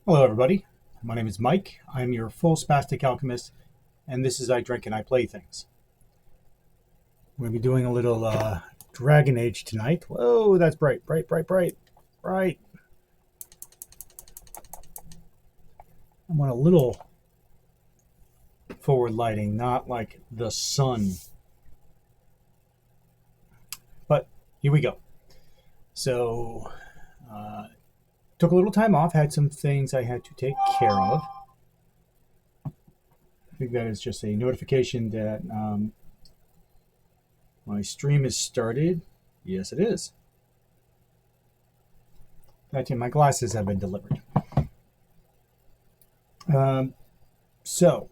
Hello, everybody. My name is Mike. I'm your full spastic alchemist, and this is I Drink and I Play Things. We're going to be doing a little Dragon Age tonight. Whoa, that's bright, bright, bright, bright, bright. I want a little forward lighting, not like the sun. But here we go. So, took a little time off, had some things I had to take care of. I think that is just a notification that my stream is started. Yes, it is. Actually, my glasses have been delivered. So,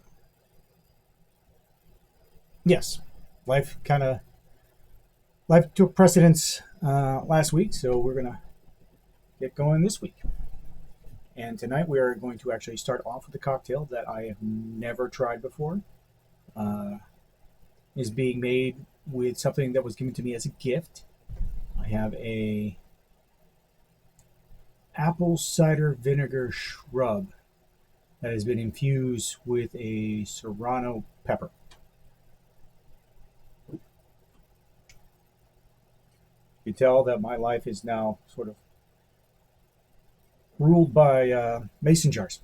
yes, life took precedence last week, so we're gonna get going this week. And tonight we are going to actually start off with a cocktail that I have never tried before. Is being made with something that was given to me as a gift. I have a Apple Cider Vinegar Shrub that has been infused with a serrano pepper. You tell that my life is now sort of ruled by mason jars.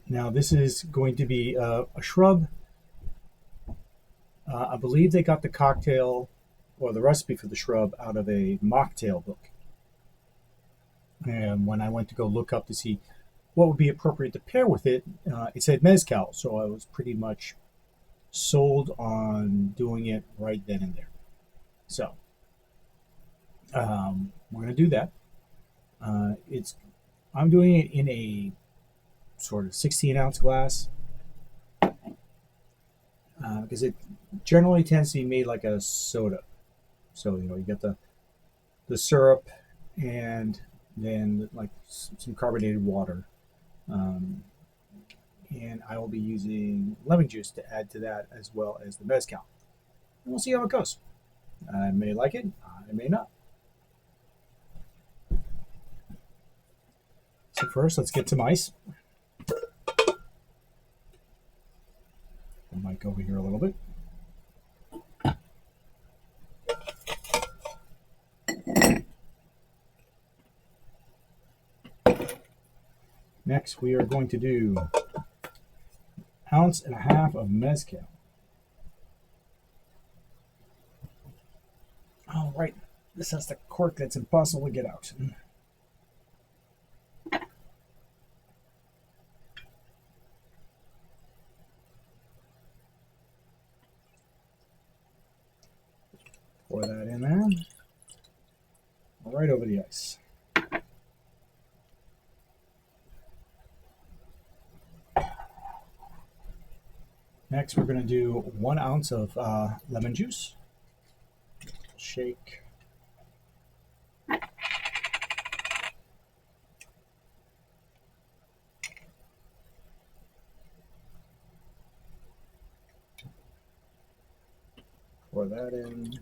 Now this is going to be a shrub. I believe they got the cocktail or the recipe for the shrub out of a mocktail book. And when I went to go look up to see what would be appropriate to pair with it, it said mezcal. So I was pretty much sold on doing it right then and there. So we're going to do that. I'm doing it in a sort of 16-ounce glass because it generally tends to be made like a soda. So you get the syrup and then like some carbonated water, and I will be using lemon juice to add to that as well as the mezcal. And we'll see how it goes. I may like it, I may not. So first, let's get some ice. I might go over here a little bit. Next, we are going to do 1.5 ounces of mezcal. Oh, right. This has the cork that's impossible to get out. Pour that in there. Right over the ice. Next, we're going to do 1 ounce of lemon juice. Shake. Pour that in.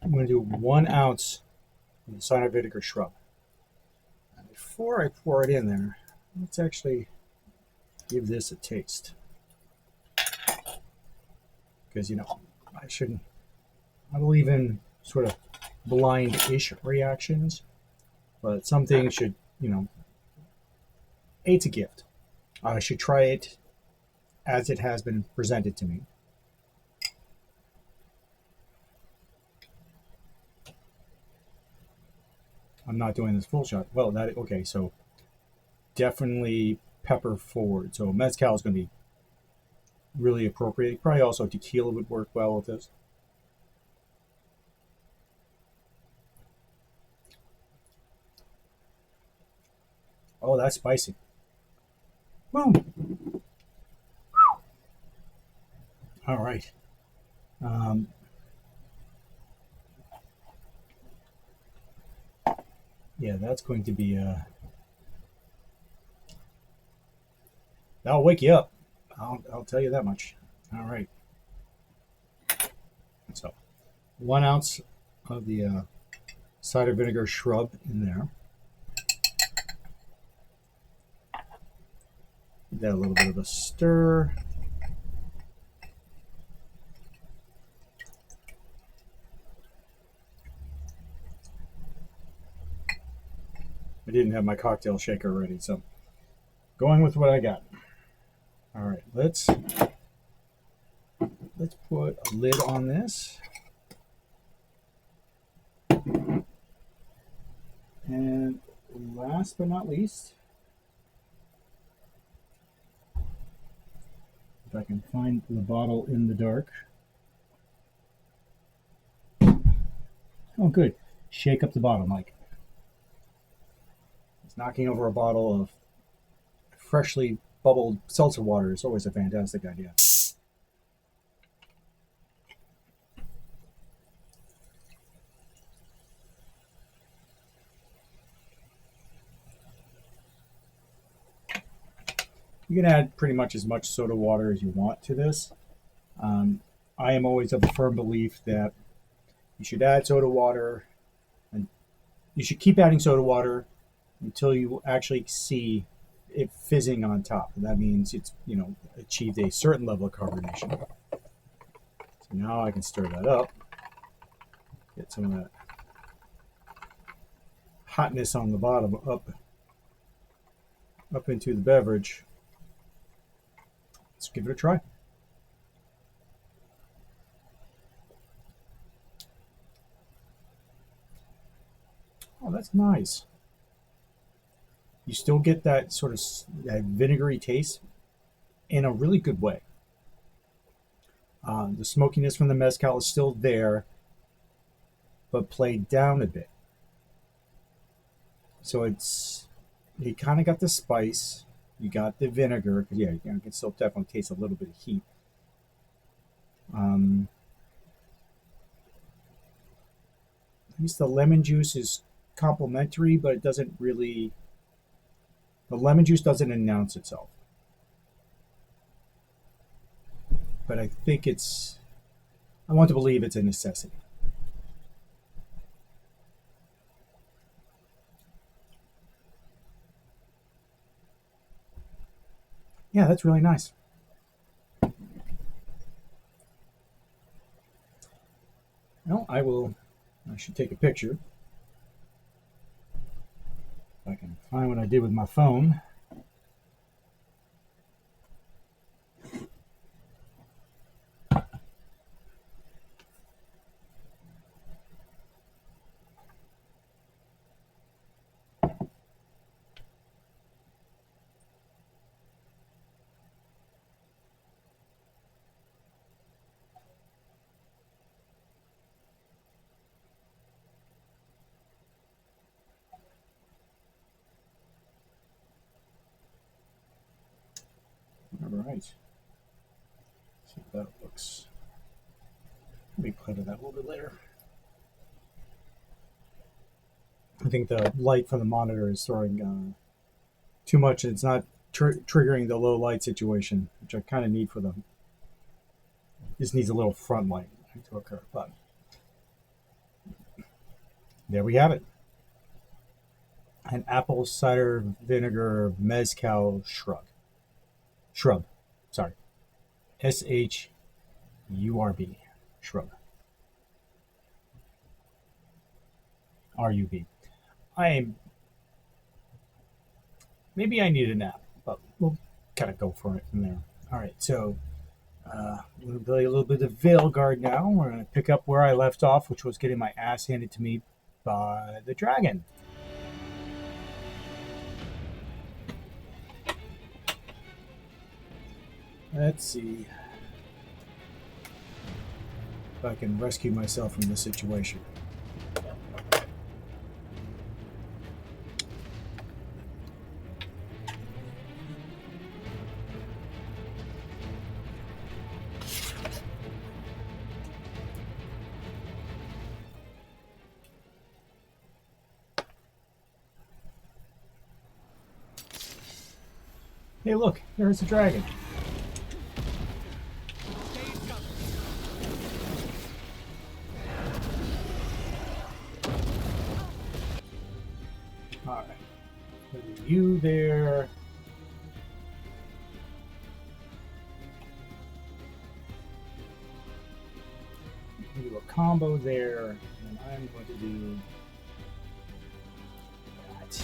I'm going to do 1 ounce of the cider vinegar shrub. And before I pour it in there, let's actually give this a taste. Because, I believe in sort of blind-ish reactions, but some things should, it's a gift. I should try it as it has been presented to me. I'm not doing this full shot. Well, okay, so definitely pepper forward. So mezcal is going to be really appropriate. Probably also tequila would work well with this. Oh, that's spicy. Boom. All right. Yeah, that's going to be that'll wake you up. I'll tell you that much. All right. So 1 ounce of the cider vinegar shrub in there. Give that a little bit of a stir. I didn't have my cocktail shaker ready, so going with what I got. All right, let's put a lid on this. And last but not least, if I can find the bottle in the dark. Oh, good. Shake up the bottom, Mike. It's knocking over a bottle of freshly bubbled seltzer water is always a fantastic idea. You can add pretty much as much soda water as you want to this. I am always of a firm belief that you should add soda water, and you should keep adding soda water until you actually see it fizzing on top. And that means it's, achieved a certain level of carbonation. So now I can stir that up, get some of that hotness on the bottom up into the beverage. Let's give it a try. Oh, that's nice. You still get that sort of that vinegary taste in a really good way. The smokiness from the mezcal is still there, but played down a bit. So you kind of got the spice. You got the vinegar, because you can still definitely taste a little bit of heat. At least the lemon juice is complementary, but it doesn't really. The lemon juice doesn't announce itself. But I think I want to believe it's a necessity. Yeah, that's really nice. Well, I should take a picture. If I can find what I did with my phone. All right. See if that looks. Let me play to that a little bit later. I think the light from the monitor is throwing too much. It's not triggering the low light situation, which I kind of need for them. Just needs a little front light to occur. But there we have it. An Apple Cider Vinegar Mezcal Shrub. Sorry. SHURB. Shrub. RUB. Maybe I need a nap, but we'll kind of go for it from there. All right, so I'm going to play a little bit of Veilguard now. We're going to pick up where I left off, which was getting my ass handed to me by the dragon. Let's see if I can rescue myself from this situation. Hey, look, there's a dragon. you there. I'm going to do a combo there, and I'm going to do that.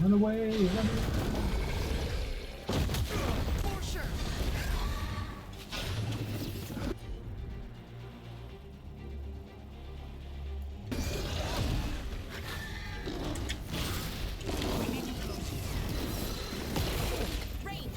Run away, run away. For sure. Range.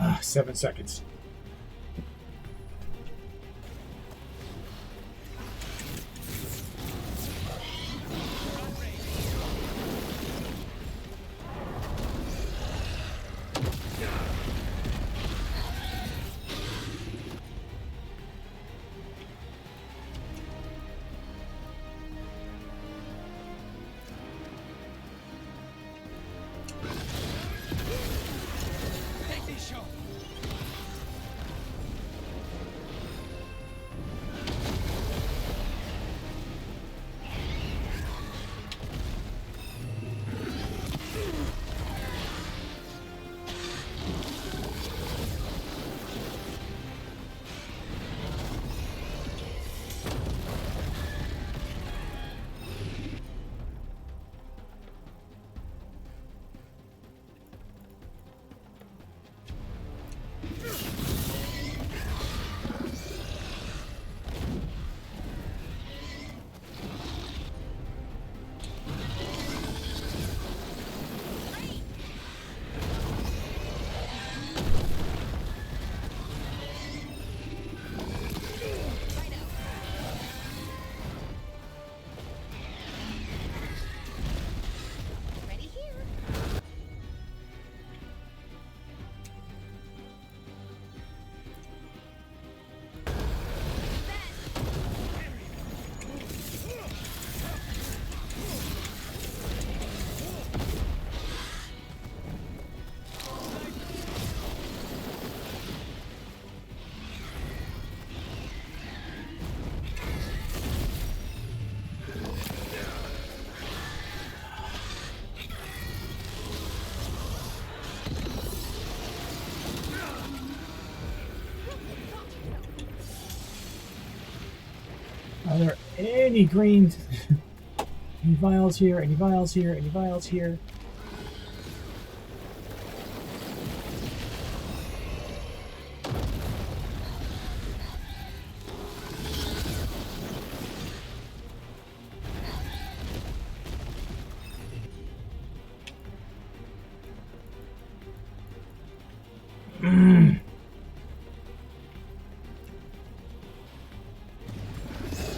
Ah, 7 seconds. Take this shot. Ready here. Are there any green any vials here? Any vials here? Any vials here?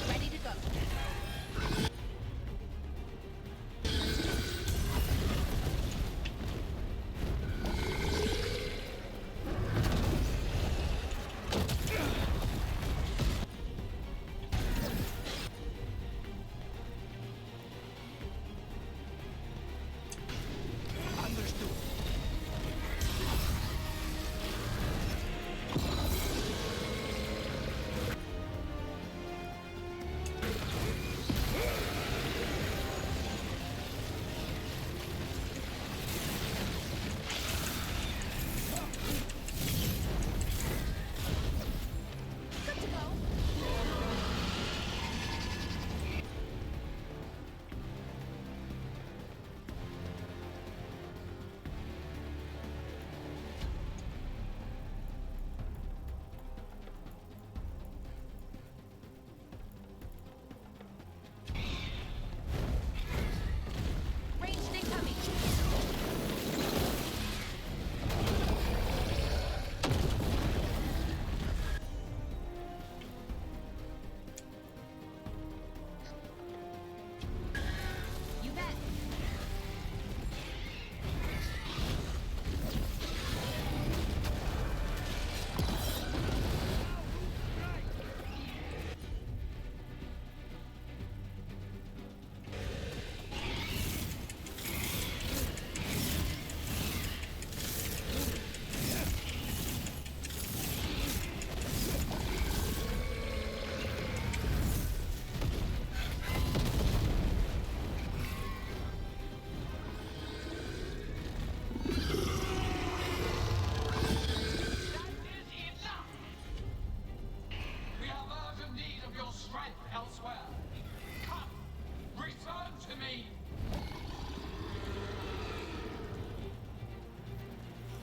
Ready to go.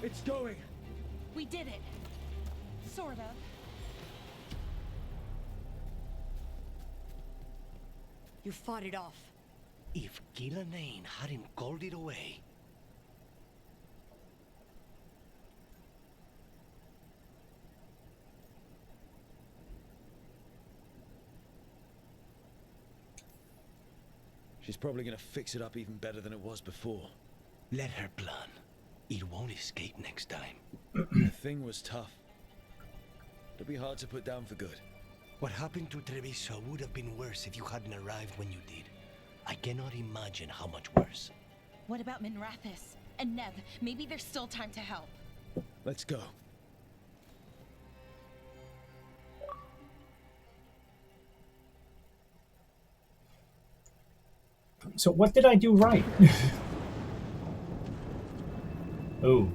It's going. We did it. Sort of. You fought it off. If Gillanane hadn't called it away. She's probably gonna fix it up even better than it was before. Let her plan. It won't escape next time. The thing was tough. It'll be hard to put down for good. What happened to Treviso would have been worse if you hadn't arrived when you did. I cannot imagine how much worse. What about Minrathis? And Neb, maybe there's still time to help. Let's go. So what did I do right? Oh.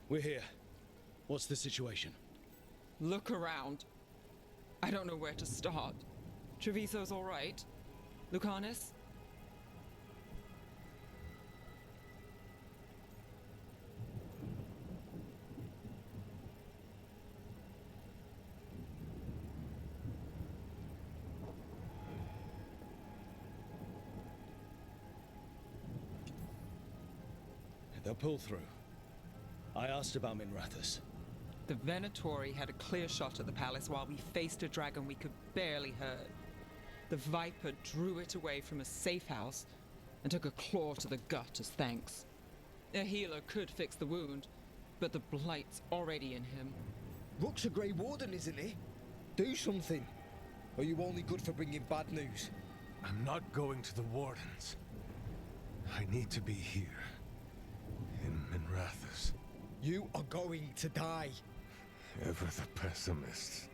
We're here. What's the situation? Look around. I don't know where to start. Treviso's all right. Lucanus? They'll pull through. I asked about Minrathis. The Venatori had a clear shot at the palace while we faced a dragon we could barely hurt. The Viper drew it away from a safe house and took a claw to the gut as thanks. A healer could fix the wound, but the blight's already in him. Rook's a Grey Warden, isn't he? Do something. Or are you only good for bringing bad news? I'm not going to the Wardens. I need to be here. In Minrathis. You are going to die. Ever the pessimist.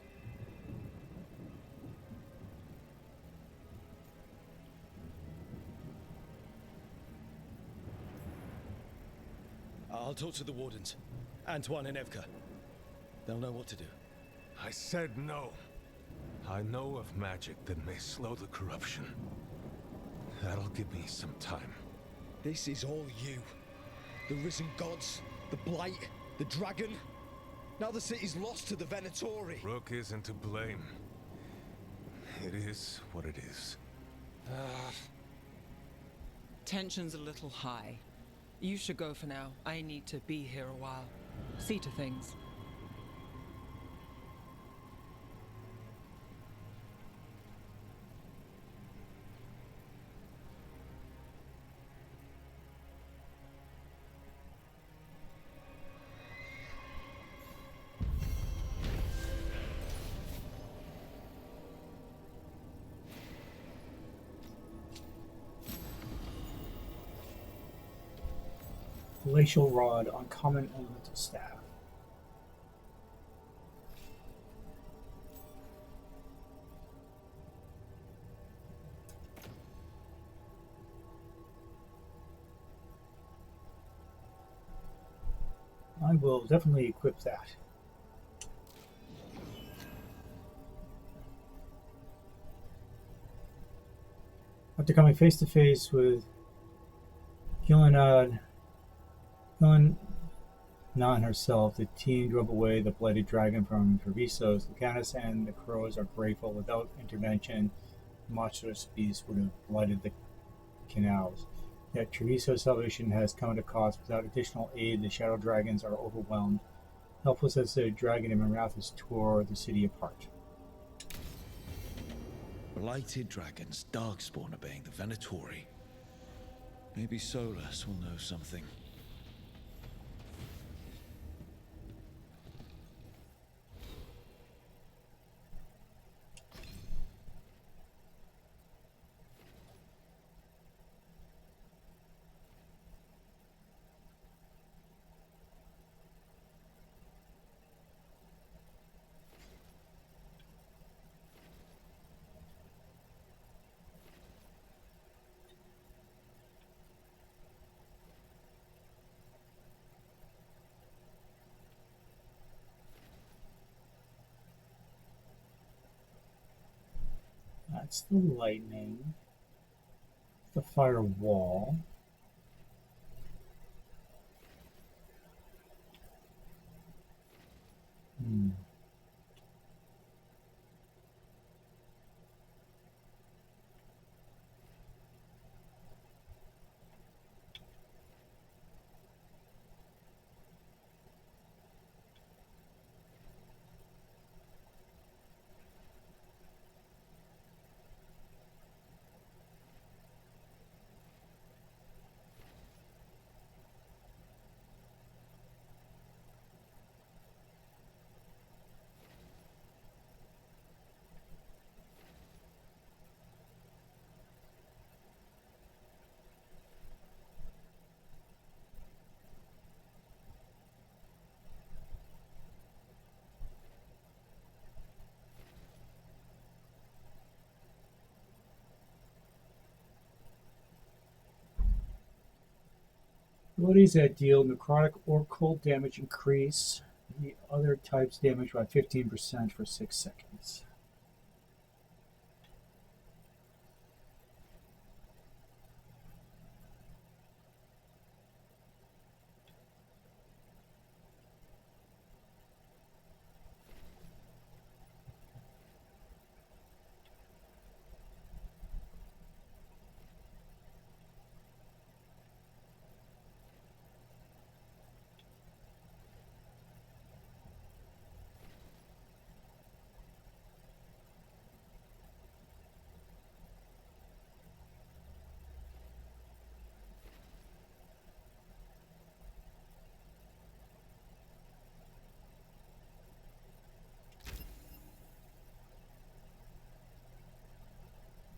I'll talk to the Wardens. Antoine and Evka. They'll know what to do. I said no. I know of magic that may slow the corruption. That'll give me some time. This is all you. The risen gods, the blight, the dragon. Now the city's lost to the Venatori. Rook isn't to blame. It is what it is. Tension's a little high. You should go for now. I need to be here a while. See to things. Glacial Rod, Uncommon Elemental Staff. I will definitely equip that. After coming face to face with Gillanad, Nan herself, the team drove away the bloody dragon from Treviso's. Lucanus and the crows are grateful. Without intervention, the monstrous beast would have blighted the canals. Yet Treviso's salvation has come at a cost. Without additional aid, the shadow dragons are overwhelmed, helpless as the dragon in Minrathis tore the city apart. Blighted dragons, darkspawn obeying the Venatori. Maybe Solus will know something. That's the lightning. The firewall. Hmm. Abilities that deal necrotic or cold damage increase the other type's damage by 15% for 6 seconds.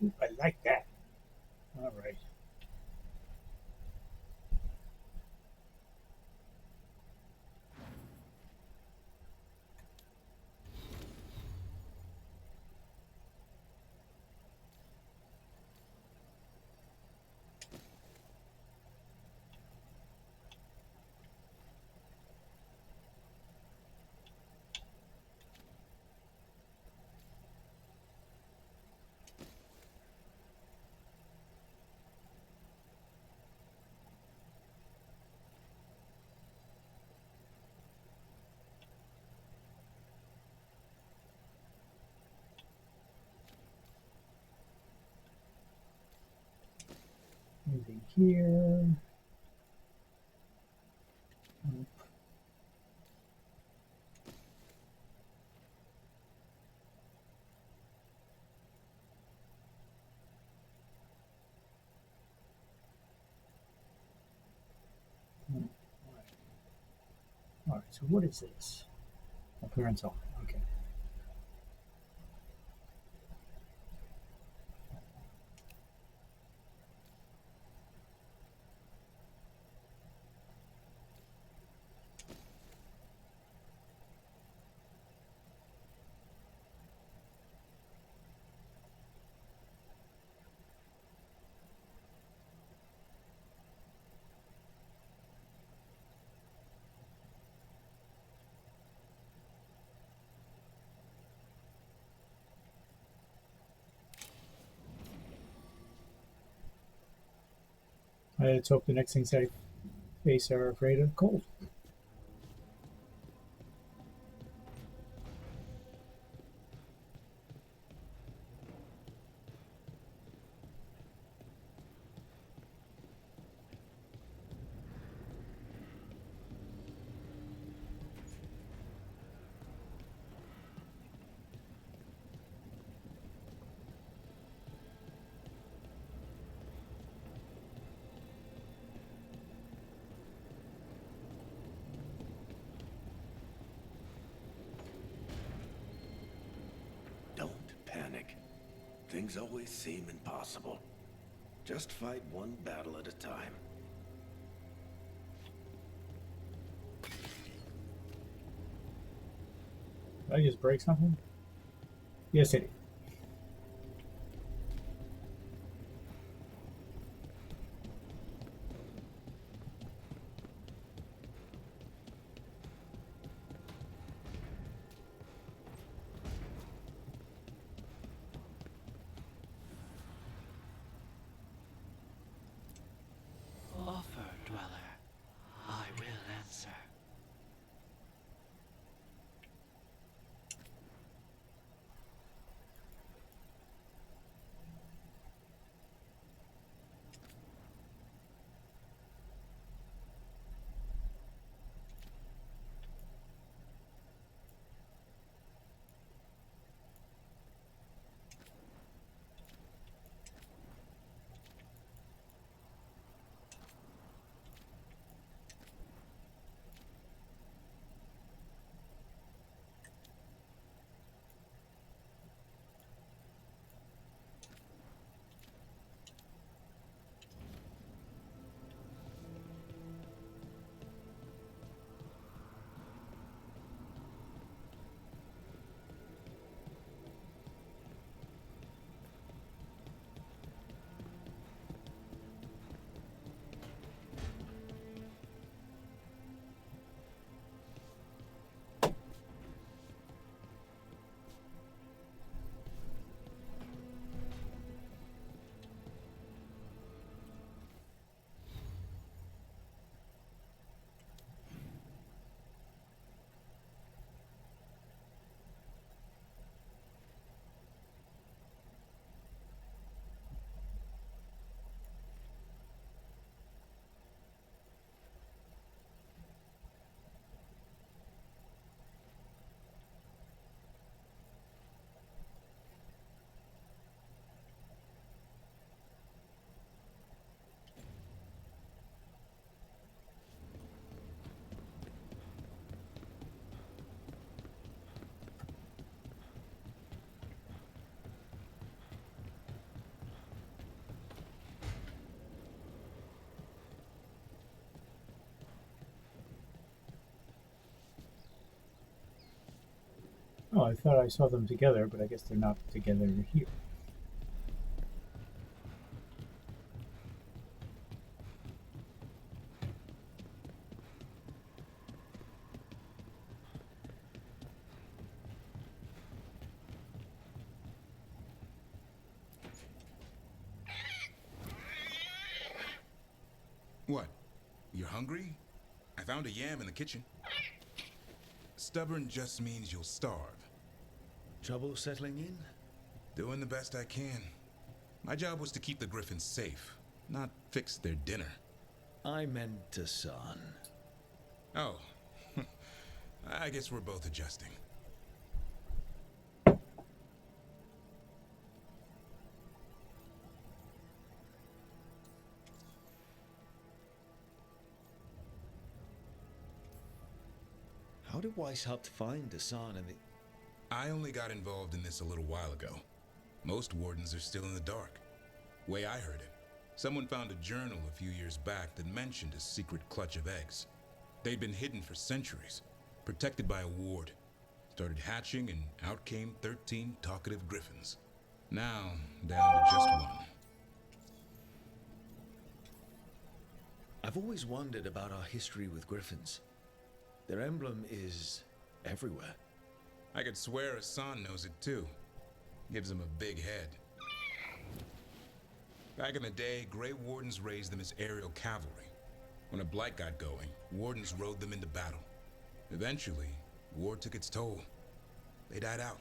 Ooh, I like that. All right. Moving here. Up. All right, so what is this? Appearance on. Okay. Let's hope the next things I face are afraid of cold. Don't panic. Things always seem impossible. Just fight one battle at a time. Did I just break something? Yes, it did. Oh, I thought I saw them together, but I guess they're not together here. What? You're hungry? I found a yam in the kitchen. Stubborn just means you'll starve. Trouble settling in? Doing the best I can. My job was to keep the Griffins safe, not fix their dinner. I meant Hassan. Oh. I guess we're both adjusting. How did Weishaupt find Hassan and the... I only got involved in this a little while ago. Most wardens are still in the dark. Way I heard it, someone found a journal a few years back that mentioned a secret clutch of eggs. They'd been hidden for centuries, protected by a ward. Started hatching and out came 13 talkative griffins. Now, down to just one. I've always wondered about our history with griffins. Their emblem is everywhere. I could swear Hassan knows it too. Gives him a big head. Back in the day, Grey Wardens raised them as aerial cavalry. When a blight got going, Wardens rode them into battle. Eventually, war took its toll. They died out.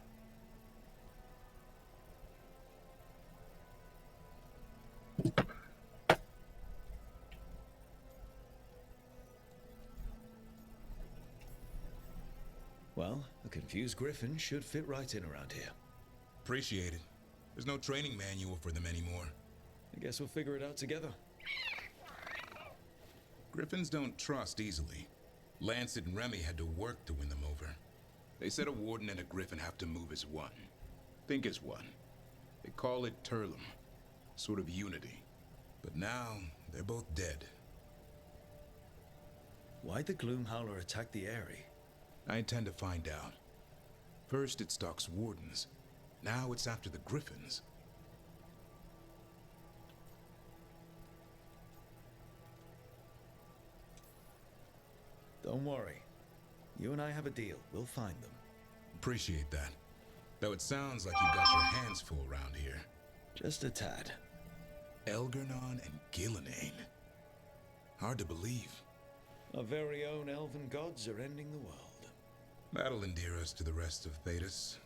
Well, a confused griffin should fit right in around here. Appreciate it. There's no training manual for them anymore. I guess we'll figure it out together. Griffins don't trust easily. Lancet and Remy had to work to win them over. They said a warden and a griffin have to move as one. Think as one. They call it Turlum. Sort of unity. But now, they're both dead. Why'd the Gloomhowler attack the Eyrie? I intend to find out. First it stalks wardens. Now it's after the griffins. Don't worry. You and I have a deal. We'll find them. Appreciate that. Though it sounds like you've got your hands full around here. Just a tad. Elgernon and Gillenane. Hard to believe. Our very own elven gods are ending the world. That'll endear us to the rest of Thedas.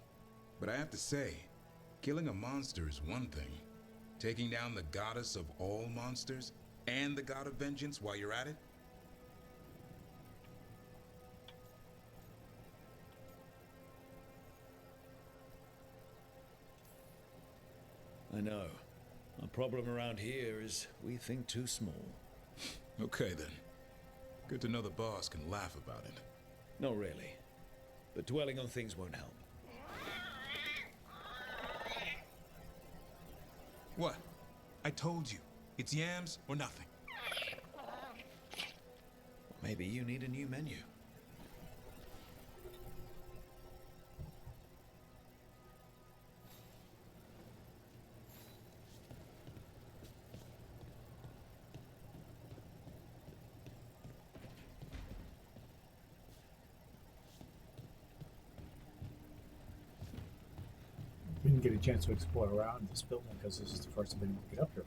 But I have to say, killing a monster is one thing. Taking down the goddess of all monsters and the god of vengeance while you're at it? I know. Our problem around here is we think too small. Okay then. Good to know the boss can laugh about it. Not really. But dwelling on things won't help. What? I told you. It's yams or nothing. Maybe you need a new menu. We didn't get a chance to explore around this building because this is the first I've been able to get up here.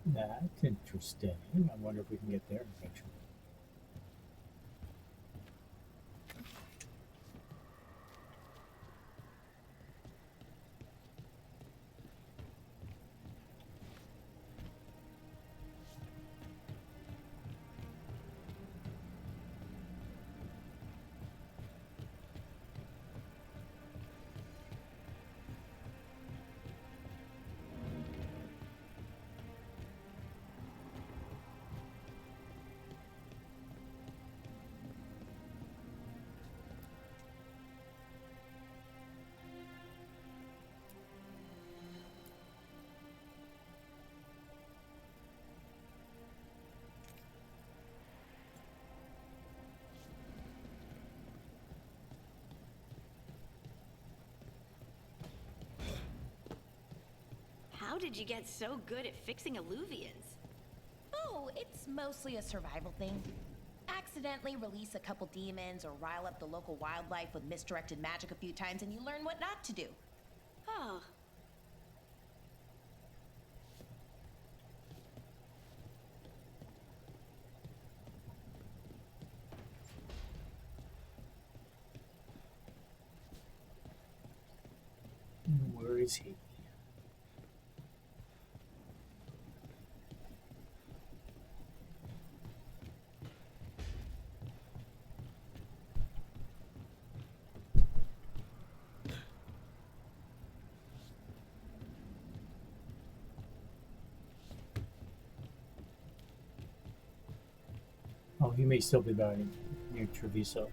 That's interesting. I wonder if we can get there eventually. did you get so good at fixing alluvians? Oh, it's mostly a survival thing. Accidentally release a couple demons or rile up the local wildlife with misdirected magic a few times and you learn what not to do. Oh. Where is he? Oh, he may still be back near Treviso.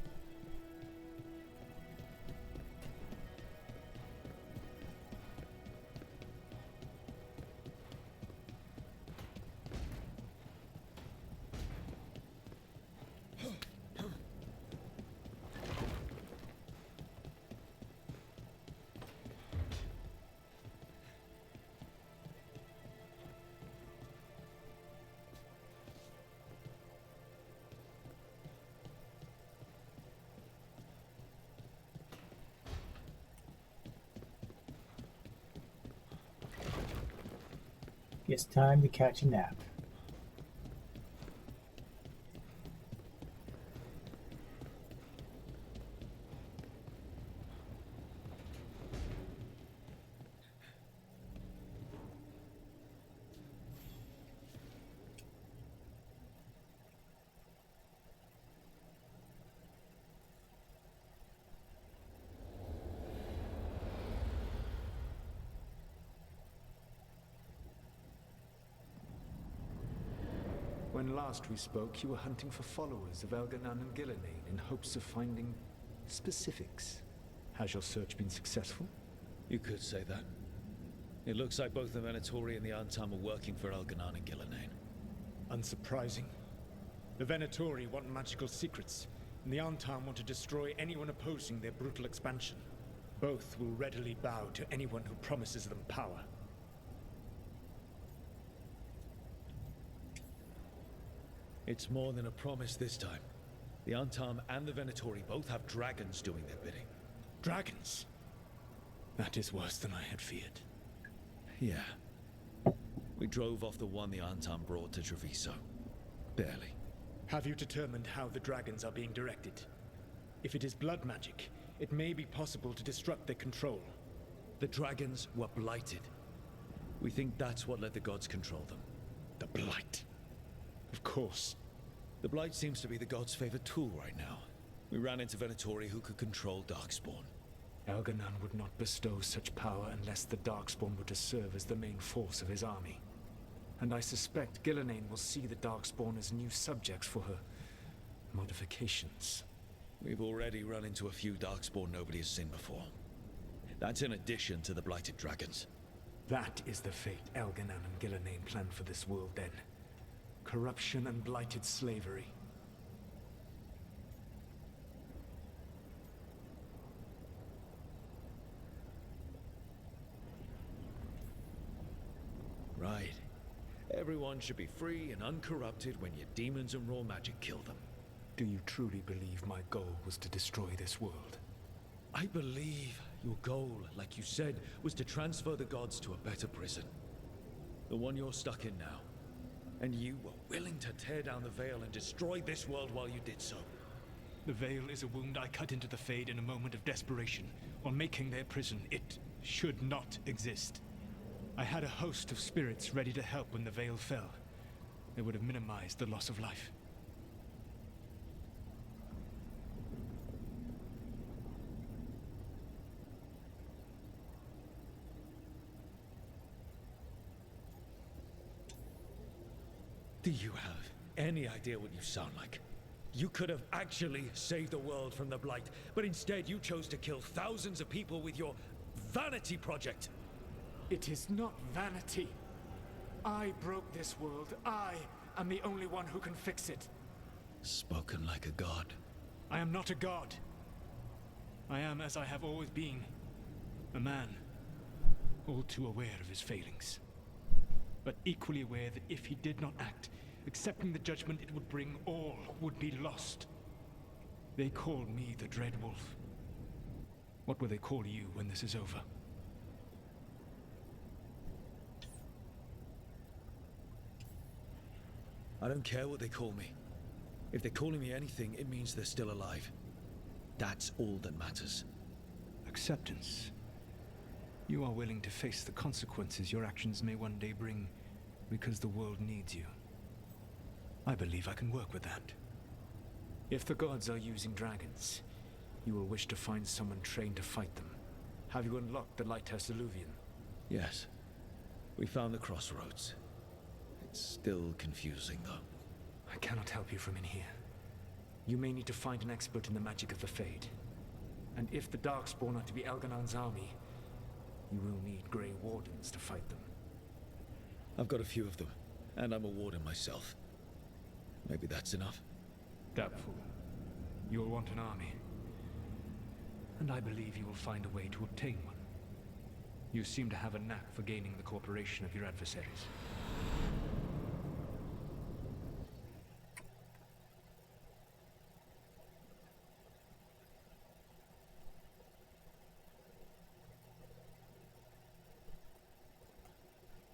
It's time to catch a nap. When last we spoke, you were hunting for followers of Elganan and Gillenane in hopes of finding specifics. Has your search been successful? You could say that. It looks like both the Venatori and the Antam are working for Elganan and Gillenane. Unsurprising. The Venatori want magical secrets, and the Antam want to destroy anyone opposing their brutal expansion. Both will readily bow to anyone who promises them power. It's more than a promise this time. The Antam and the Venatori both have dragons doing their bidding. Dragons? That is worse than I had feared. Yeah. We drove off the one the Antam brought to Treviso. Barely. Have you determined how the dragons are being directed? If it is blood magic, it may be possible to disrupt their control. The dragons were blighted. We think that's what let the gods control them. The blight. Of course. The blight seems to be the gods' favorite tool right now. We ran into Venatori who could control Darkspawn. Elganan would not bestow such power unless the Darkspawn were to serve as the main force of his army. And I suspect Gillenane will see the Darkspawn as new subjects for her modifications. We've already run into a few Darkspawn nobody has seen before. That's in addition to the blighted dragons. That is the fate Elganan and Gillenane planned for this world then. Corruption and blighted slavery. Right. Everyone should be free and uncorrupted when your demons and raw magic kill them. Do you truly believe my goal was to destroy this world? I believe your goal, like you said, was to transfer the gods to a better prison. The one you're stuck in now. And you were willing to tear down the veil and destroy this world while you did so. The veil is a wound I cut into the Fade in a moment of desperation, while making their prison. It should not exist. I had a host of spirits ready to help when the veil fell. They would have minimized the loss of life. Do you have any idea what you sound like? You could have actually saved the world from the Blight, but instead you chose to kill thousands of people with your vanity project. It is not vanity. I broke this world. I am the only one who can fix it. Spoken like a god. I am not a god. I am as I have always been. A man, all too aware of his failings. but equally aware that if he did not act, accepting the judgment it would bring, all would be lost. They call me the Dread Wolf. What will they call you when this is over? I don't care what they call me. If they're calling me anything, it means they're still alive. That's all that matters. Acceptance. You are willing to face the consequences your actions may one day bring because the world needs you. I believe I can work with that. If the gods are using dragons, you will wish to find someone trained to fight them. Have you unlocked the Lighthouse Illuvian? Yes. We found the crossroads. It's still confusing, though. I cannot help you from in here. You may need to find an expert in the magic of the Fade. And if the Darkspawn are to be Elganon's army, you will need Grey Wardens to fight them. I've got a few of them, and I'm a warden myself. Maybe that's enough? Doubtful. You will want an army. And I believe you will find a way to obtain one. You seem to have a knack for gaining the cooperation of your adversaries.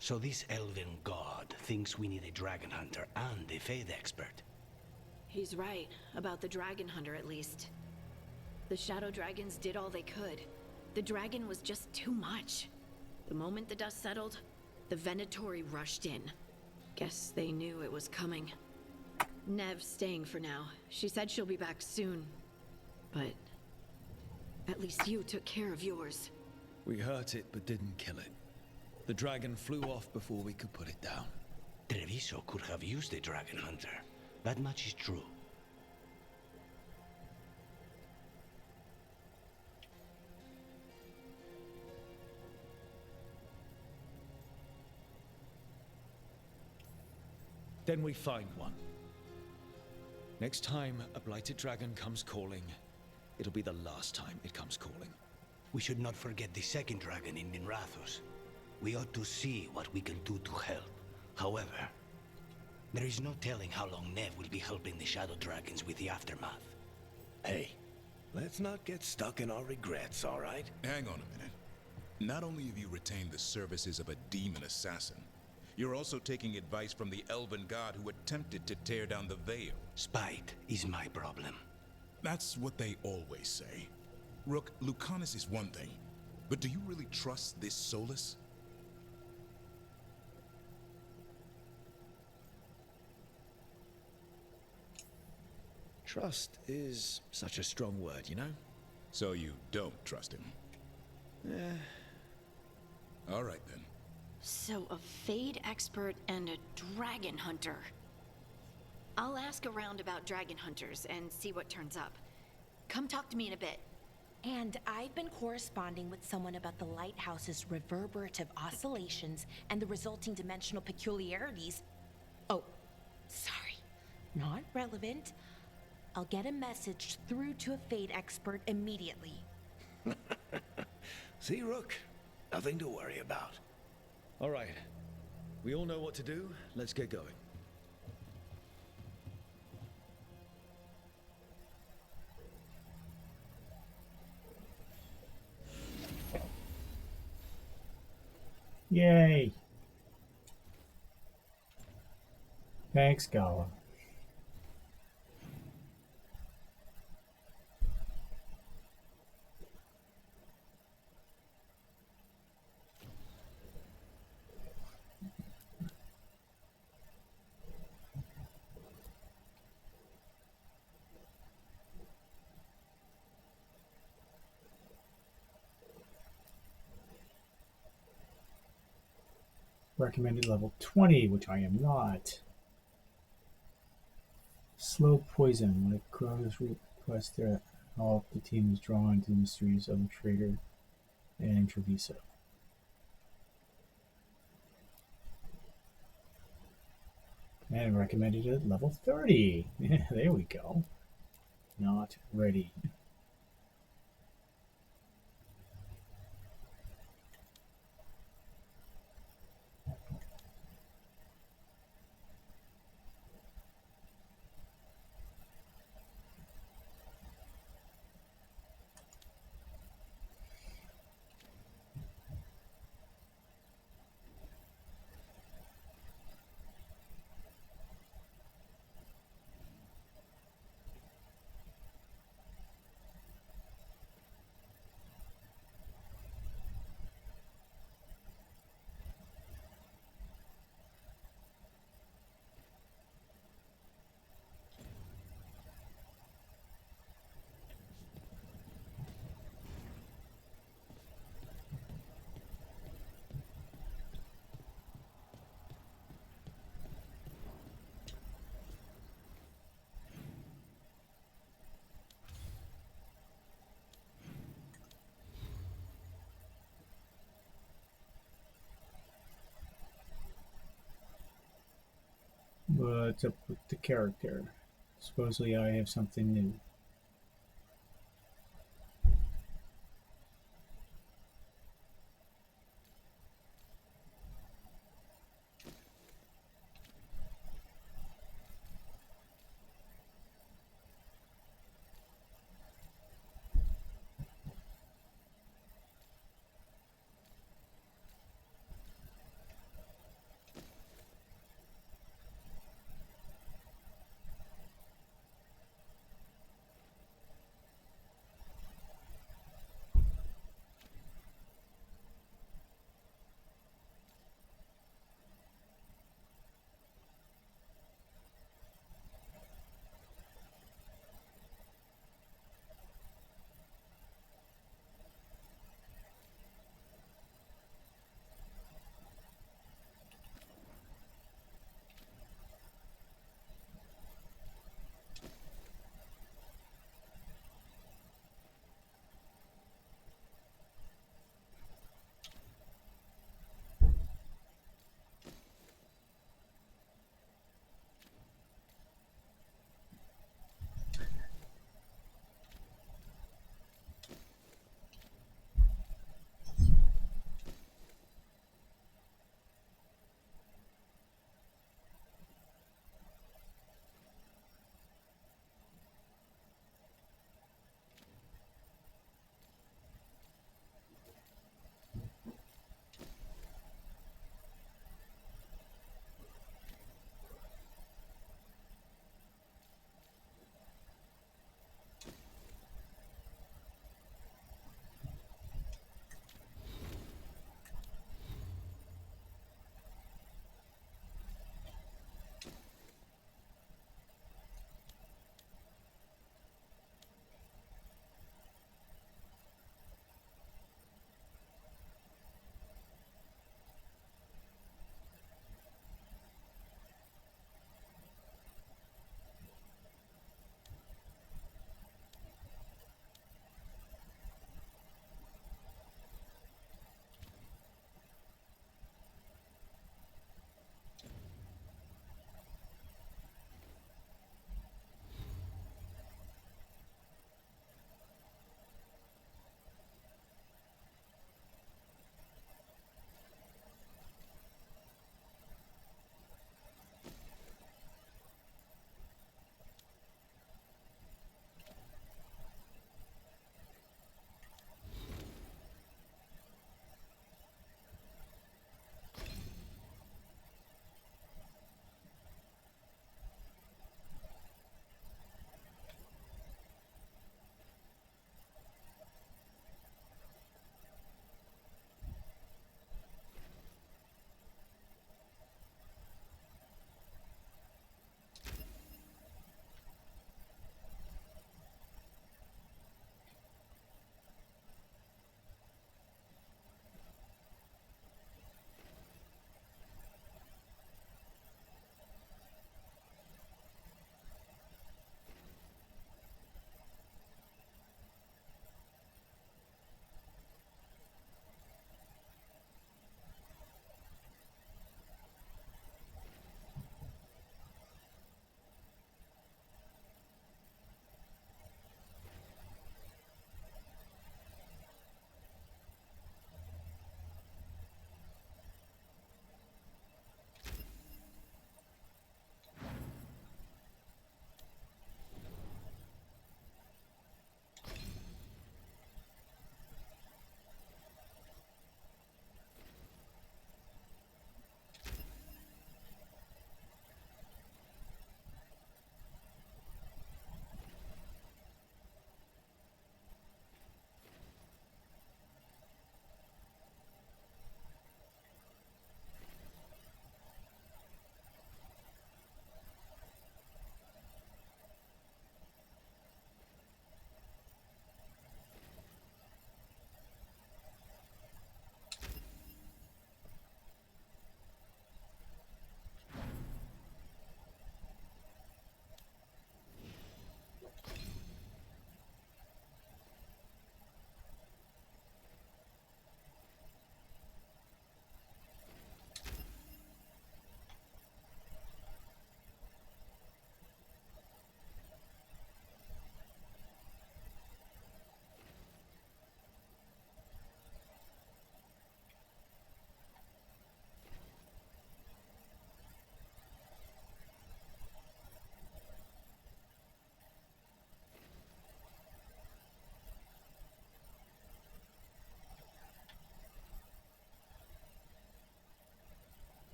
So this elven god thinks we need a dragon hunter and a Fade expert. He's right, about the dragon hunter at least. The shadow dragons did all they could. The dragon was just too much. The moment the dust settled, the Venatori rushed in. Guess they knew it was coming. Nev's staying for now. She said she'll be back soon. But at least you took care of yours. We hurt it, but didn't kill it. The dragon flew off before we could put it down. Treviso could have used a dragon hunter. That much is true. Then we find one. Next time a blighted dragon comes calling, it'll be the last time it comes calling. We should not forget the second dragon in Minrathos. We ought to see what we can do to help. However, there is no telling how long Nev will be helping the Shadow Dragons with the aftermath. Hey, let's not get stuck in our regrets, all right? Hang on a minute. Not only have you retained the services of a demon assassin, you're also taking advice from the elven god who attempted to tear down the veil. Spite is my problem. That's what they always say. Rook, Lucanus is one thing, but do you really trust this Solus? Trust is such a strong word, you know? So you don't trust him? All right, then. So a Fade expert and a dragon hunter. I'll ask around about dragon hunters and see what turns up. Come talk to me in a bit. And I've been corresponding with someone about the lighthouse's reverberative oscillations and the resulting dimensional peculiarities. Oh, sorry. Not relevant. I'll get a message through to a Fade expert immediately. See, Rook? Nothing to worry about. All right. We all know what to do. Let's get going. Yay! Thanks, Gala. Recommended level 20, which I am not. Slow poison. Like Crow's request there, all the team is drawn to the mysteries of the traitor and Treviso. And recommended at level 30. Yeah, there we go. Not ready. What's up with the character? Supposedly I have something new.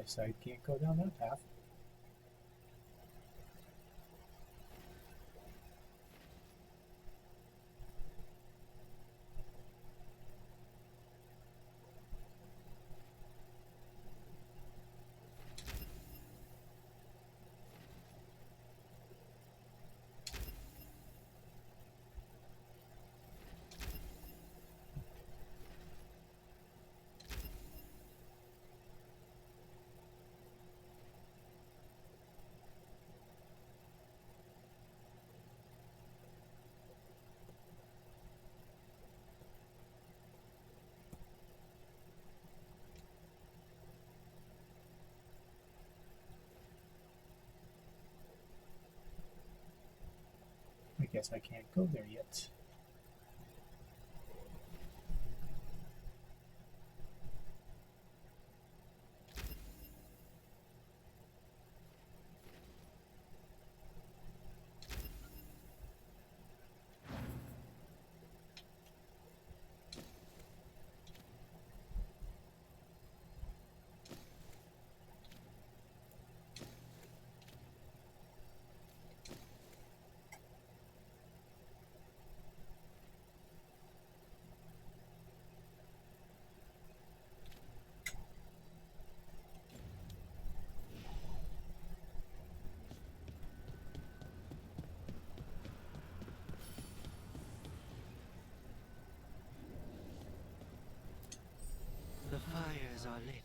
guess I can't go down that path. I guess I can't go there yet. The fires are lit.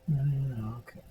Okay.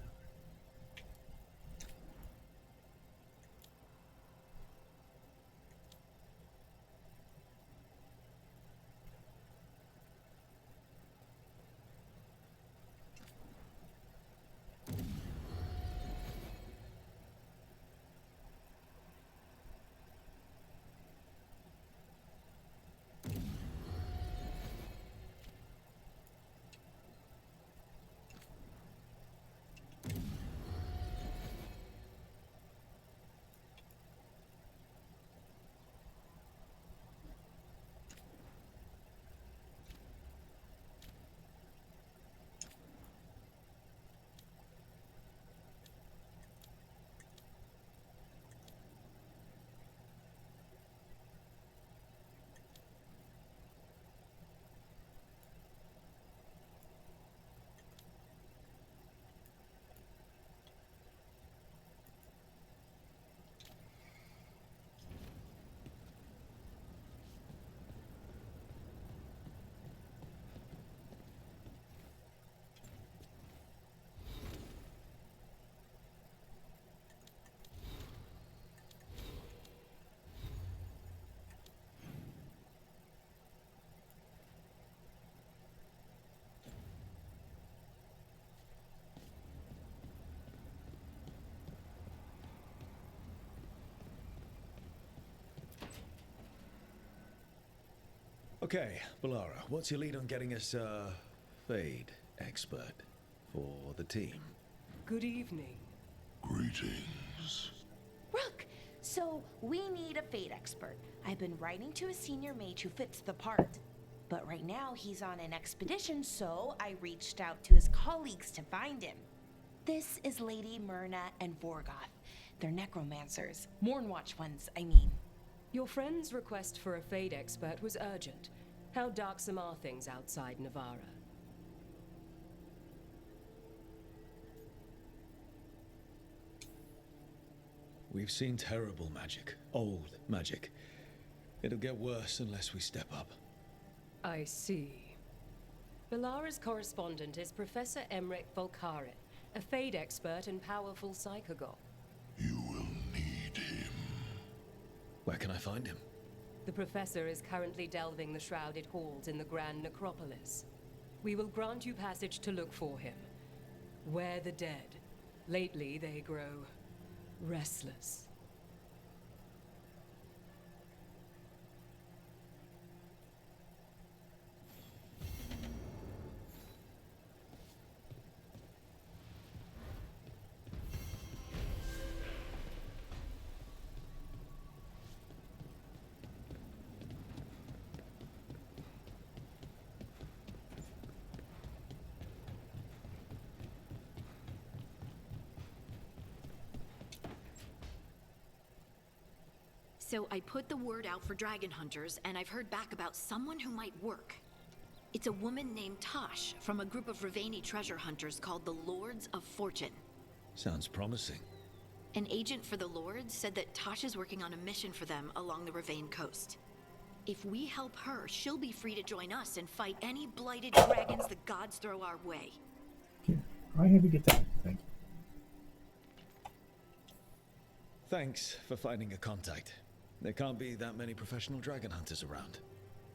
Okay, Balara, what's your lead on getting us a fade expert for the team? Good evening. Greetings. Rook, So, we need a fate expert. I've been writing to a senior mage who fits the part. But right now, he's on an expedition, so I reached out to his colleagues to find him. This is Lady Myrna and Vorgoth. They're necromancers. Mournwatch ones, I mean. Your friend's request for a fate expert was urgent. How darksome are things outside Navarra? We've seen terrible magic. Old magic. It'll get worse unless we step up. I see. Belara's correspondent is Professor Emmerich Volkaren, a fate expert and powerful psychagogue. You will need him. Where can I find him? The professor is currently delving the shrouded halls in the Grand Necropolis. We will grant you passage to look for him. Where the dead. Lately they grow restless. So I put the word out for dragon hunters, and I've heard back about someone who might work. It's a woman named Tosh from a group of Ravani treasure hunters called the Lords of Fortune. Sounds promising. An agent for the Lords said that Tosh is working on a mission for them along the Ravane coast. If we help her, she'll be free to join us and fight any blighted dragons the gods throw our way. Okay, I had to get that. Thank you. Thanks for finding a contact. There can't be that many professional dragon hunters around.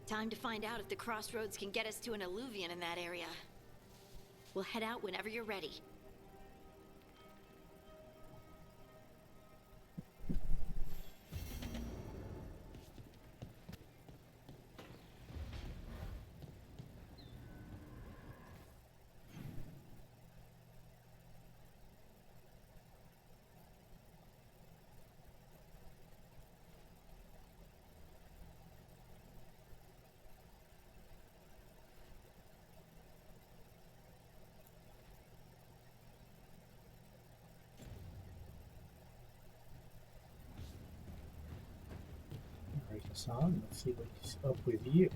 Time to find out if the crossroads can get us to an alluvion in that area. We'll head out whenever you're ready. Alright, Hassan, let's see what's up with you.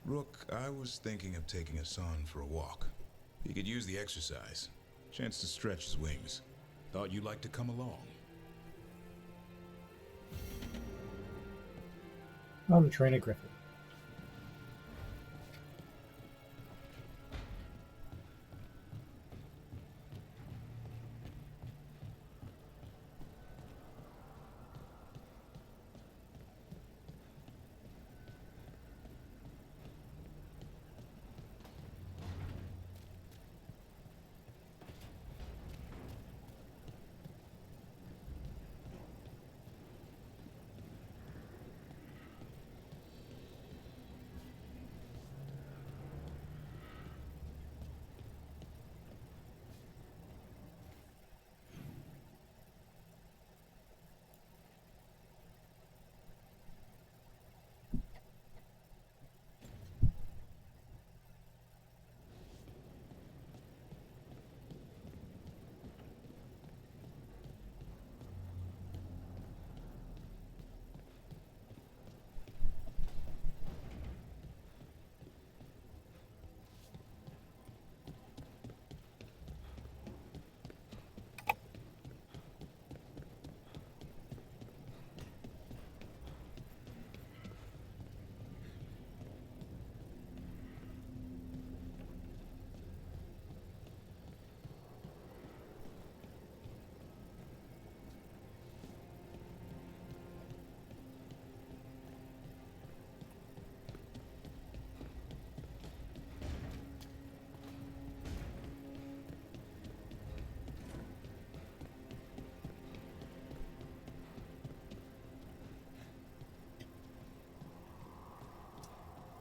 Rook, I was thinking of taking Hassan for a walk. He could use the exercise. Chance to stretch his wings. Thought you'd like to come along. How to train a griffin.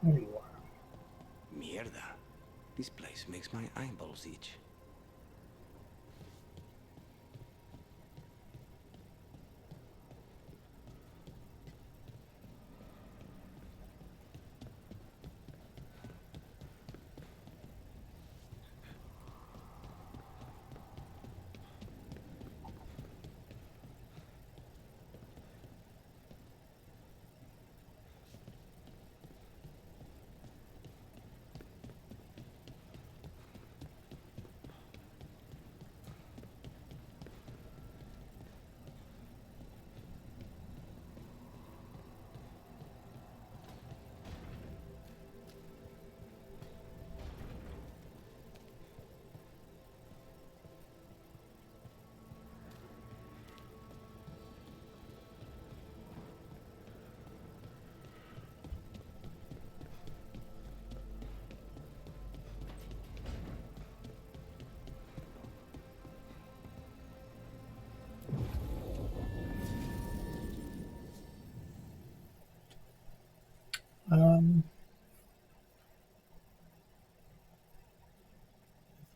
There you are. Mierda. This place makes my eyeballs itch.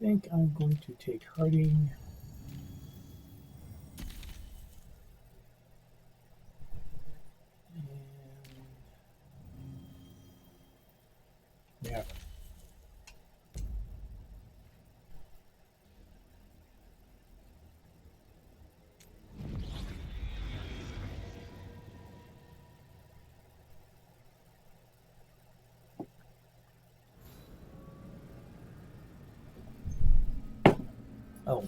I think I'm going to take Harding. Yeah. Oh.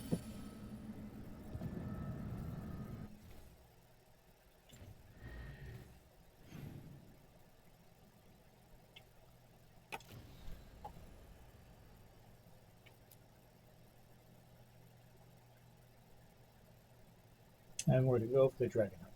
And we're to go for the Dragon Hunter.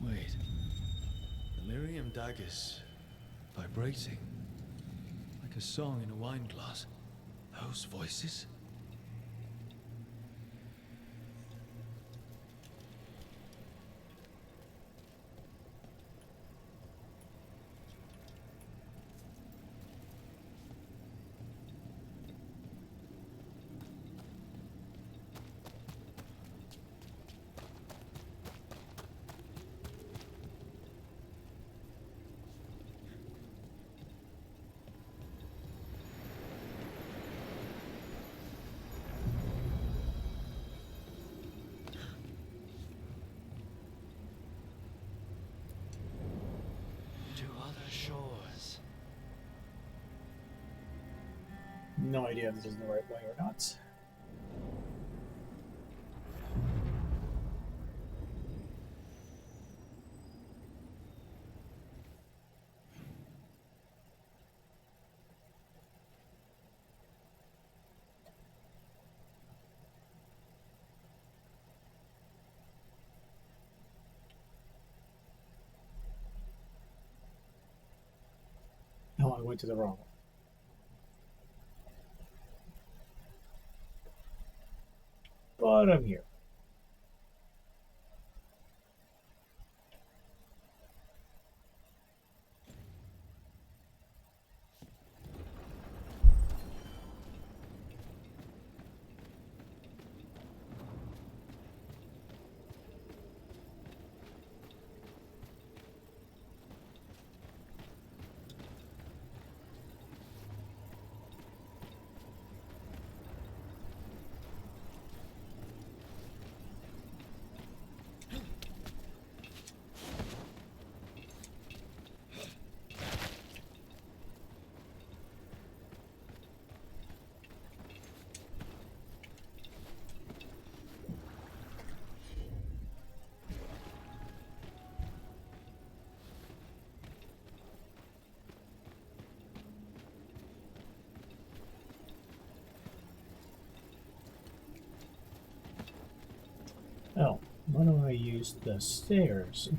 Wait. Delirium daggers. Vibrating. Like a song in a wine glass. Those voices? Shores. No idea if this is the right way or not. No, I went to the wrong one. But I'm here. I used the stairs.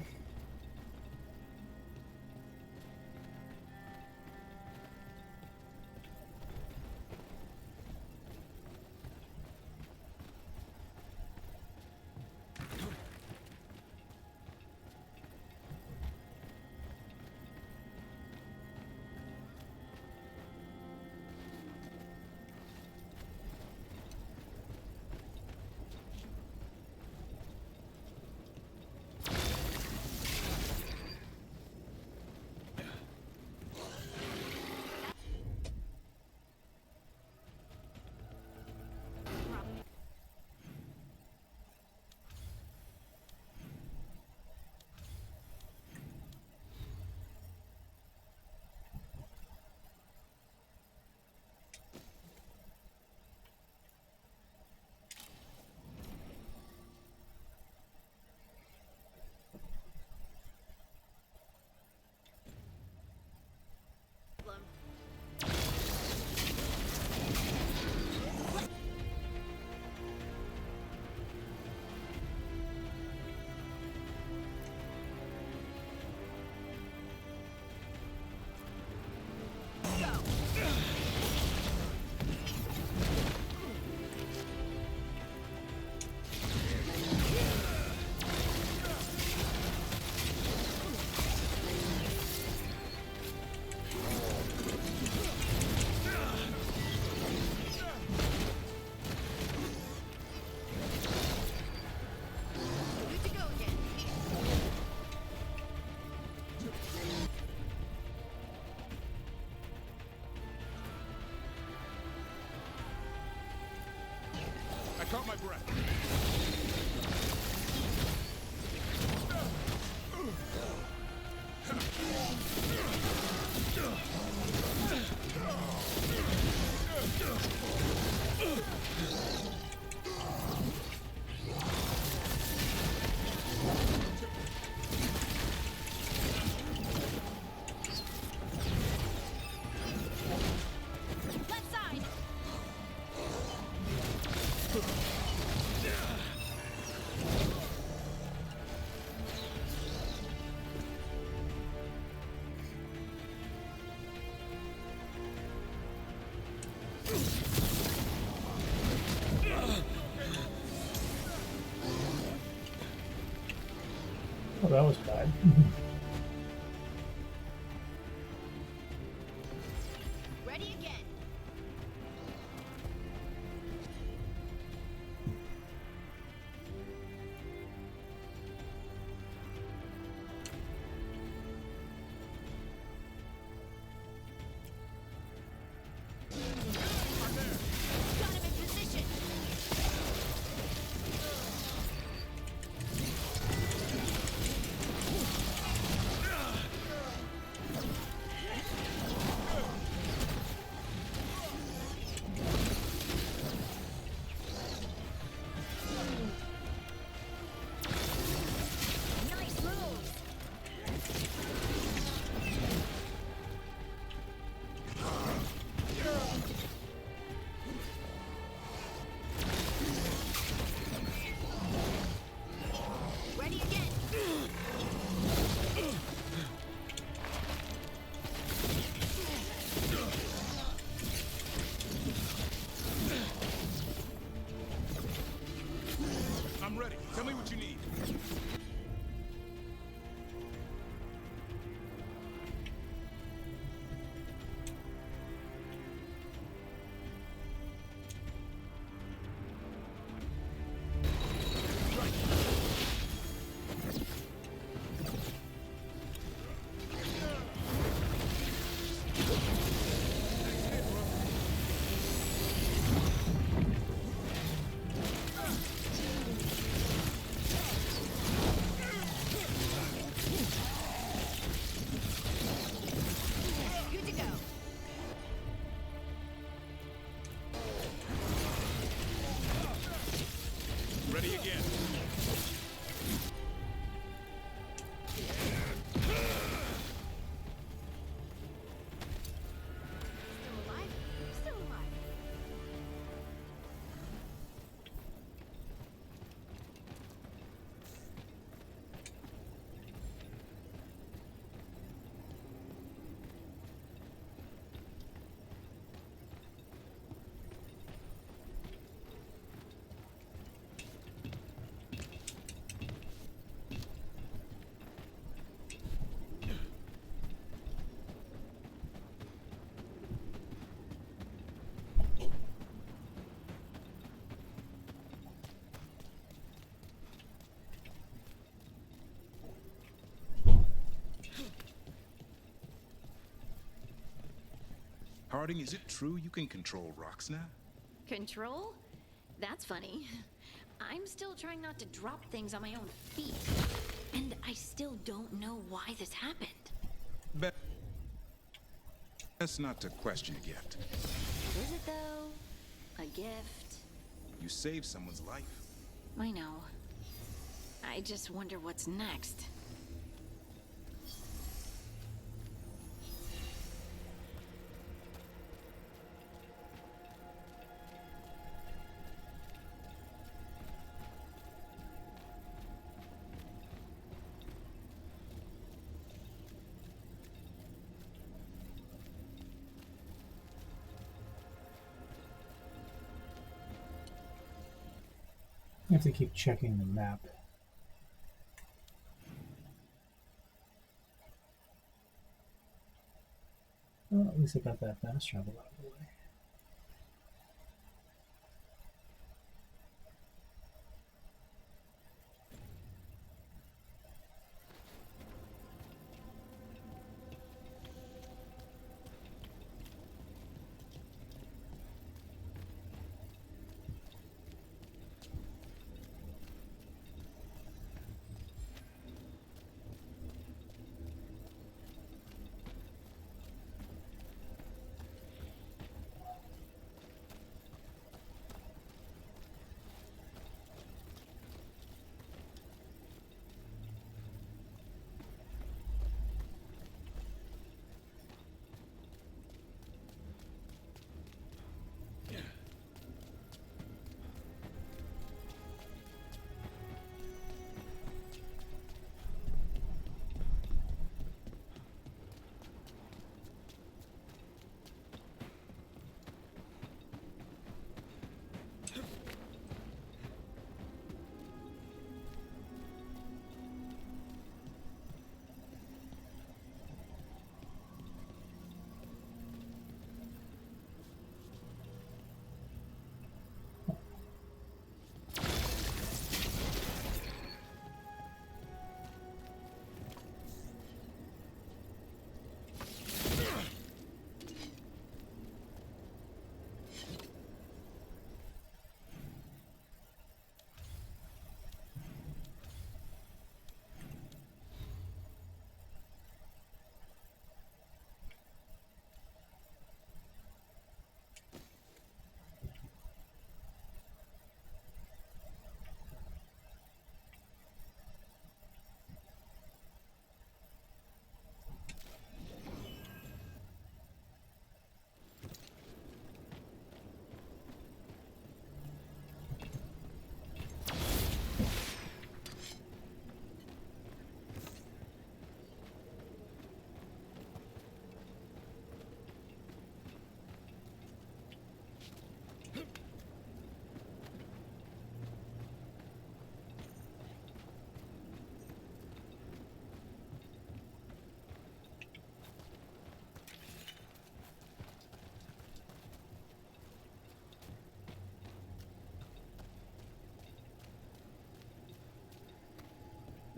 I caught my breath. Left side. Oh, that was bad. Ready again. Got him in position. Harding, is it true you can control rocks now? Control? That's funny. I'm still trying not to drop things on my own feet. And I still don't know why this happened. Best not to question a gift. Is it though? A gift? You saved someone's life. I know. I just wonder what's next. I have to keep checking the map. Well, at least I got that fast travel out of the way.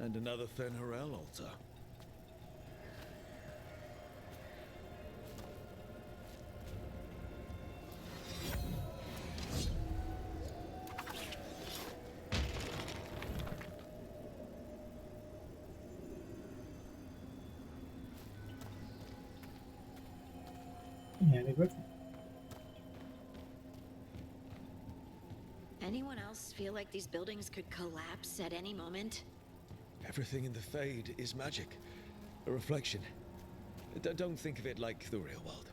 And another Fen'Harel altar. And a griffin. Anyone else feel like these buildings could collapse at any moment? Everything in the Fade is magic. A reflection. Don't think of it like the real world.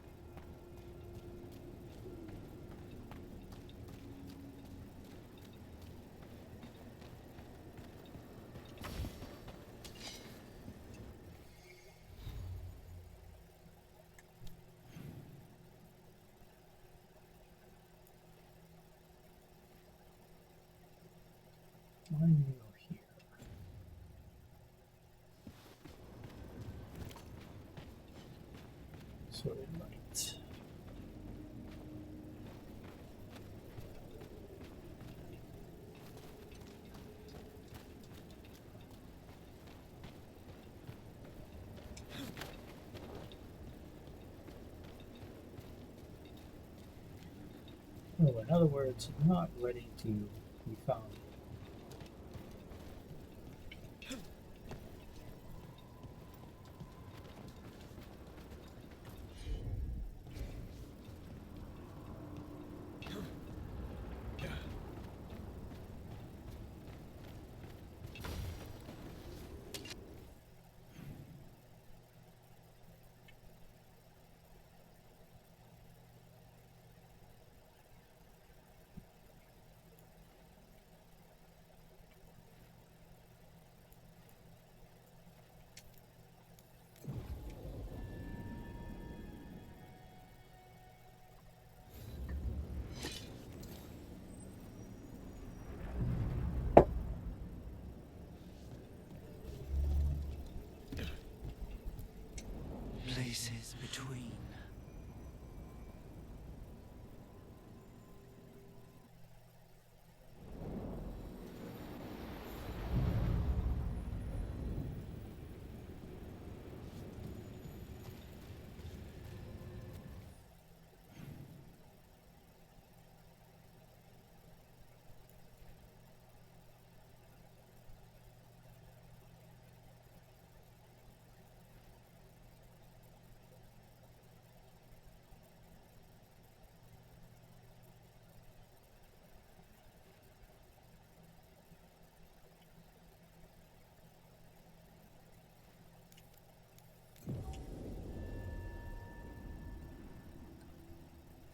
Why do you go here? So right. Oh, in other words, not ready to be found. Places between.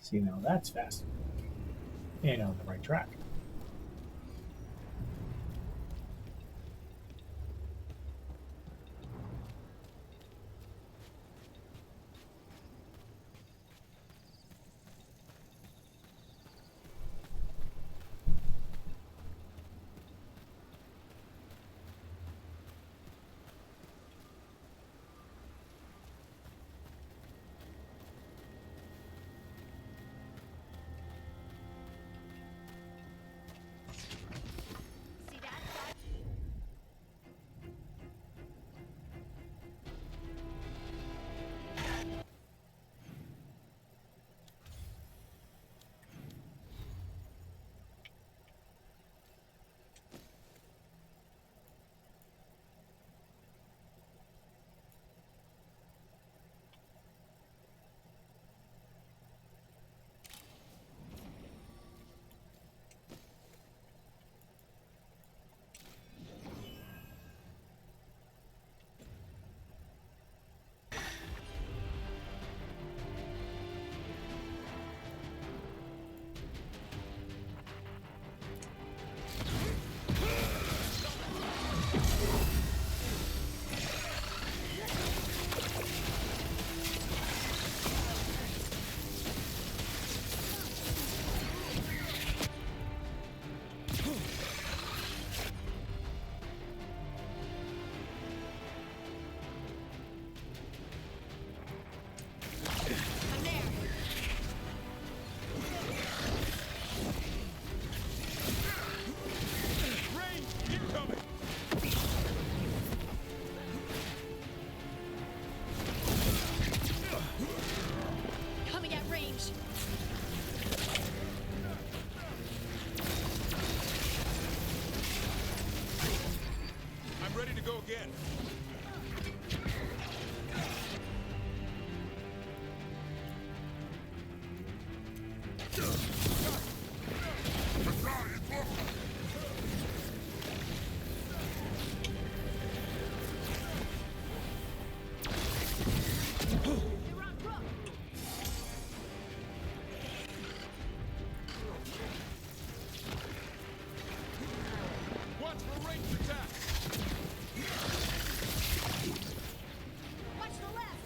See, now that's fast. And on the right track. again. Watch for ranged attacks. Watch the left!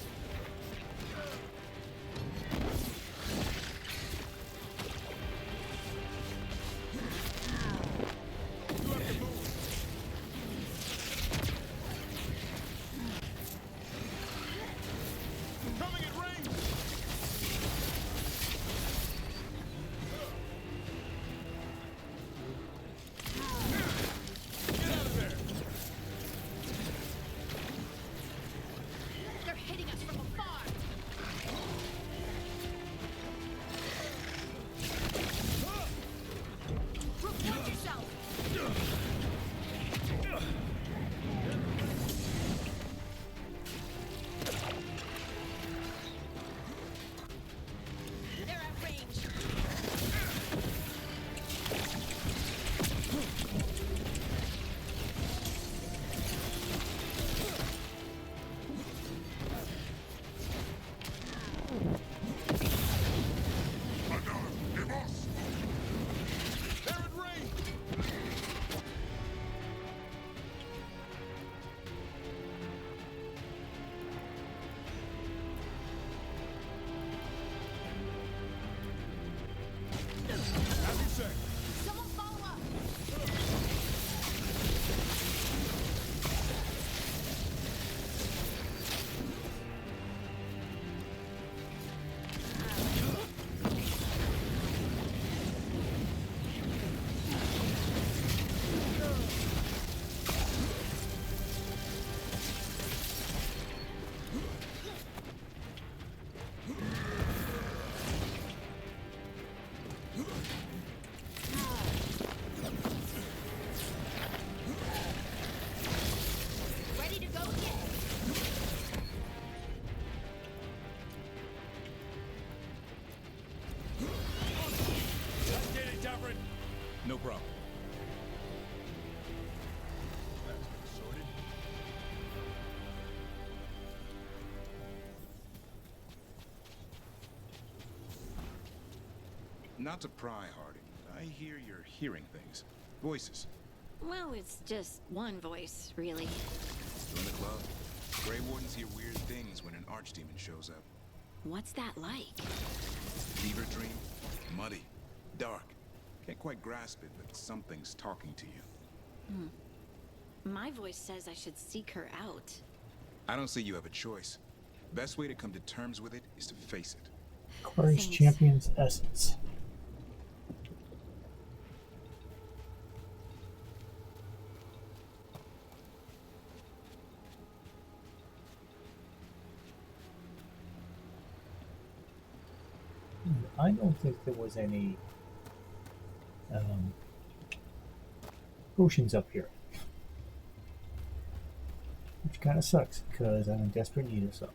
No problem. That's been sorted. Not to pry, Harding. I hear you're hearing things. Voices. Well, it's just one voice, really. Join the club. Grey Wardens hear weird things when an archdemon shows up. What's that like? Fever dream. Muddy. Dark. Can't quite grasp it, but something's talking to you. My voice says I should seek her out. I don't see you have a choice. Best way to come to terms with it is to face it. Aquarius Champion's Essence. I don't think there was any potions up here. Which kind of sucks, because I'm in desperate need of some.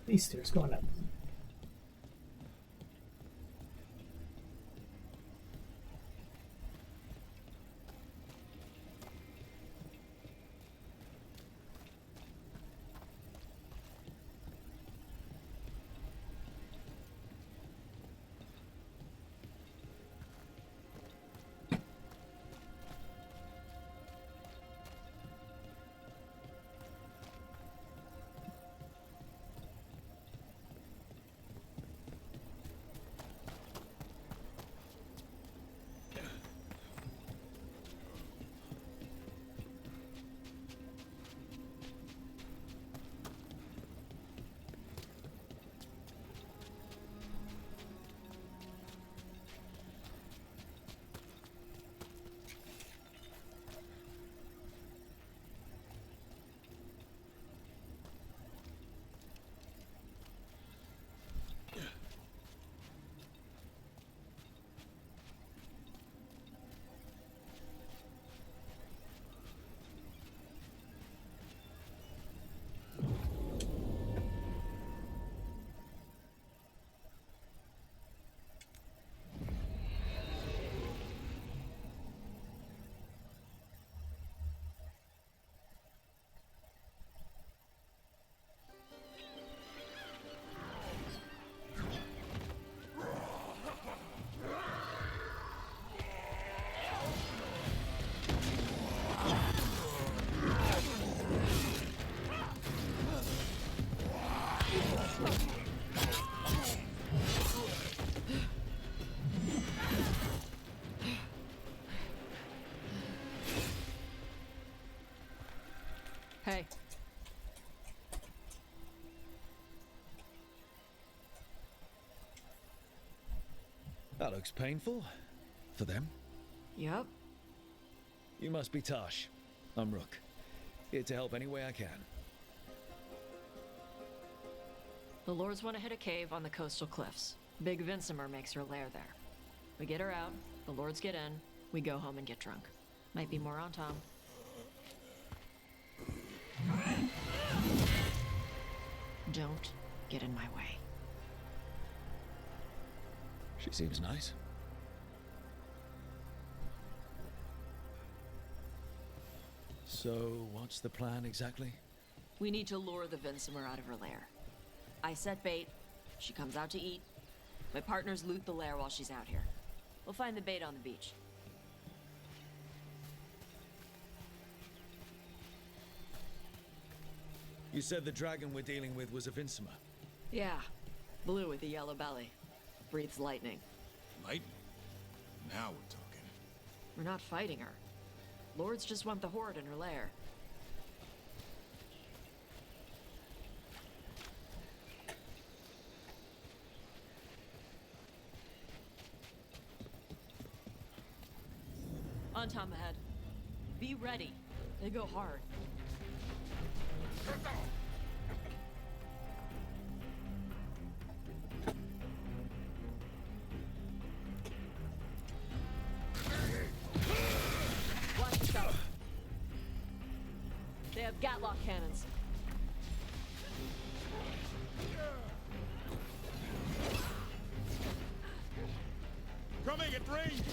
These stairs going up. looks painful. For them. Yup. You must be Tosh. I'm Rook. Here to help any way I can. The Lords want to hit a cave on the coastal cliffs. Big Vincimer makes her lair there. We get her out, the Lords get in, we go home and get drunk. Might be more on Tom. Don't get in my way. She seems nice. So, what's the plan exactly? We need to lure the Vincimer out of her lair. I set bait, she comes out to eat. My partners loot the lair while she's out here. We'll find the bait on the beach. You said the dragon we're dealing with was a Vincimer. Yeah, blue with a yellow belly. Breathes lightning. Lightning? Now we're talking. We're not fighting her. Lords just want the horde in her lair. On Tom ahead. Be ready. They go hard. Watch yourself. They have Gatlock cannons. Coming at range!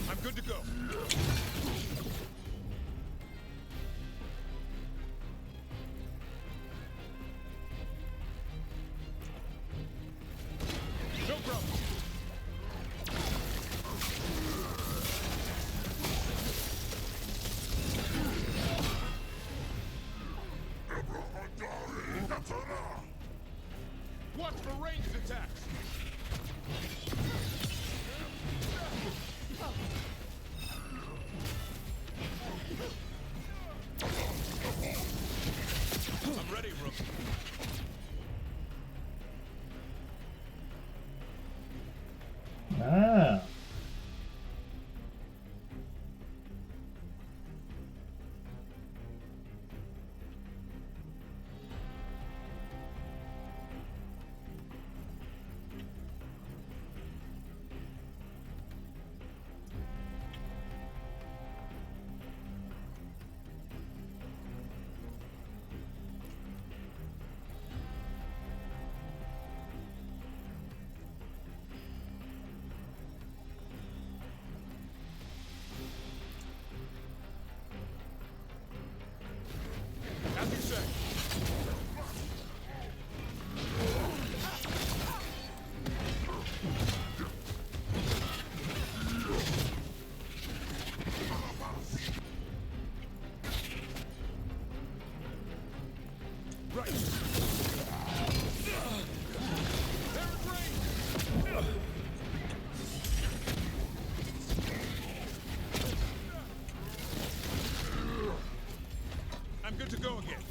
I'm good to go. No problem. Watch for ranged attacks. I'm ready, Rook. Ah. As you say. Right. They're in range. I'm good to go again.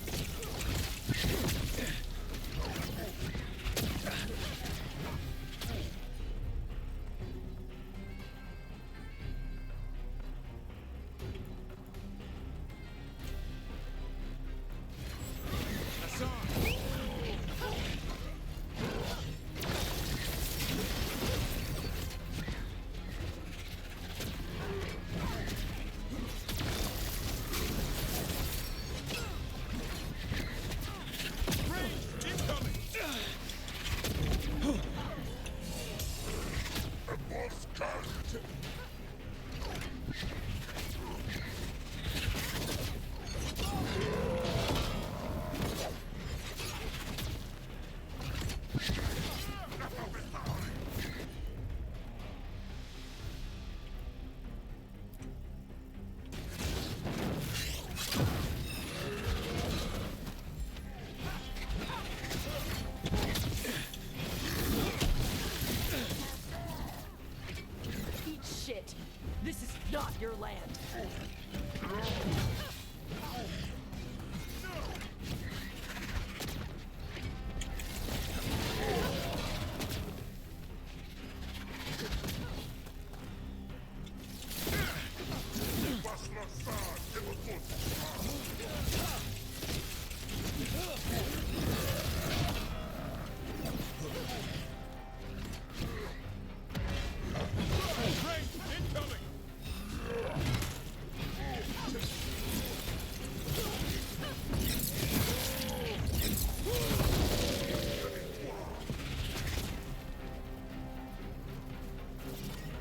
Hassan! land.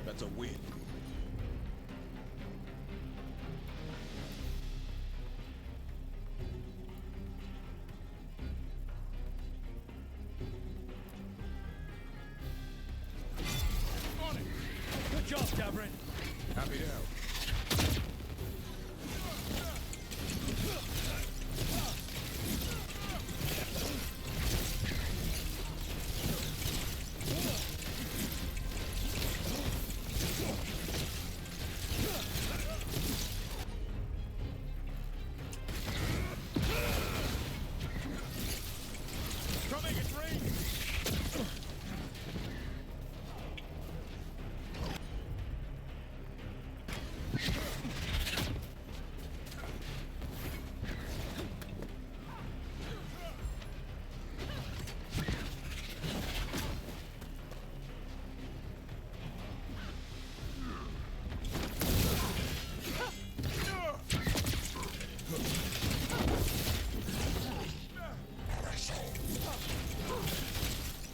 That's a win. Good job, Davrin. Happy to help. Coming in range.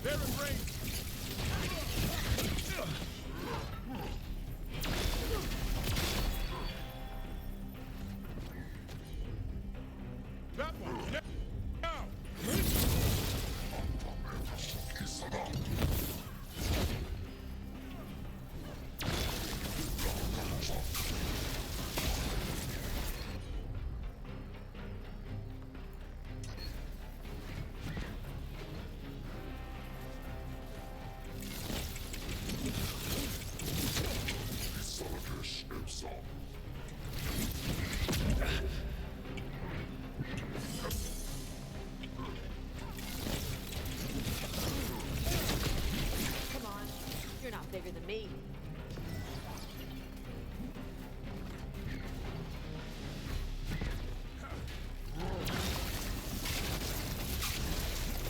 They're in range. That one. Now. Come on, you're not bigger than me.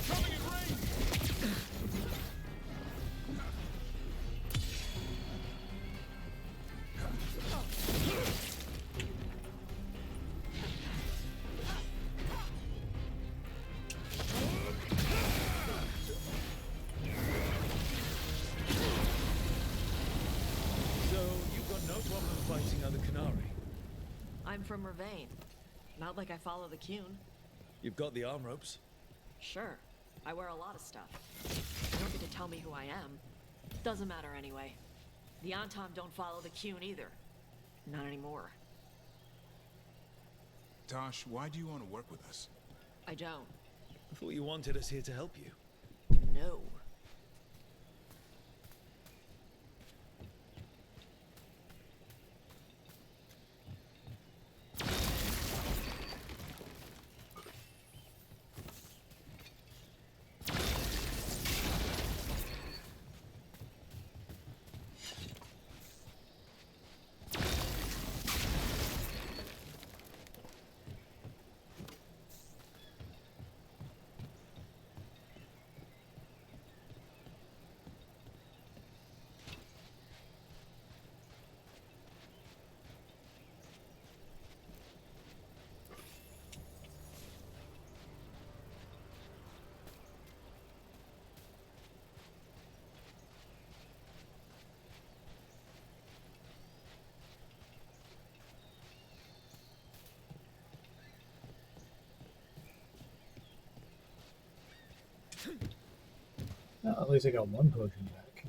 Coming in range. So you've got no problem fighting other Canary. I'm from Mervain. Not like I follow the Cune. You've got the arm ropes. Sure, I wear a lot of stuff. You don't get to tell me who I am. Doesn't matter anyway. The Antom don't follow the Cune either. Not anymore. Tosh, why do you want to work with us? I don't. I thought you wanted us here to help you. No. Well, at least I got one potion back.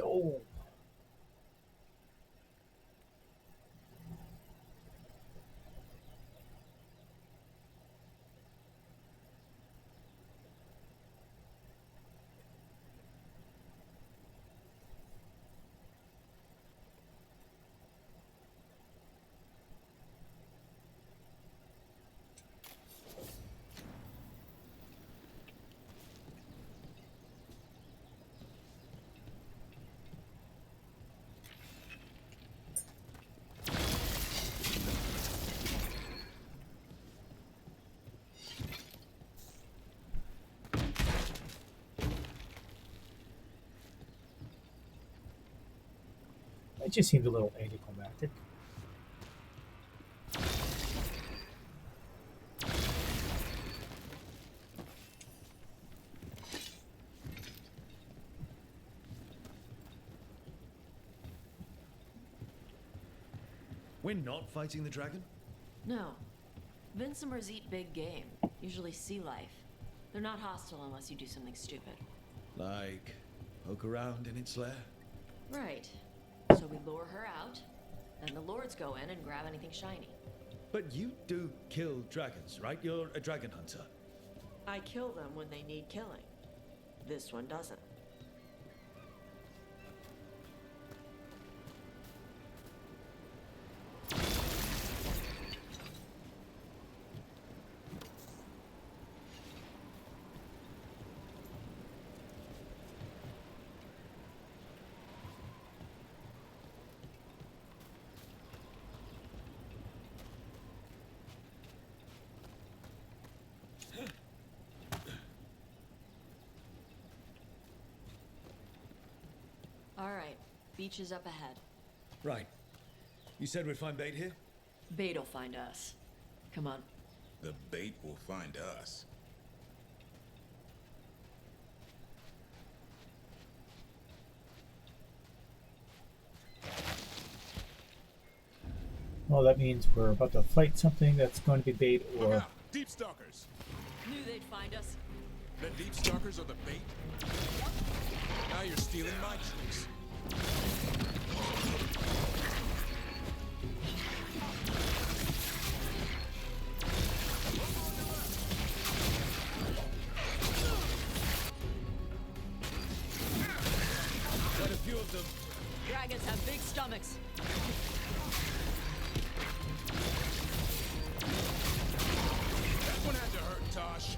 Oh. It just seemed a little anticlimactic. We're not fighting the dragon? No. Vincimers eat big game, usually sea life. They're not hostile unless you do something stupid. Like, poke around in its lair? Right. So we lure her out, then the lords go in and grab anything shiny. But you do kill dragons, right? You're a dragon hunter. I kill them when they need killing. This one doesn't. All right, beach is up ahead. Right. You said we'd find bait here? Bait'll find us. Come on. The bait will find us. Well, that means we're about to fight something that's going to be bait or... Look out! Deep stalkers! Knew they'd find us. The deep stalkers are the bait? Now you're stealing my tricks. Quite a few of them. Dragons have big stomachs. That one had to hurt, Tosh.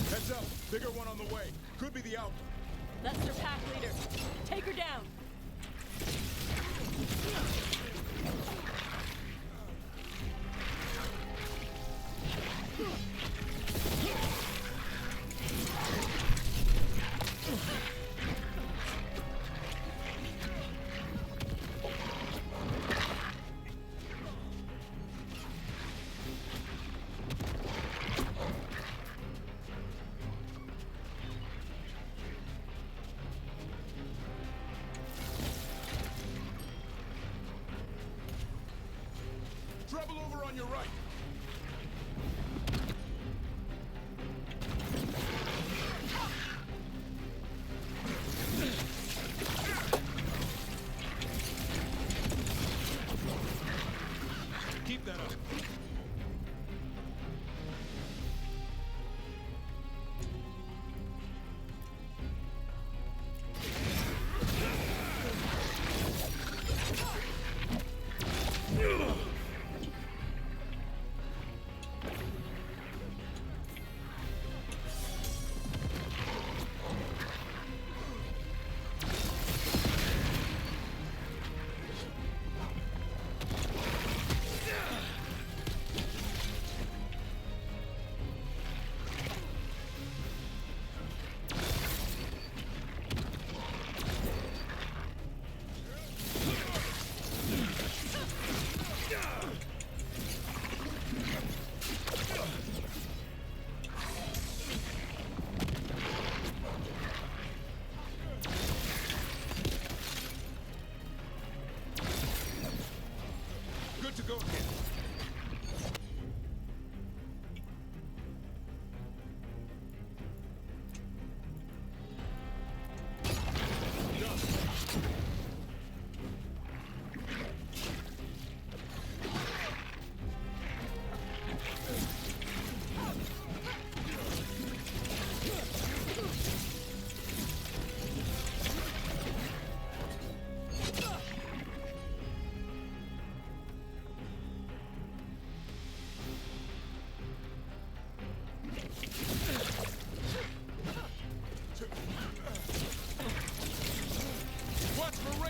Heads up, bigger one on the way. Could be the Alpha. That's their pack leader. Take her down. Trouble over on your right. Keep that up.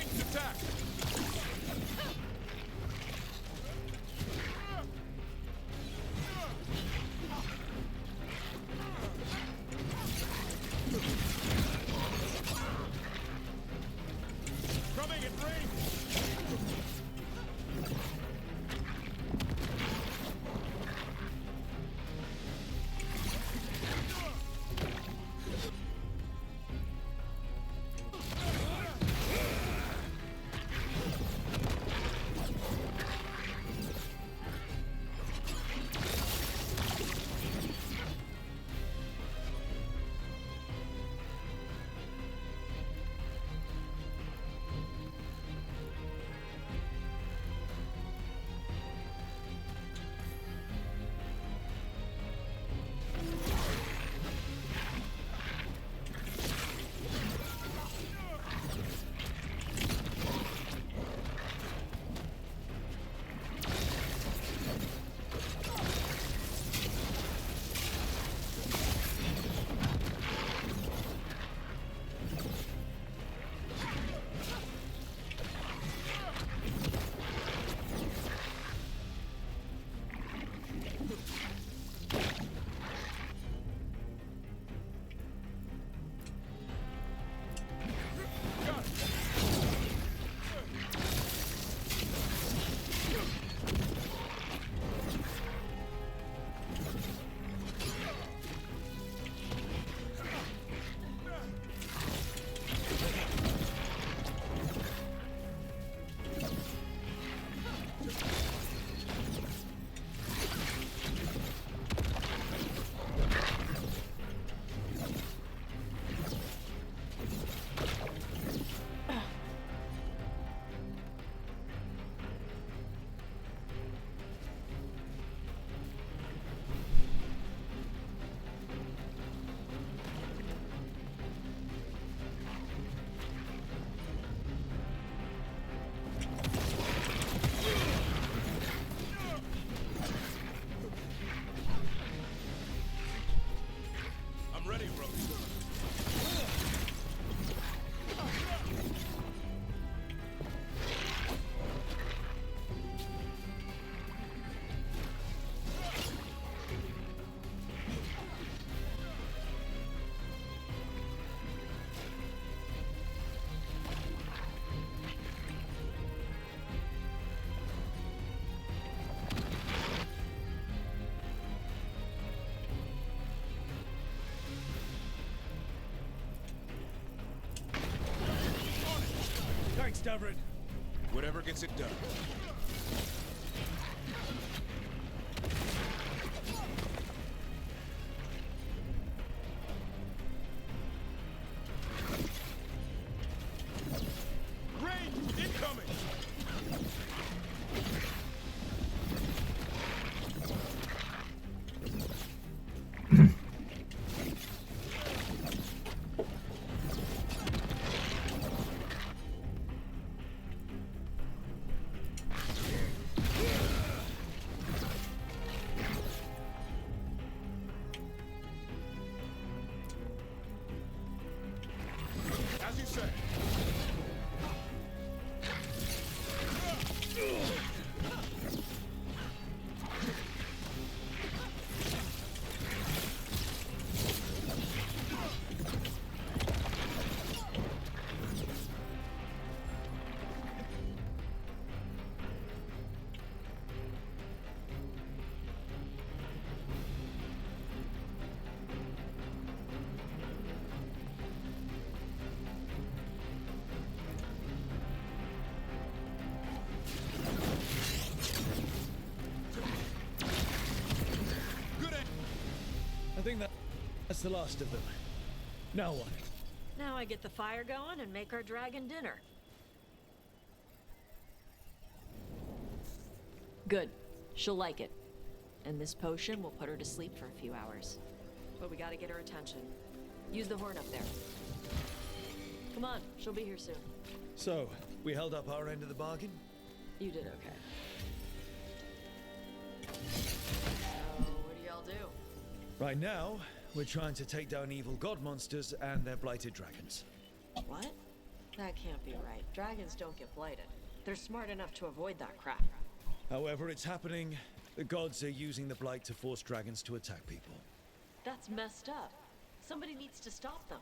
Ranged attack! Coming at range! I'm ready, Rose. Thanks, Davrid. Whatever gets it done. Range incoming! As you say. I think that's the last of them. Now what? Now I get the fire going and make our dragon dinner. Good. She'll like it. And this potion will put her to sleep for a few hours. But we gotta get her attention. Use the horn up there. Come on, she'll be here soon. So, we held up our end of the bargain? You did okay. So, what do y'all do? Right now, we're trying to take down evil god monsters and their blighted dragons. What? That can't be right. Dragons don't get blighted. They're smart enough to avoid that crap. However it's happening, the gods are using the blight to force dragons to attack people. That's messed up. Somebody needs to stop them.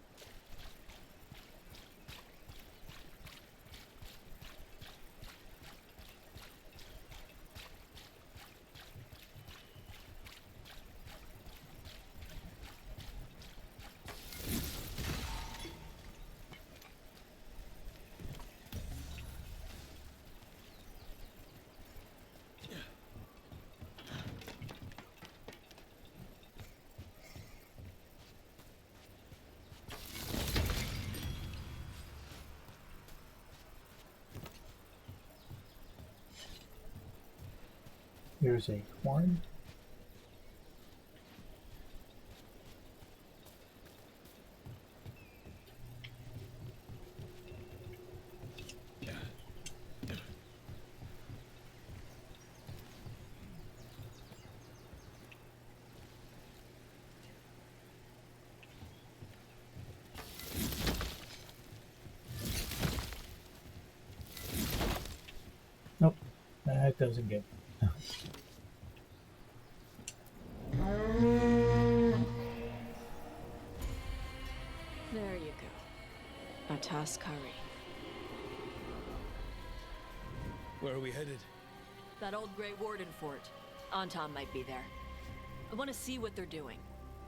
Here's a horn. Nope, that doesn't get. There you go. A toss curry. Where are we headed? That old Grey Warden fort. Anton might be there. I want to see what they're doing.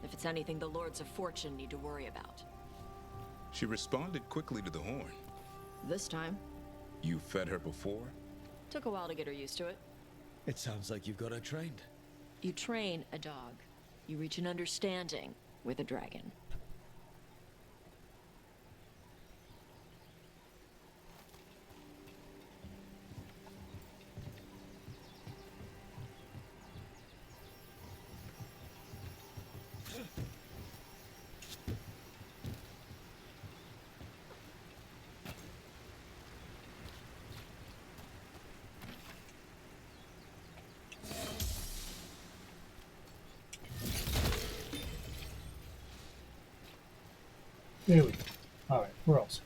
If it's anything the Lords of Fortune need to worry about. She responded quickly to the horn. This time. You fed her before? Took a while to get her used to it. It sounds like you've got her trained. You train a dog. You reach an understanding with a dragon. There we go. Alright, where else?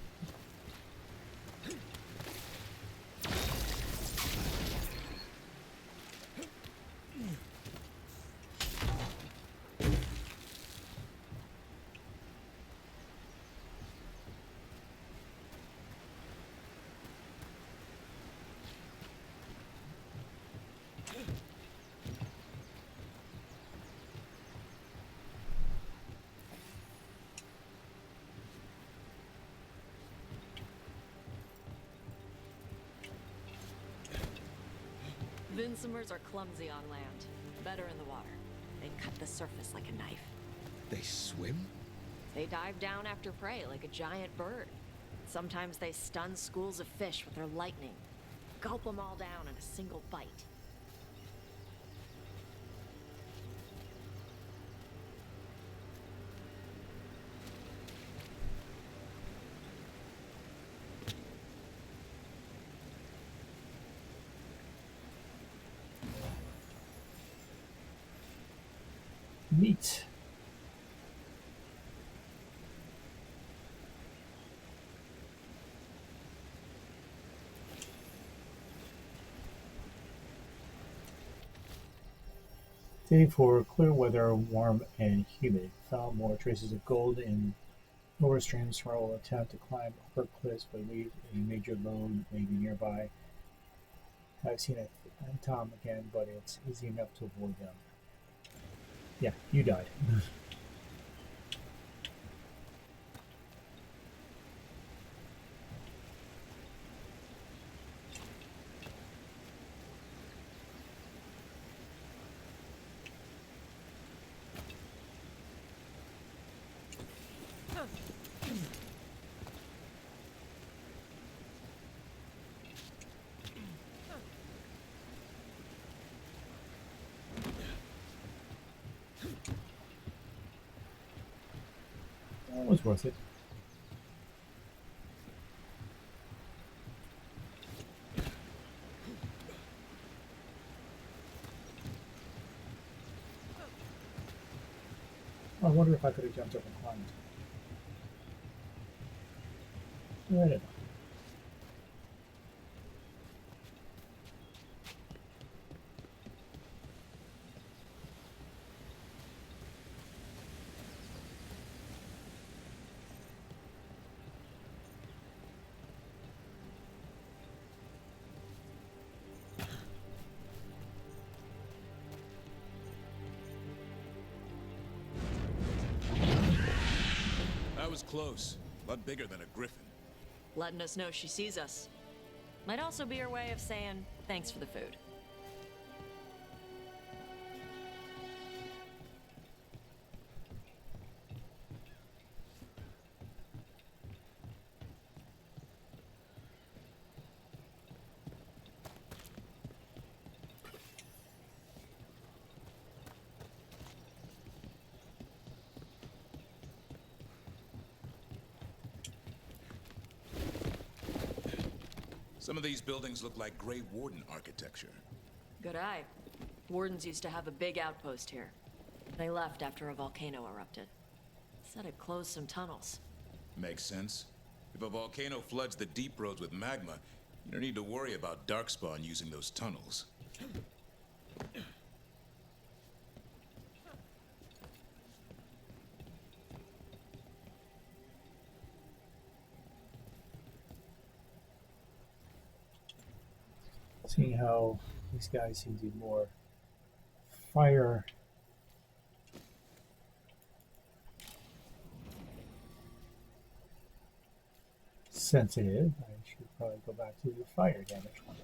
Vincimers are clumsy on land, better in the water. They cut the surface like a knife. They swim? They dive down after prey like a giant bird. Sometimes they stun schools of fish with their lightning. Gulp them all down in a single bite. Neat. Day 4, clear weather, warm and humid. Found more traces of gold in lower streams. Will attempt to climb upper cliffs, but leave a major load maybe nearby. I've seen it and Tom again, but it's easy enough to avoid them. Yeah, you died. It was worth it. I wonder if I could have jumped up and climbed. I don't know. close. A lot bigger than a griffin. Letting us know she sees us. Might also be her way of saying thanks for the food. Some of these buildings look like Grey Warden architecture. Good eye. Wardens used to have a big outpost here. They left after a volcano erupted. Said it closed some tunnels. Makes sense. If a volcano floods the deep roads with magma, you don't need to worry about Darkspawn using those tunnels. Seeing how these guys seem to be more fire sensitive, I should probably go back to the fire damage one.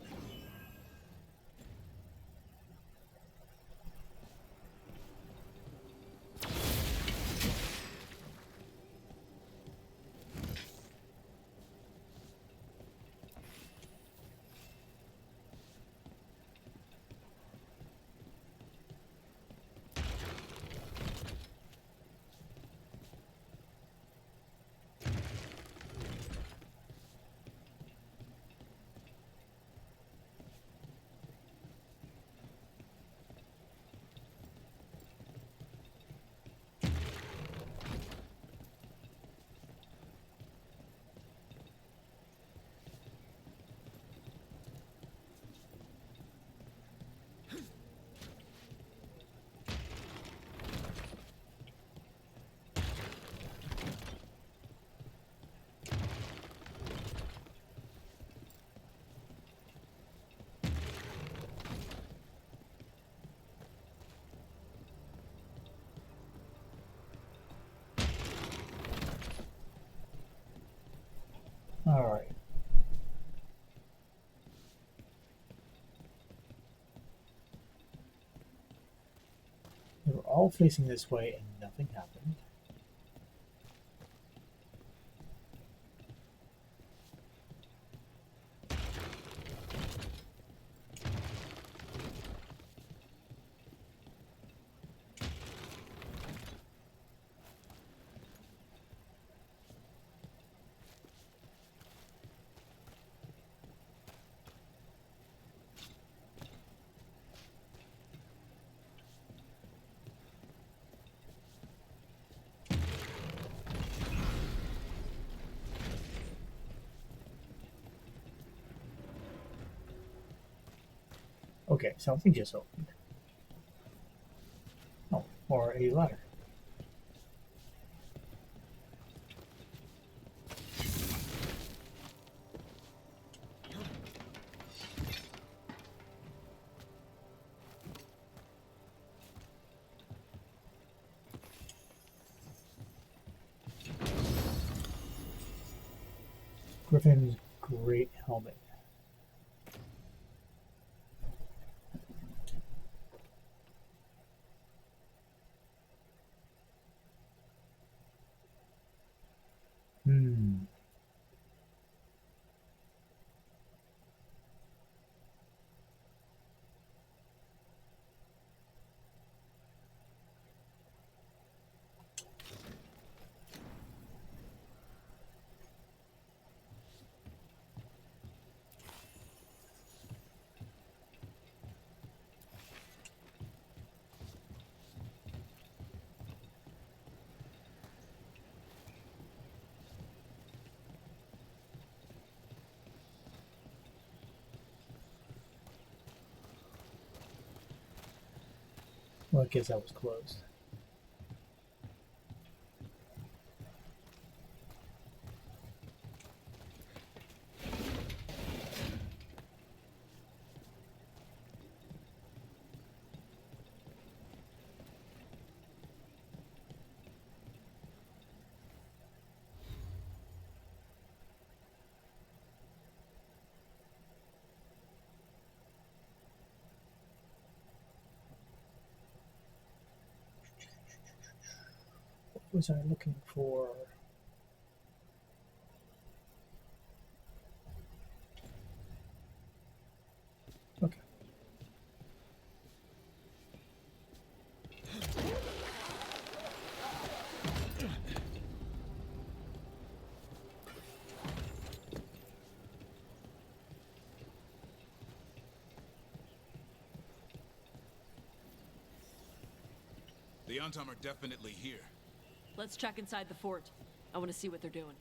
All right. They were all facing this way and nothing happened. Okay, something just opened. Oh, or a ladder. Griffin's great helmet. Hmm. Well, I guess that was closed. Was I looking for? Okay. The Antom are definitely here. Let's check inside the fort. I want to see what they're doing.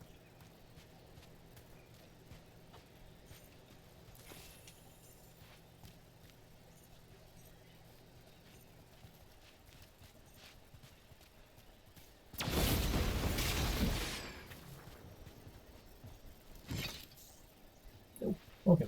Oh, okay.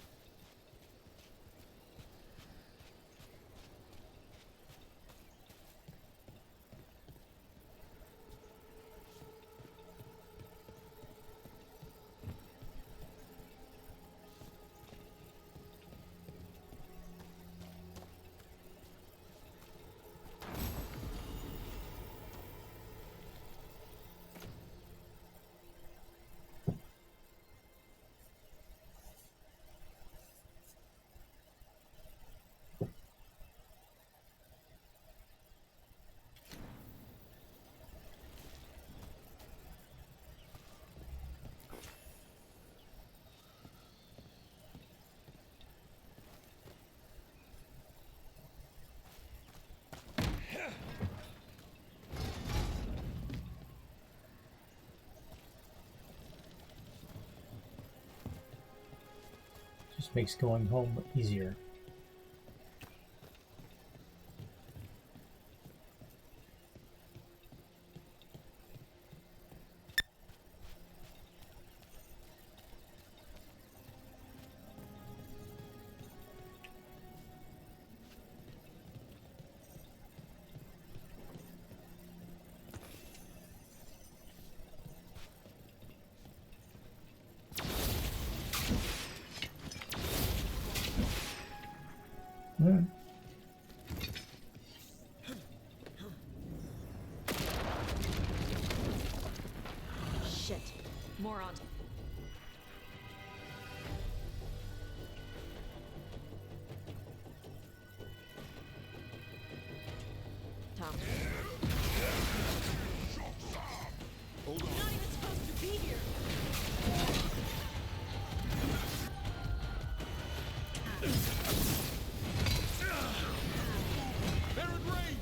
Just makes going home easier. Mm. Shit. More on. Tom. Hold on. Not even supposed to be here. They're in range!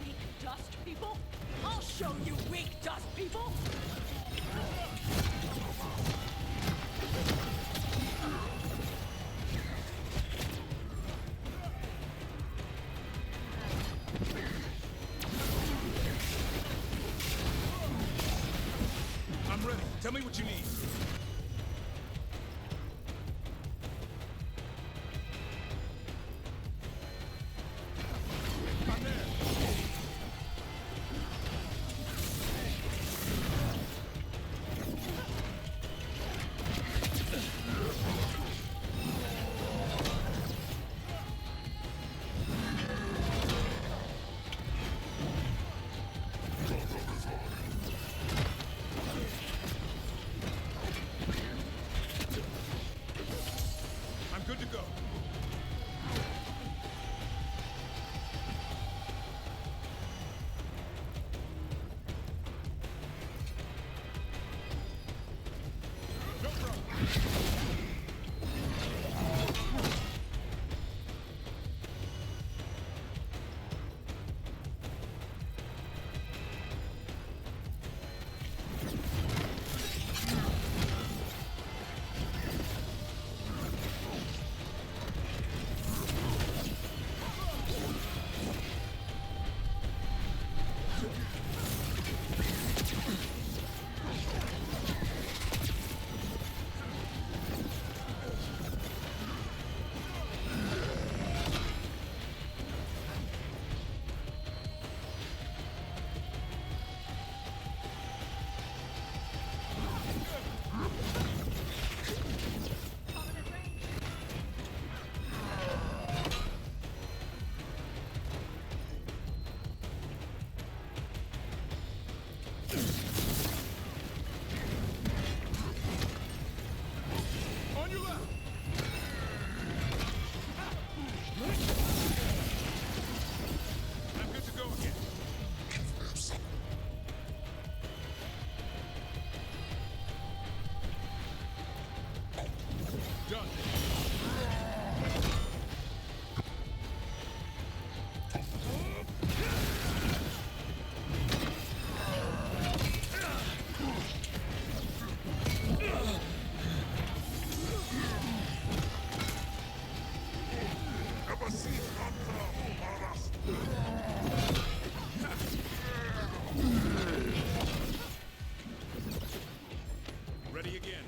Weak dust people? I'll show you weak dust people! I'm ready. Tell me what you need. I'm there. I'm good to go. No problem. Ready again.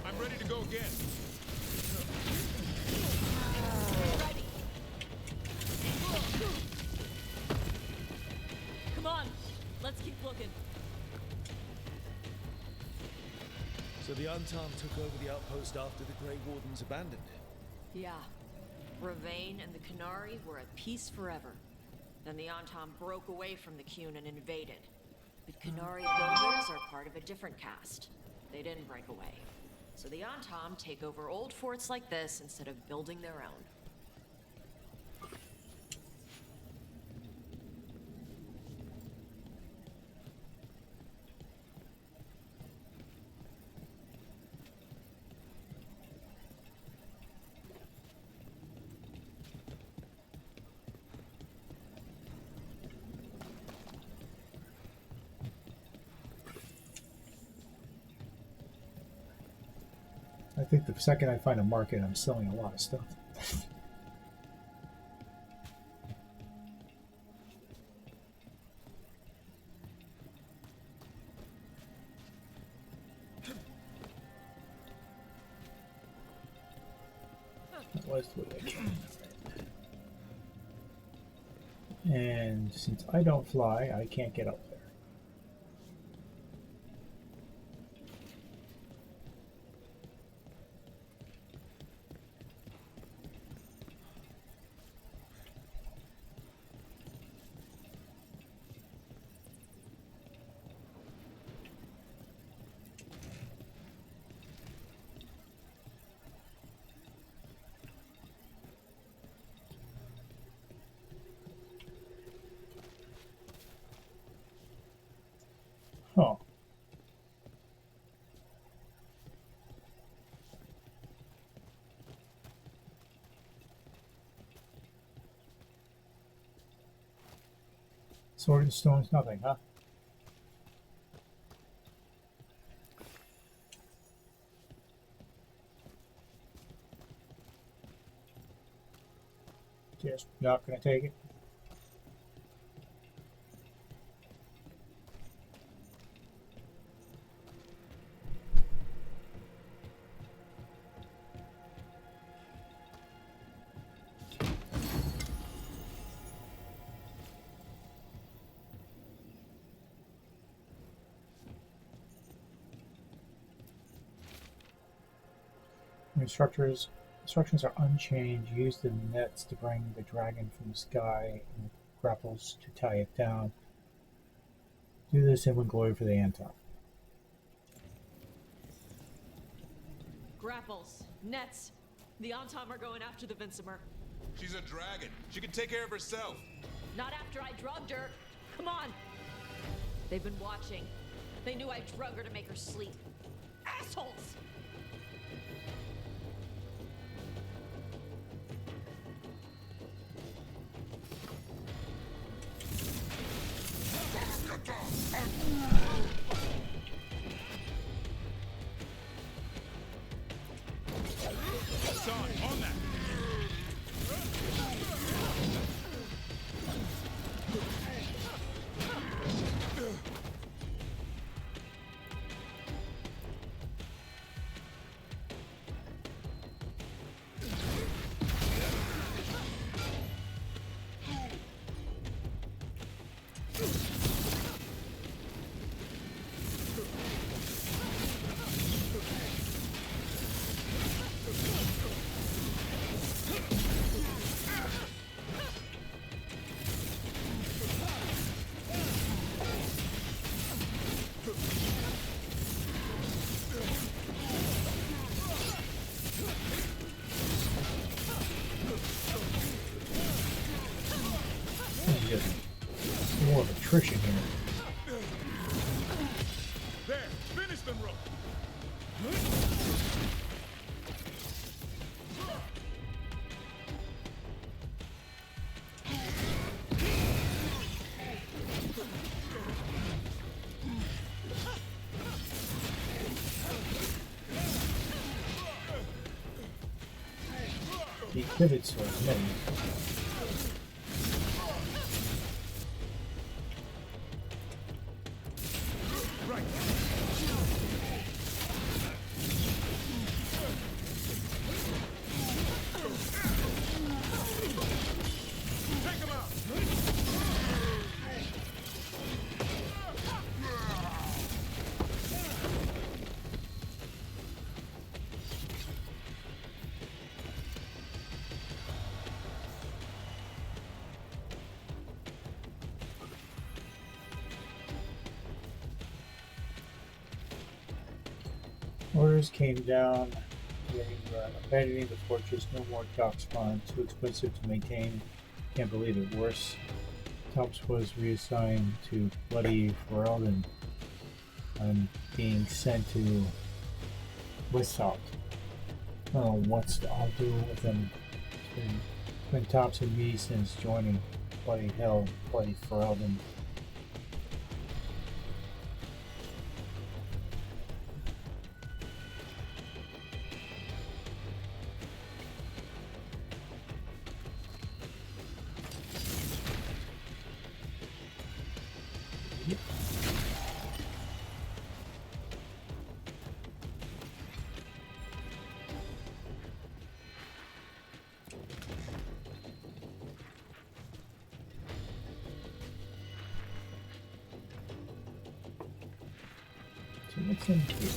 I'm ready to go again. Come on, let's keep looking. So the Antam took over the outpost after the Grey Wardens abandoned it? Yeah. Ravain and the Canary were at peace forever. Then the Antam broke away from the Qun and invaded. But Canary builders are part of a different caste. They didn't break away. So the Antam take over old forts like this instead of building their own. I think the second I find a market, I'm selling a lot of stuff. That was the way I came. And since I don't fly, I can't get up there. Huh. Sword and stone's nothing, huh? Just not gonna take it. Instructions are unchanged. Use the nets to bring the dragon from the sky and grapples to tie it down. Do this and win glory for the Anton. Grapples, nets. The Antam are going after the Vincimer. She's a dragon. She can take care of herself. Not after I drugged her. Come on. They've been watching. They knew I drug her to make her sleep. Assholes! On that! attrition here. There, finish them, Rook. He pivots towards me. Orders came down, abandoning the fortress, no more dock spawn, too expensive to maintain. Can't believe it. Worse, Tops was reassigned to bloody Ferelden. I'm being sent to Westholt. I don't know what I'll do with them. It's been Tops and me since joining. Bloody hell, bloody Ferelden. So what's in here?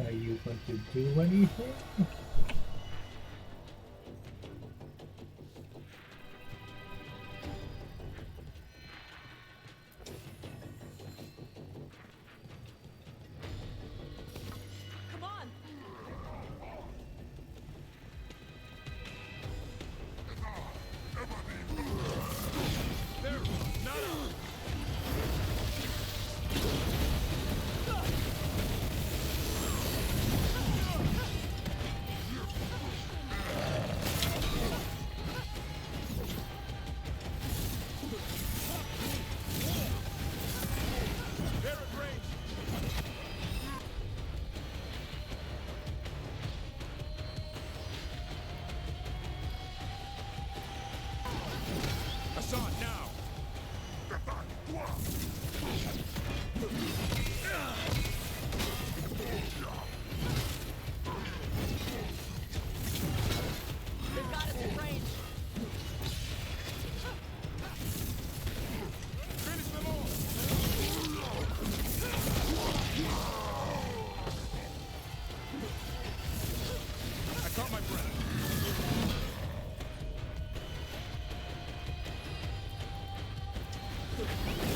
Are you going to do anything? Come on! There, not out. They're at range. Assad now. They've got us in range. Finish them all. I caught my breath.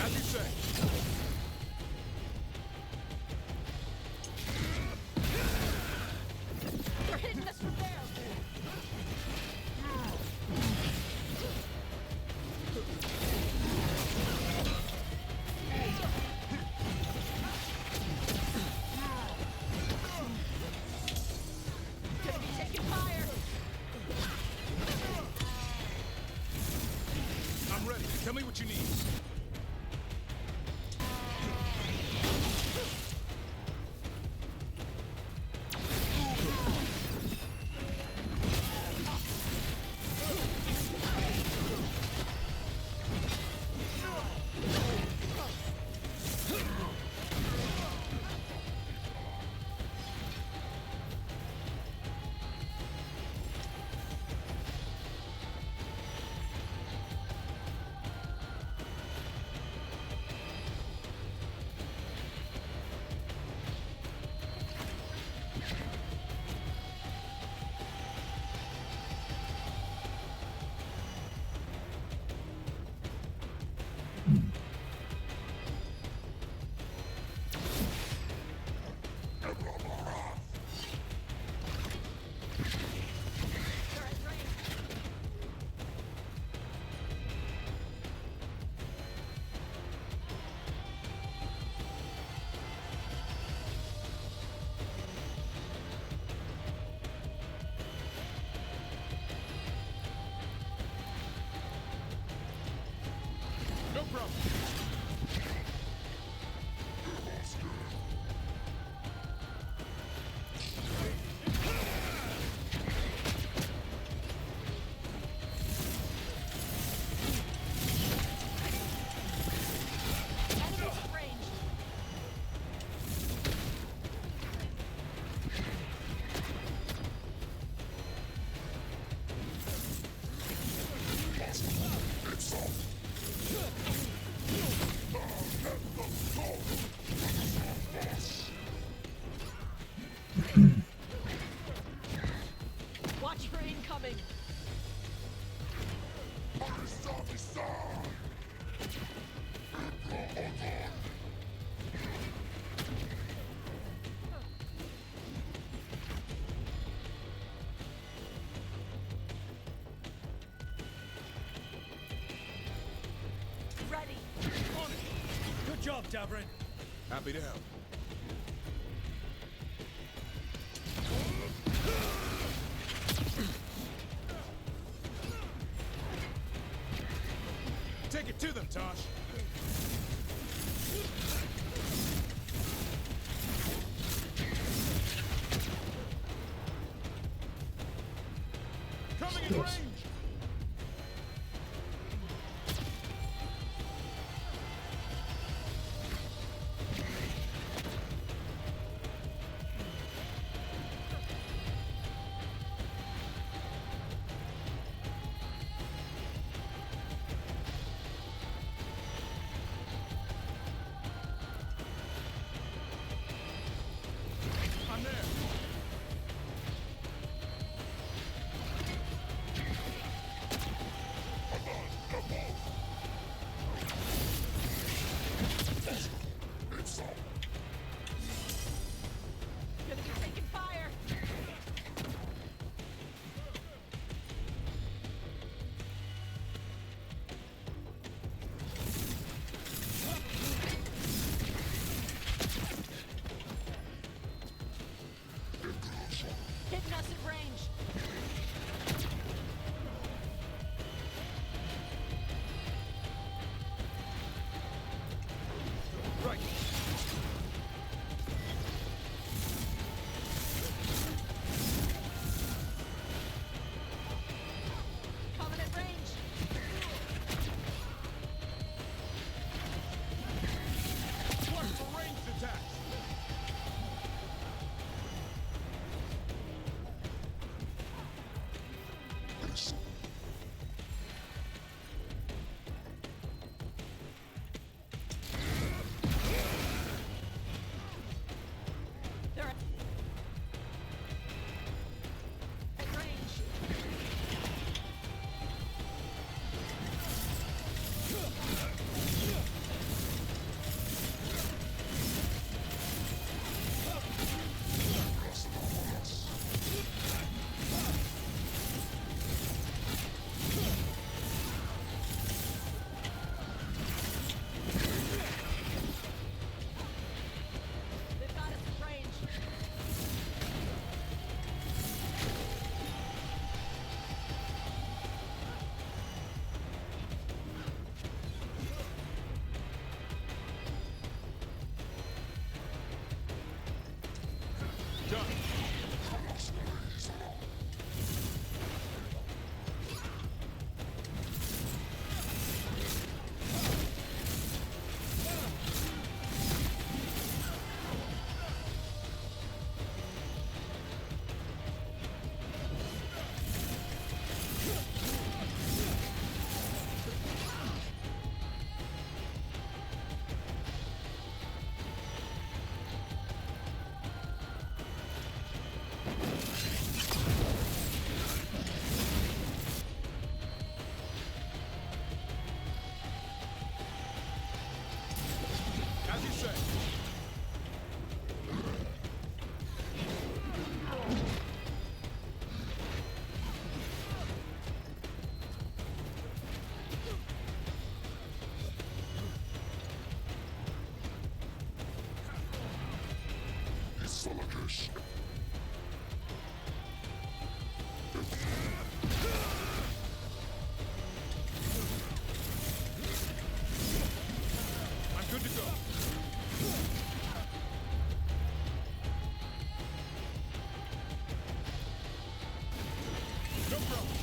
As you say. They're hitting us from there. Gonna be taking fire. I'm ready. Tell me what you need. Watch for incoming. Ready. On it. Good job, Davrin. Happy to help. Take it to them, Tosh. Coming in range. I'm there. Gonna be taking fire. Hitting us at range. Right. Coming at range. Watch for ranged attacks. They're at range. They've got us at range. Done. As you say. I'm good to go. No problem.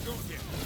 Go again.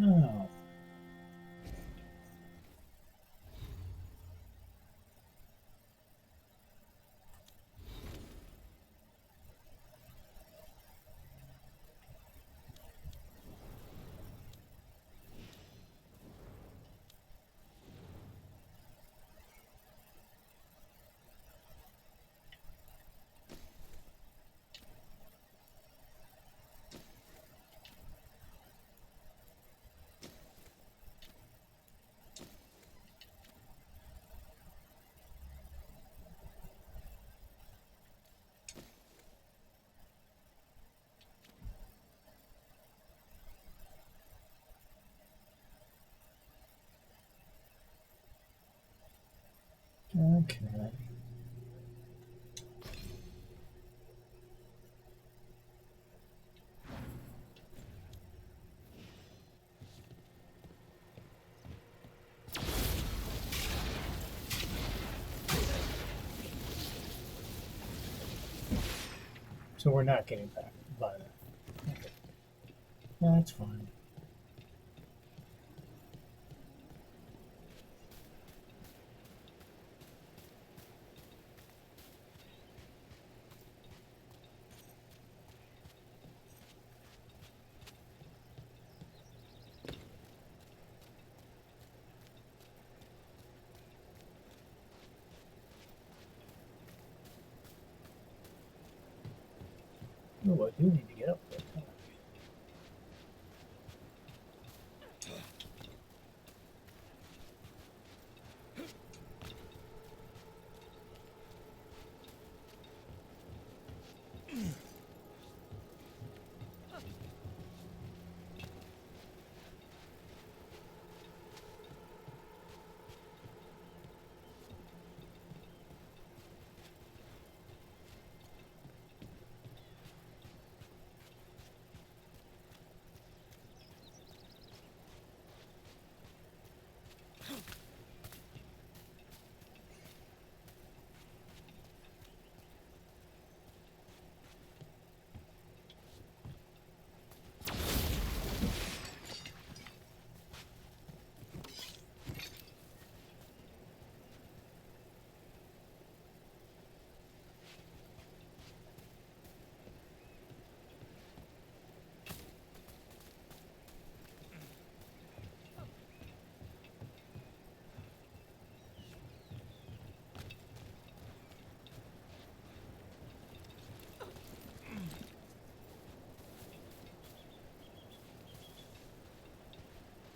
Oh. Okay. So we're not getting back by that. Okay. That's fine. Oh, I do need to get up there.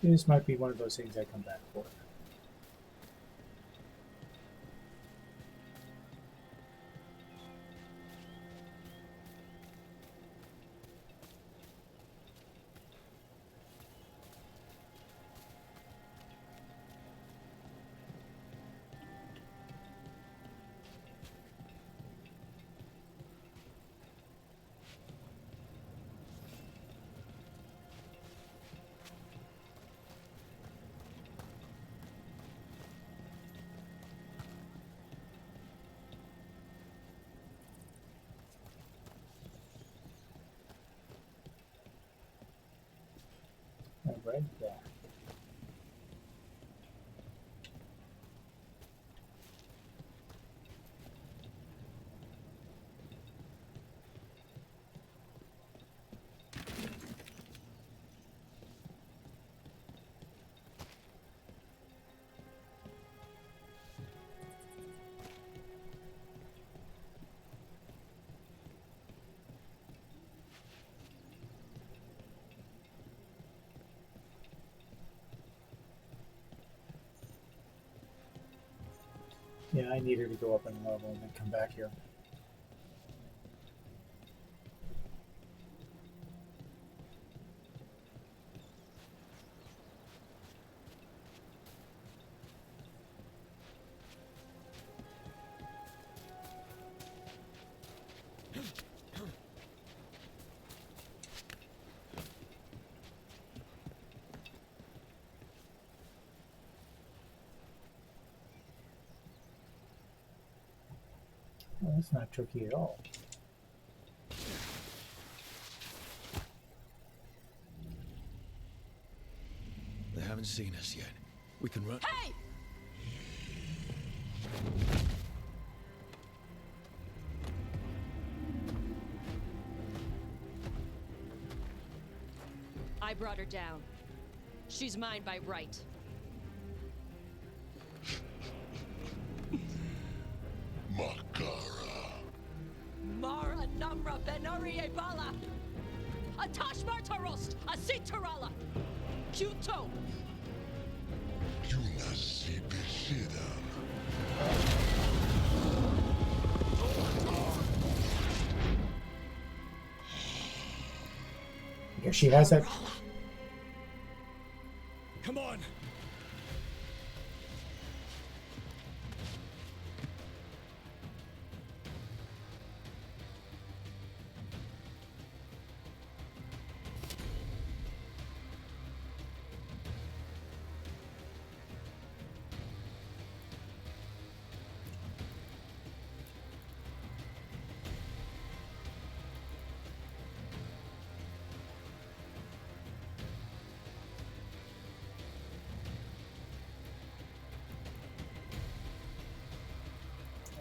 This might be one of those things I come back for. read that. Yeah, I need her to go up in level and then come back here. Well, that's not tricky at all. They haven't seen us yet. We can run. Hey! I brought her down. She's mine by right. Makara. Mara Namra Benori Ebala! Atash Martarost! Asitarala! Kyuto! Yunasi Bishida. Yeah, she has that. Come on!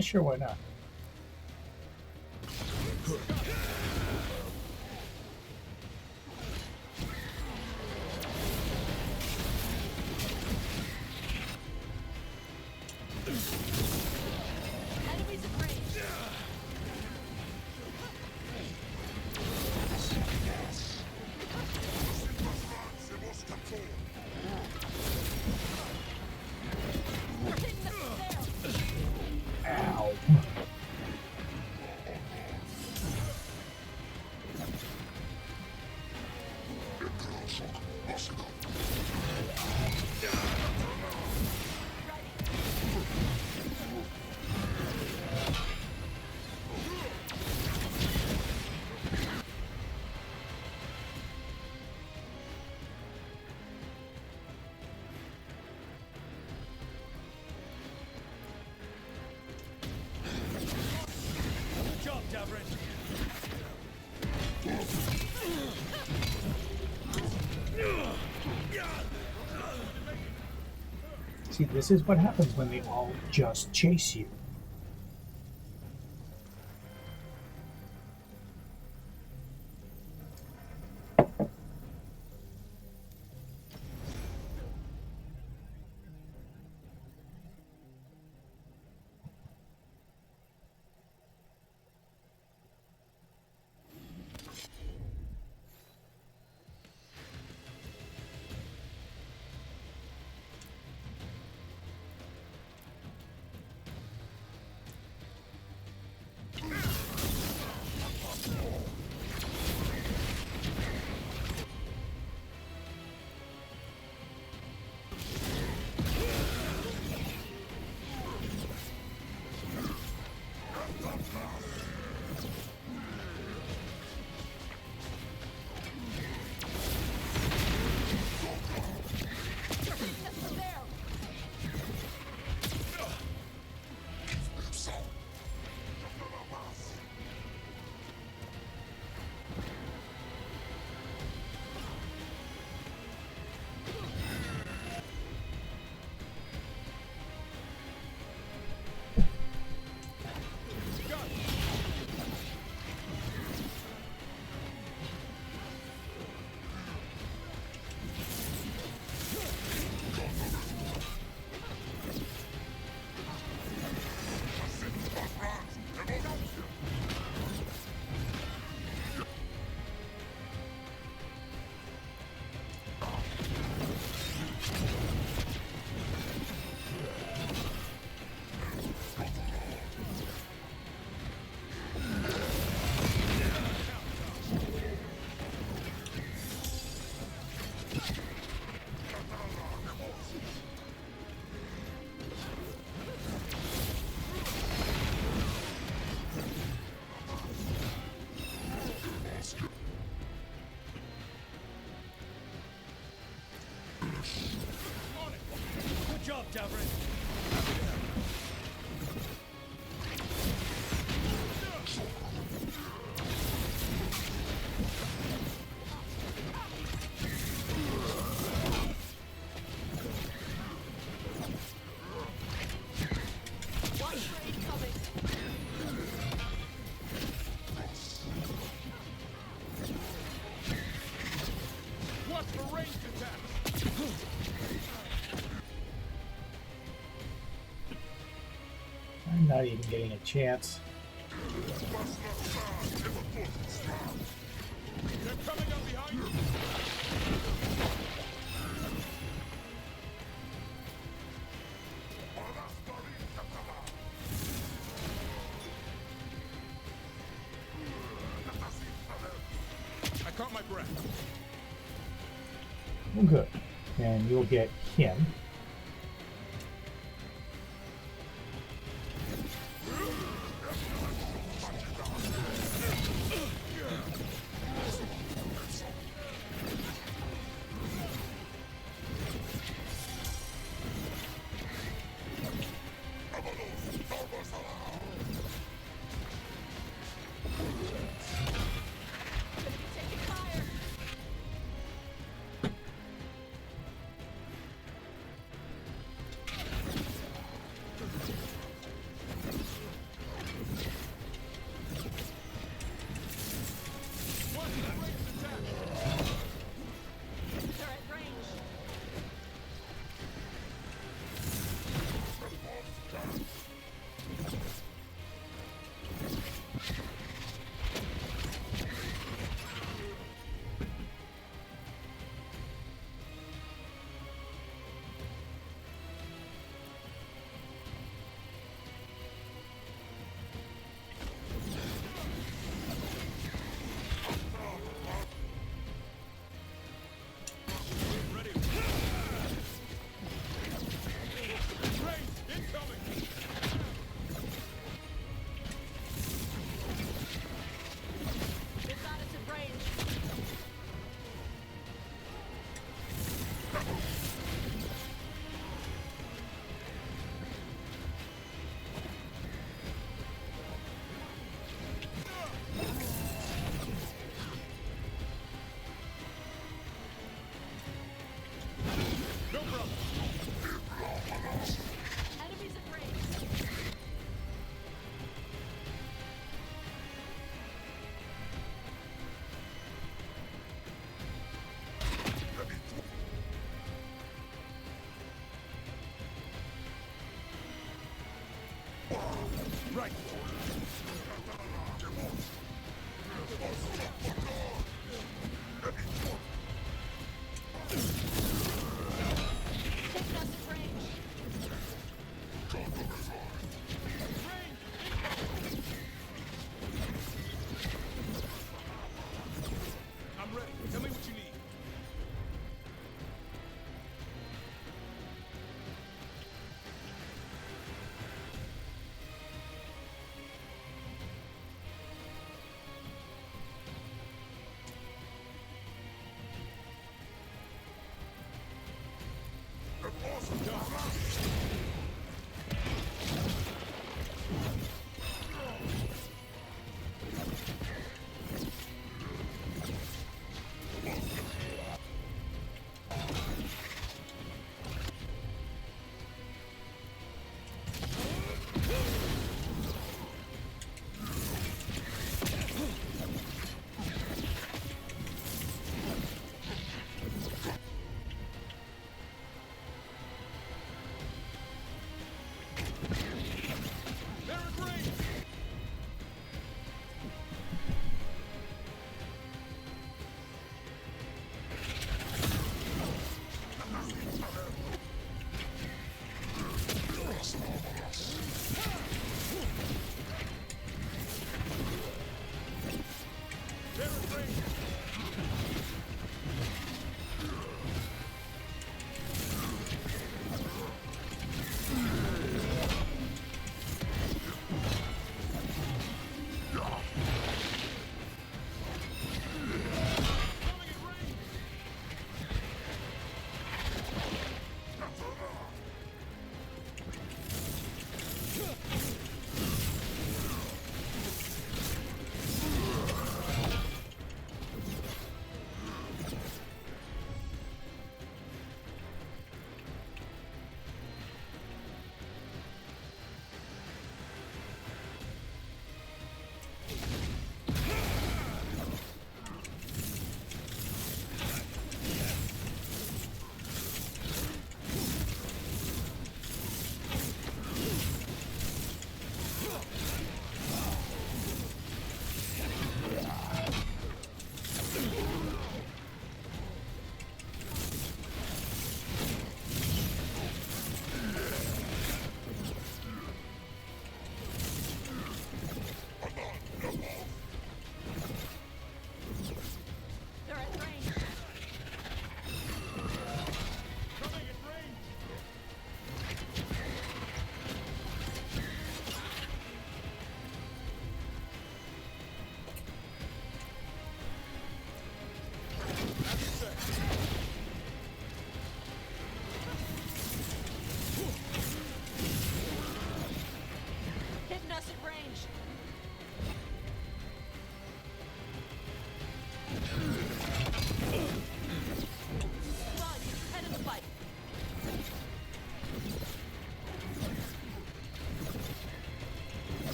Sure, why not? Enemies at range! Ow. Good job, Davrin. See, this is what happens when they all just chase you. I'm not even getting a chance. They're coming up behind you. I caught my breath. Well, good. And you'll get him. Right. I'm ready. Tell me what you need.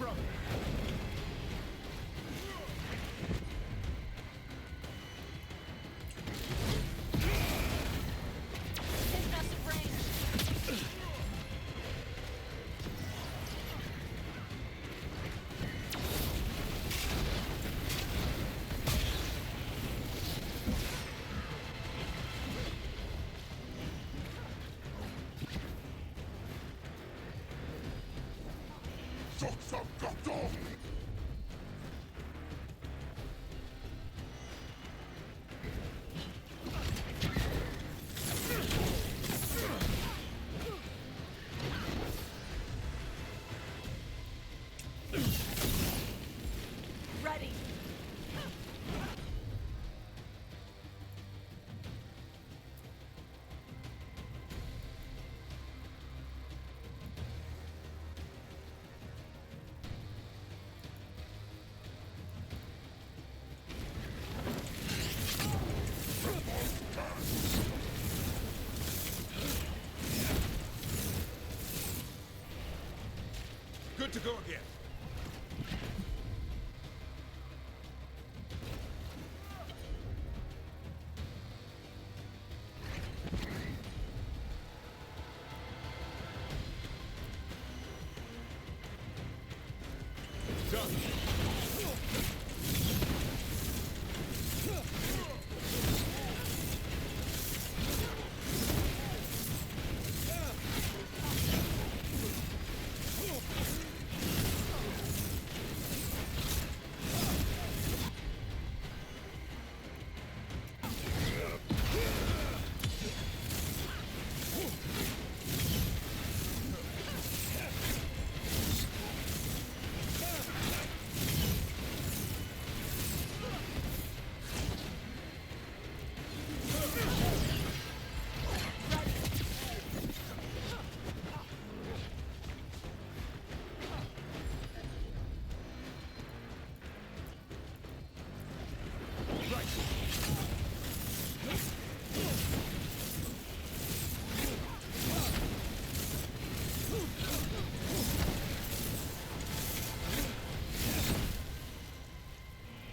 bro. Taking us in range. Ready. Good to go again.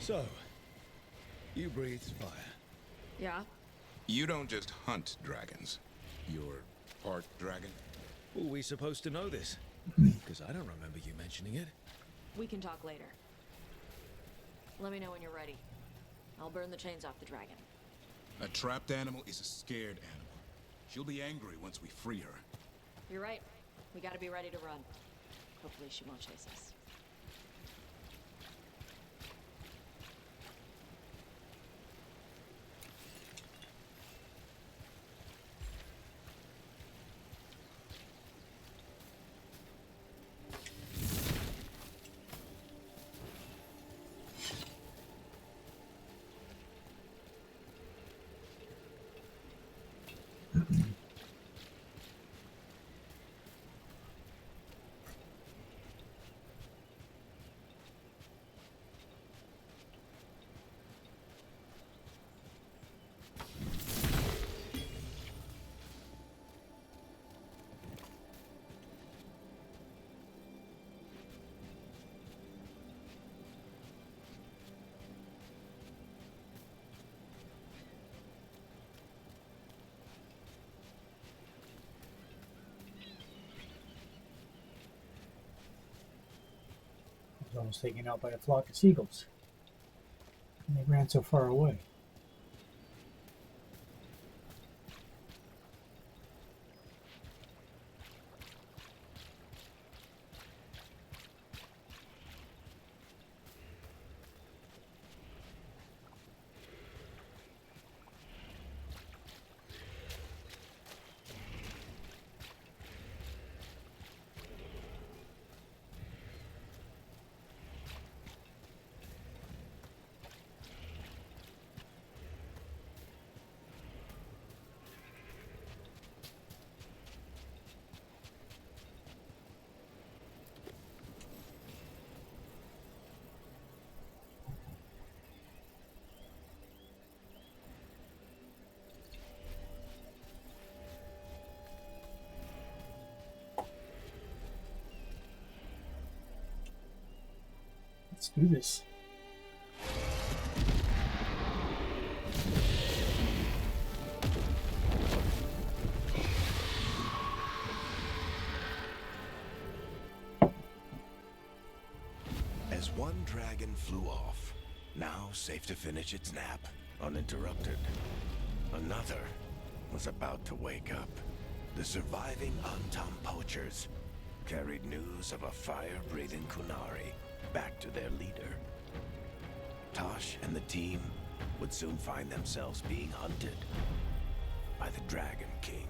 So, you breathe fire. Yeah? You don't just hunt dragons. You're part dragon? Were we supposed to know this? Because I don't remember you mentioning it. We can talk later. Let me know when you're ready. I'll burn the chains off the dragon. A trapped animal is a scared animal. She'll be angry once we free her. You're right. We gotta be ready to run. Hopefully she won't chase us. I was almost taken out by a flock of seagulls. And they ran so far away. Let's do this. As one dragon flew off, now safe to finish its nap, uninterrupted, another was about to wake up. The surviving Antam poachers carried news of a fire-breathing Kunari back to their leader. Tosh and the team would soon find themselves being hunted by the Dragon King.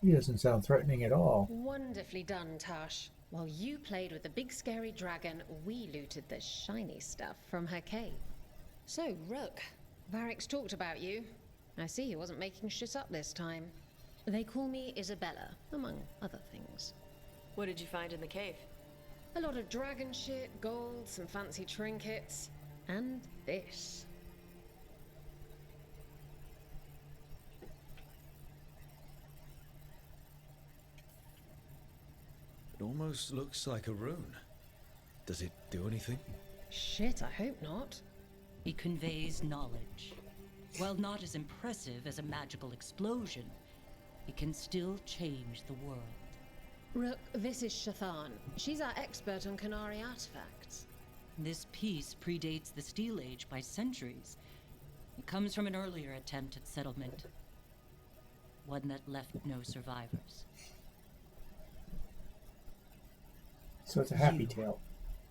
He doesn't sound threatening at all. Wonderfully done, Tosh. While you played with the big scary dragon, we looted the shiny stuff from her cave. So, Rook, Varric's talked about you. I see he wasn't making shit up this time. They call me Isabella, among other things. What did you find in the cave? A lot of dragon shit, gold, some fancy trinkets, and this. It almost looks like a rune. Does it do anything? Shit, I hope not. It conveys knowledge. While not as impressive as a magical explosion, it can still change the world. Rook, this is Shathan. She's our expert on Kunari artifacts. This piece predates the Steel Age by centuries. It comes from an earlier attempt at settlement. One that left no survivors. So it's a happy tale.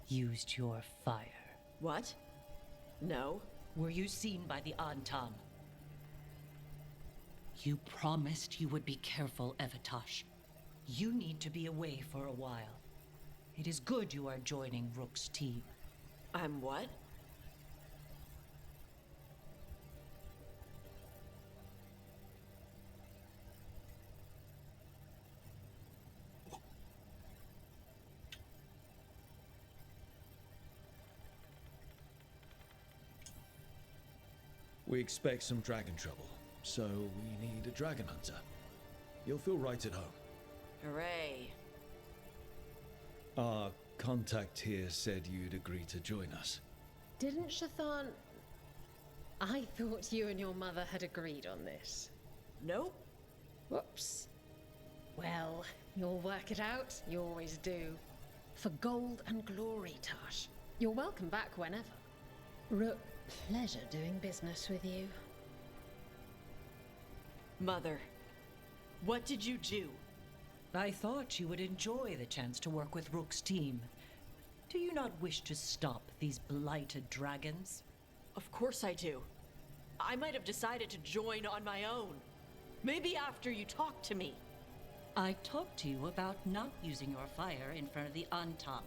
Used your fire. What? No. Were you seen by the Antam? You promised you would be careful, Evatosh. You need to be away for a while. It is good you are joining Rook's team. I'm what? We expect some dragon trouble, so we need a dragon hunter. You'll feel right at home. Hooray. Our contact here said you'd agree to join us. Didn't Shathan... I thought you and your mother had agreed on this. Nope. Whoops. Well, you'll work it out. You always do. For gold and glory, Tosh. You're welcome back whenever. Rook, pleasure doing business with you. Mother, what did you do? I thought you would enjoy the chance to work with Rook's team. Do you not wish to stop these blighted dragons? Of course I do. I might have decided to join on my own. Maybe after you talked to me. I talked to you about not using your fire in front of the Antam.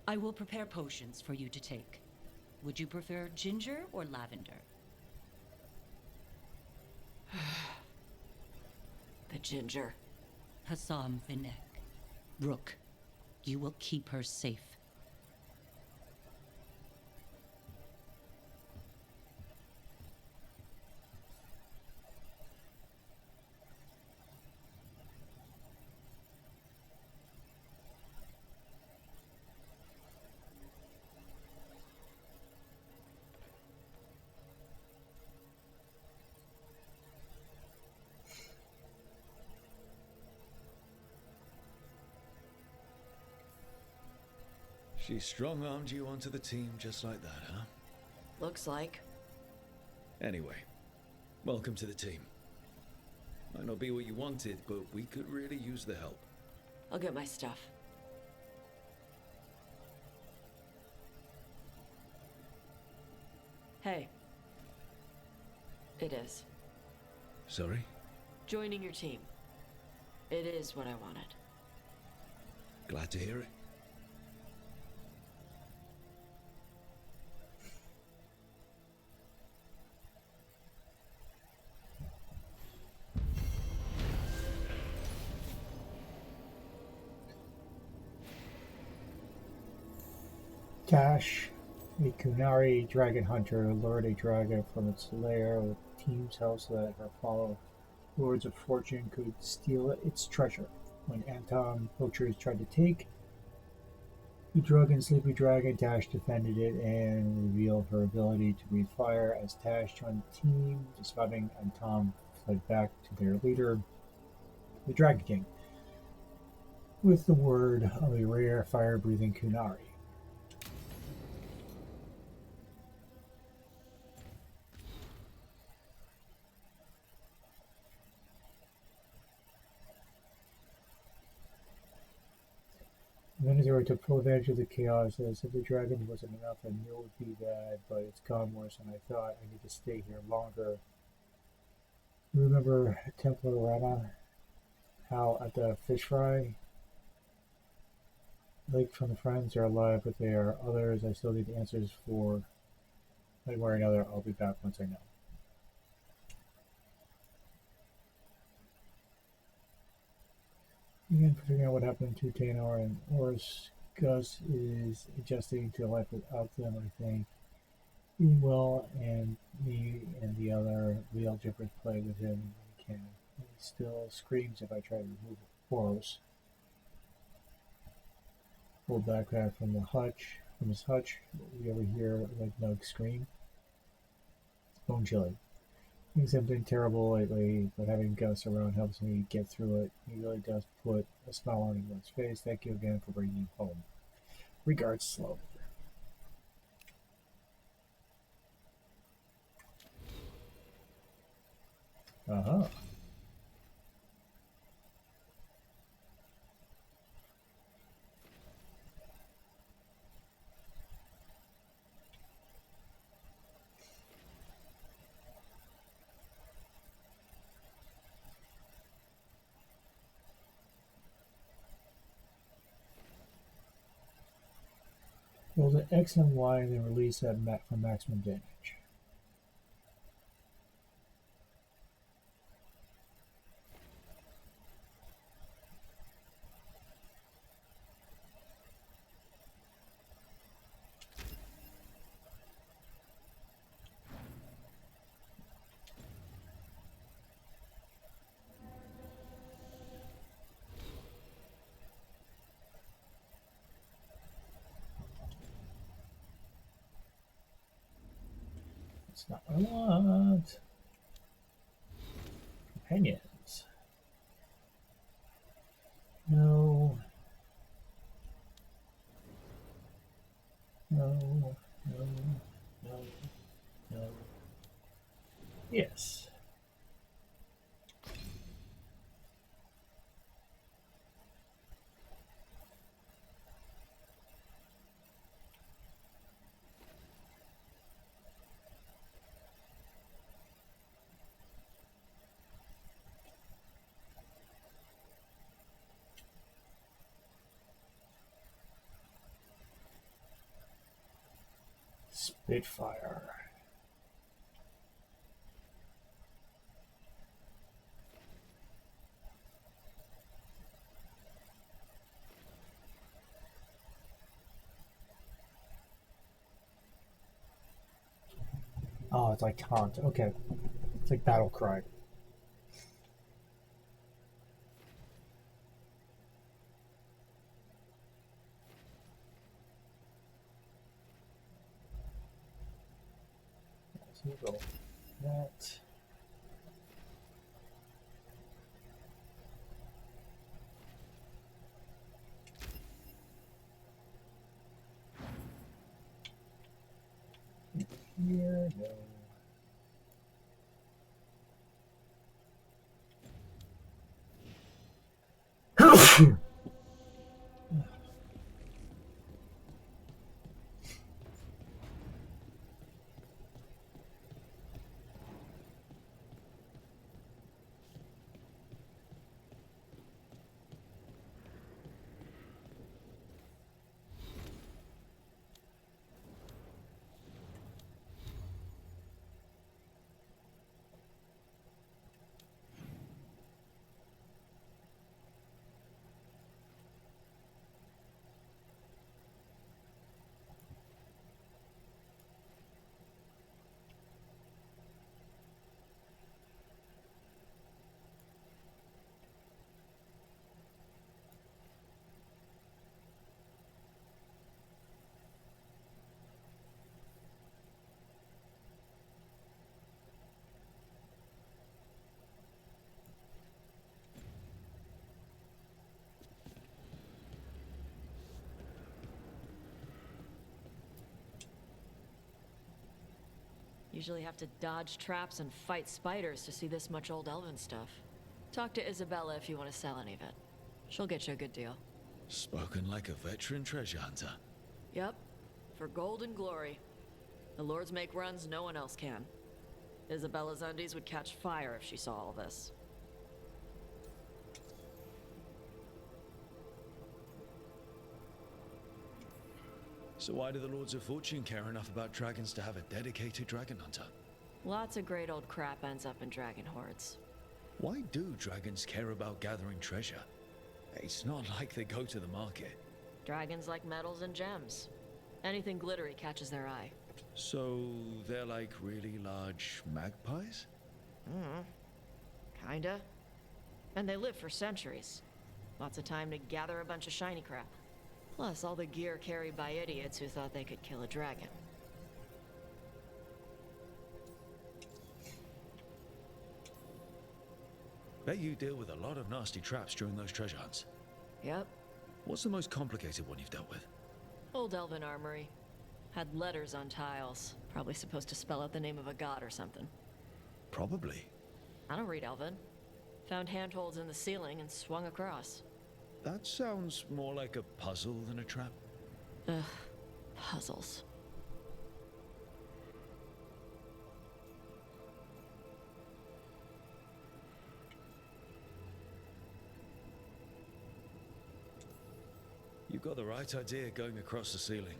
I will prepare potions for you to take. Would you prefer ginger or lavender? The ginger. Hassam Vinek. Rook, you will keep her safe. She strong-armed you onto the team just like that, huh? Looks like. Anyway, welcome to the team. Might not be what you wanted, but we could really use the help. I'll get my stuff. Hey. It is. Sorry? Joining your team. It is what I wanted. Glad to hear it. Cash. A Kunari dragon hunter lured a dragon from its lair with team's help so that her fellow lords of fortune could steal its treasure. When Anton poachers tried to take the drunken sleepy dragon, Tash defended it and revealed her ability to breathe fire. As Tash joined the team, the surviving Anton fled back to their leader, the Dragon King, with the word of a rare fire-breathing Kunari. The Minotaur took full advantage of the chaos. As if the dragon wasn't enough, I knew it would be bad, but it's gone worse than I thought. I need to stay here longer. You remember Templar Rana? How at the fish fry? Lake from the friends are alive, but there are others I still need answers for. One way or another, I'll be back once I know. Again, figuring out what happened to Tanor and Oris. Gus is adjusting to life without them, I think. Being well, and me and the other real Jippers play with him when we can. He still screams if I try to remove Oris. Pulled backpack from his hutch. We ever hear like Nug scream? It's bone chilling. Things have been terrible lately, but having Gus around helps me get through it. He really does put a smile on anyone's face. Thank you again for bringing him home. Regards, Slow. Uh-huh. Roll the X and Y and then release that for maximum damage. That's not what I want. Companions. No. No. No. No. No. Yes. Spitfire. Oh, it's like taunt. Okay. It's like battle cry. So we'll go that. Here, no. Usually have to dodge traps and fight spiders to see this much old elven stuff. Talk to Isabella if you want to sell any of it. She'll get you a good deal. Spoken like a veteran treasure hunter. Yep. For gold and glory. The lords make runs no one else can. Isabella's undies would catch fire if she saw all this. So why do the Lords of Fortune care enough about dragons to have a dedicated dragon hunter? Lots of great old crap ends up in dragon hordes. Why do dragons care about gathering treasure? It's not like they go to the market. Dragons like metals and gems. Anything glittery catches their eye. So they're like really large magpies? Kinda. And they live for centuries. Lots of time to gather a bunch of shiny crap. Plus all the gear carried by idiots who thought they could kill a dragon. Bet you deal with a lot of nasty traps during those treasure hunts. Yep. What's the most complicated one you've dealt with? Old elven armory. Had letters on tiles. Probably supposed to spell out the name of a god or something. Probably. I don't read elven. Found handholds in the ceiling and swung across. That sounds more like a puzzle than a trap. Ugh. Puzzles. You've got the right idea going across the ceiling.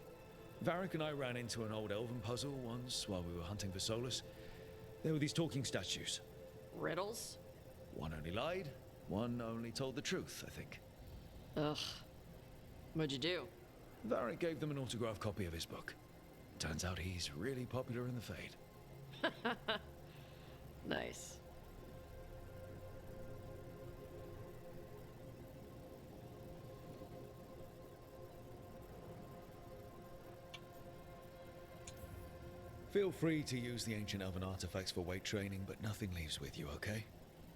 Varric and I ran into an old elven puzzle once while we were hunting for Solus. There were these talking statues. Riddles? One only lied, one only told the truth, I think. Ugh. What'd you do? Varric gave them an autographed copy of his book. Turns out he's really popular in the Fade. Nice. Feel free to use the ancient elven artifacts for weight training, but nothing leaves with you, okay?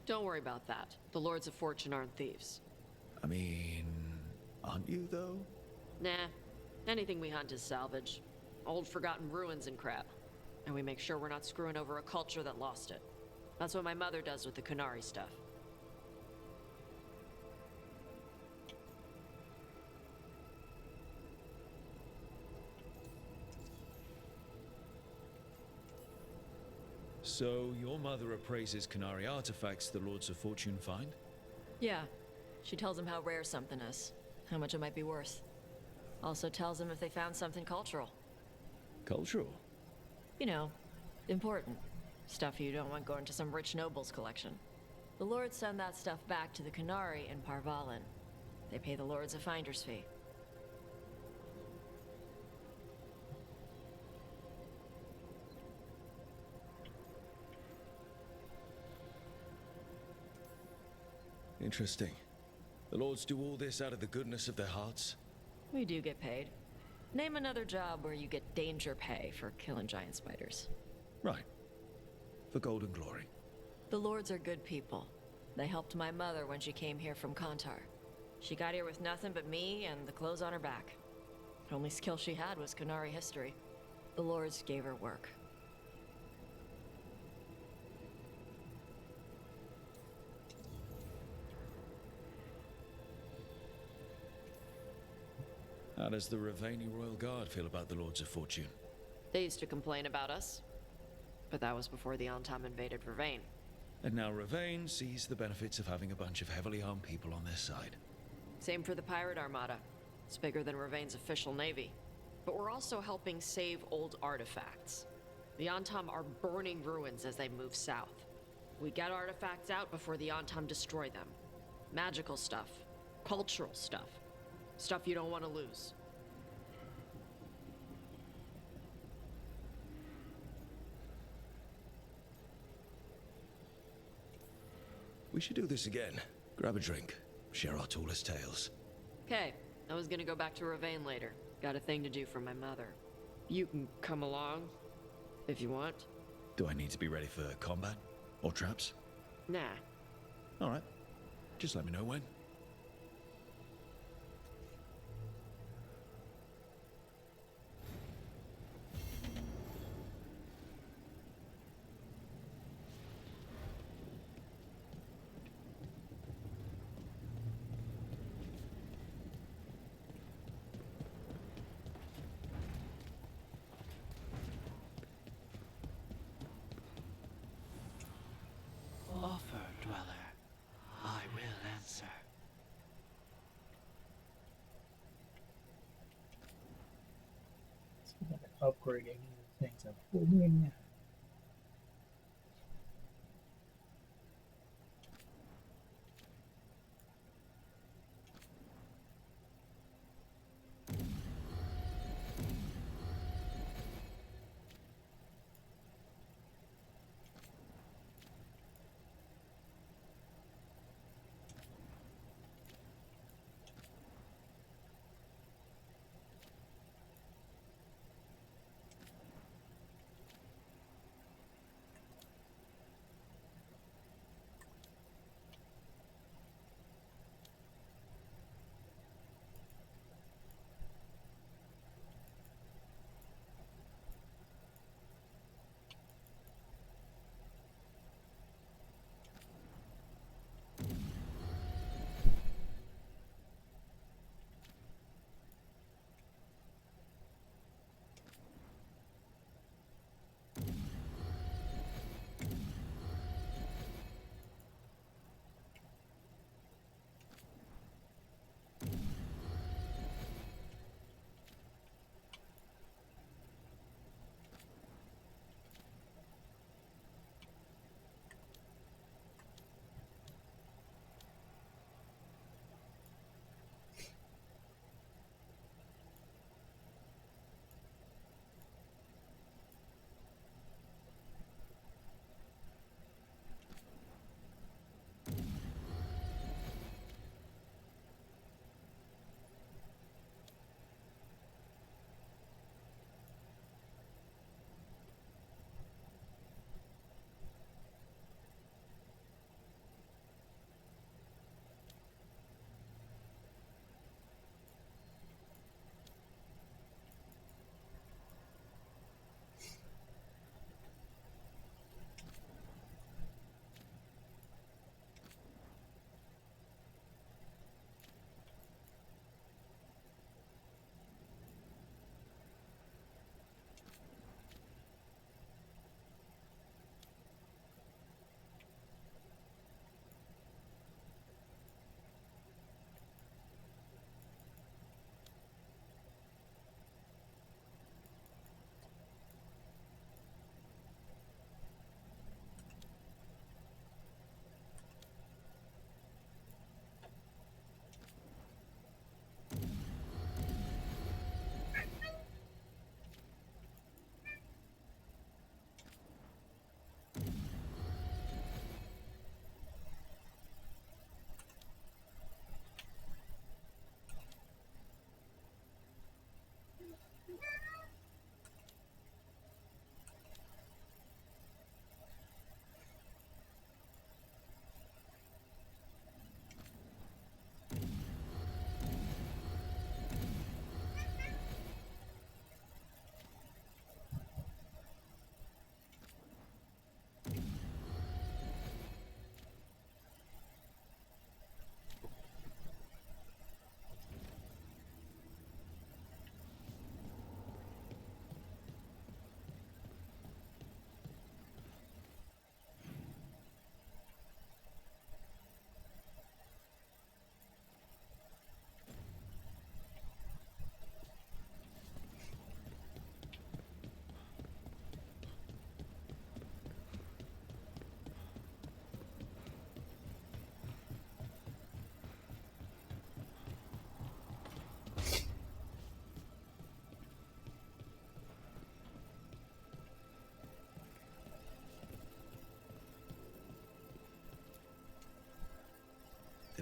Don't worry about that. The Lords of Fortune aren't thieves. I mean, aren't you, though? Nah. Anything we hunt is salvage. Old forgotten ruins and crap. And we make sure we're not screwing over a culture that lost it. That's what my mother does with the Canary stuff. So, your mother appraises Canary artifacts the Lords of Fortune find? Yeah. She tells them how rare something is. How much it might be worth. Also tells them if they found something cultural. Cultural? You know, important. Stuff you don't want going to some rich noble's collection. The lords send that stuff back to the Canary in Parvalin. They pay the lords a finder's fee. Interesting. The lords do all this out of the goodness of their hearts? We do get paid. Name another job where you get danger pay for killing giant spiders. Right. For gold and glory. The lords are good people. They helped my mother when she came here from Kontar. She got here with nothing but me and the clothes on her back. The only skill she had was Canary history. The lords gave her work. How does the Ravani Royal Guard feel about the Lords of Fortune? They used to complain about us. But that was before the Antam invaded Ravane. And now Ravane sees the benefits of having a bunch of heavily armed people on their side. Same for the Pirate Armada. It's bigger than Ravane's official navy. But we're also helping save old artifacts. The Antam are burning ruins as they move south. We get artifacts out before the Antam destroy them. Magical stuff. Cultural stuff. Stuff you don't want to lose. We should do this again. Grab a drink. Share our tallest tales. Okay, I was gonna go back to Ravane later. Got a thing to do for my mother. You can come along, if you want. Do I need to be ready for combat? Or traps? Nah. Alright. Just let me know when. upgrade any of the things I'm holding.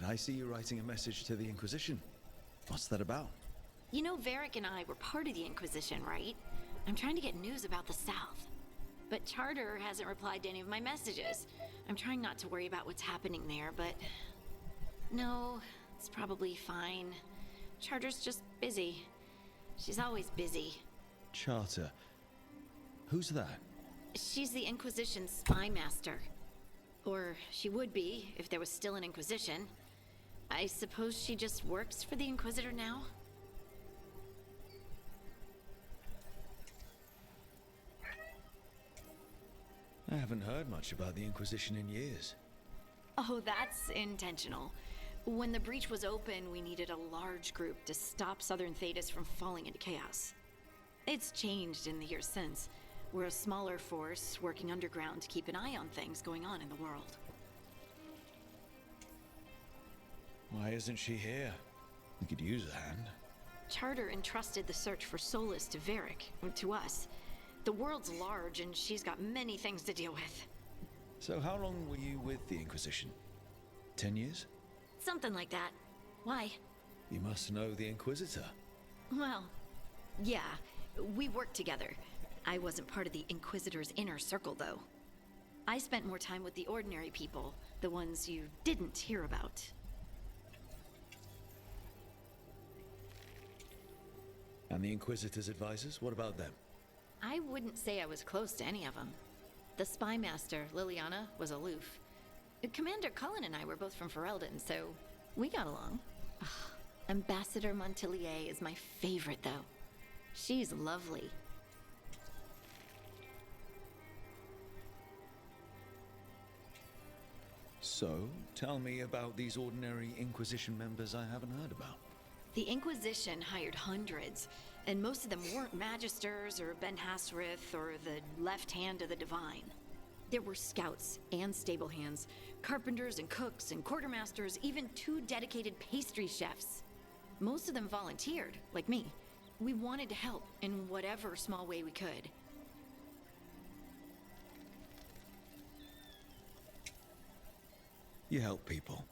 Did I see you writing a message to the Inquisition? What's that about? You know, Varric and I were part of the Inquisition, right? I'm trying to get news about the South. But Charter hasn't replied to any of my messages. I'm trying not to worry about what's happening there, but... No, it's probably fine. Charter's just busy. She's always busy. Charter. Who's that? She's the Inquisition's spy master. Or she would be, if there was still an Inquisition. I suppose she just works for the Inquisitor now? I haven't heard much about the Inquisition in years. Oh, that's intentional. When the breach was open, we needed a large group to stop Southern Thedas from falling into chaos. It's changed in the years since. We're a smaller force working underground to keep an eye on things going on in the world. Why isn't she here? We could use a hand. Charter entrusted the search for solace to Varric, to us. The world's large and she's got many things to deal with. So how long were you with the Inquisition? 10 years? Something like that. Why? You must know the Inquisitor. Well, yeah, we worked together. I wasn't part of the Inquisitor's inner circle, though. I spent more time with the ordinary people, the ones you didn't hear about. And the Inquisitor's advisors, what about them? I wouldn't say I was close to any of them. The spy master, Liliana, was aloof. Commander Cullen and I were both from Ferelden, so we got along. Ugh, Ambassador Montilier is my favorite, though. She's lovely. So, tell me about these ordinary Inquisition members I haven't heard about. The Inquisition hired hundreds, and most of them weren't Magisters or Ben Hasrith or the left hand of the Divine. There were scouts and stable hands, carpenters and cooks and quartermasters, even 2 dedicated pastry chefs. Most of them volunteered, like me. We wanted to help in whatever small way we could. You help people.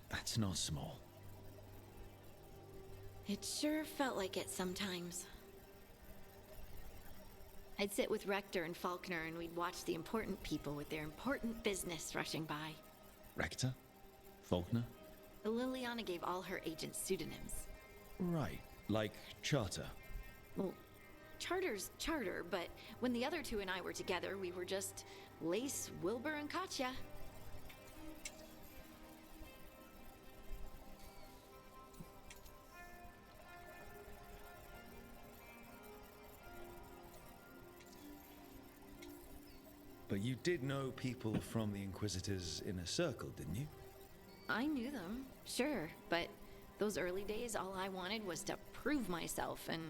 That's not small. It sure felt like it sometimes. I'd sit with Rector and Faulkner and we'd watch the important people with their important business rushing by. Rector? Faulkner? Liliana gave all her agents pseudonyms. Right, like Charter. Well, Charter's Charter, but when the other 2 and I were together, we were just Lace, Wilbur, and Katya. But you did know people from the Inquisitor's inner circle, didn't you? I knew them, sure, but those early days, all I wanted was to prove myself and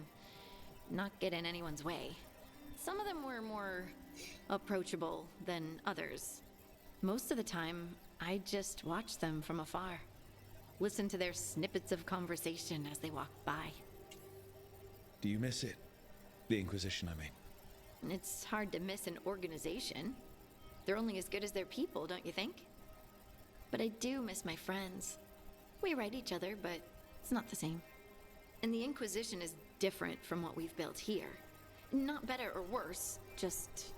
not get in anyone's way. Some of them were more approachable than others. Most of the time, I just watched them from afar. Listened to their snippets of conversation as they walked by. Do you miss it? The Inquisition, I mean. It's hard to miss an organization. They're only as good as their people, don't you think? But I do miss my friends. We write each other, but it's not the same. And the Inquisition is different from what we've built here. Not better or worse, just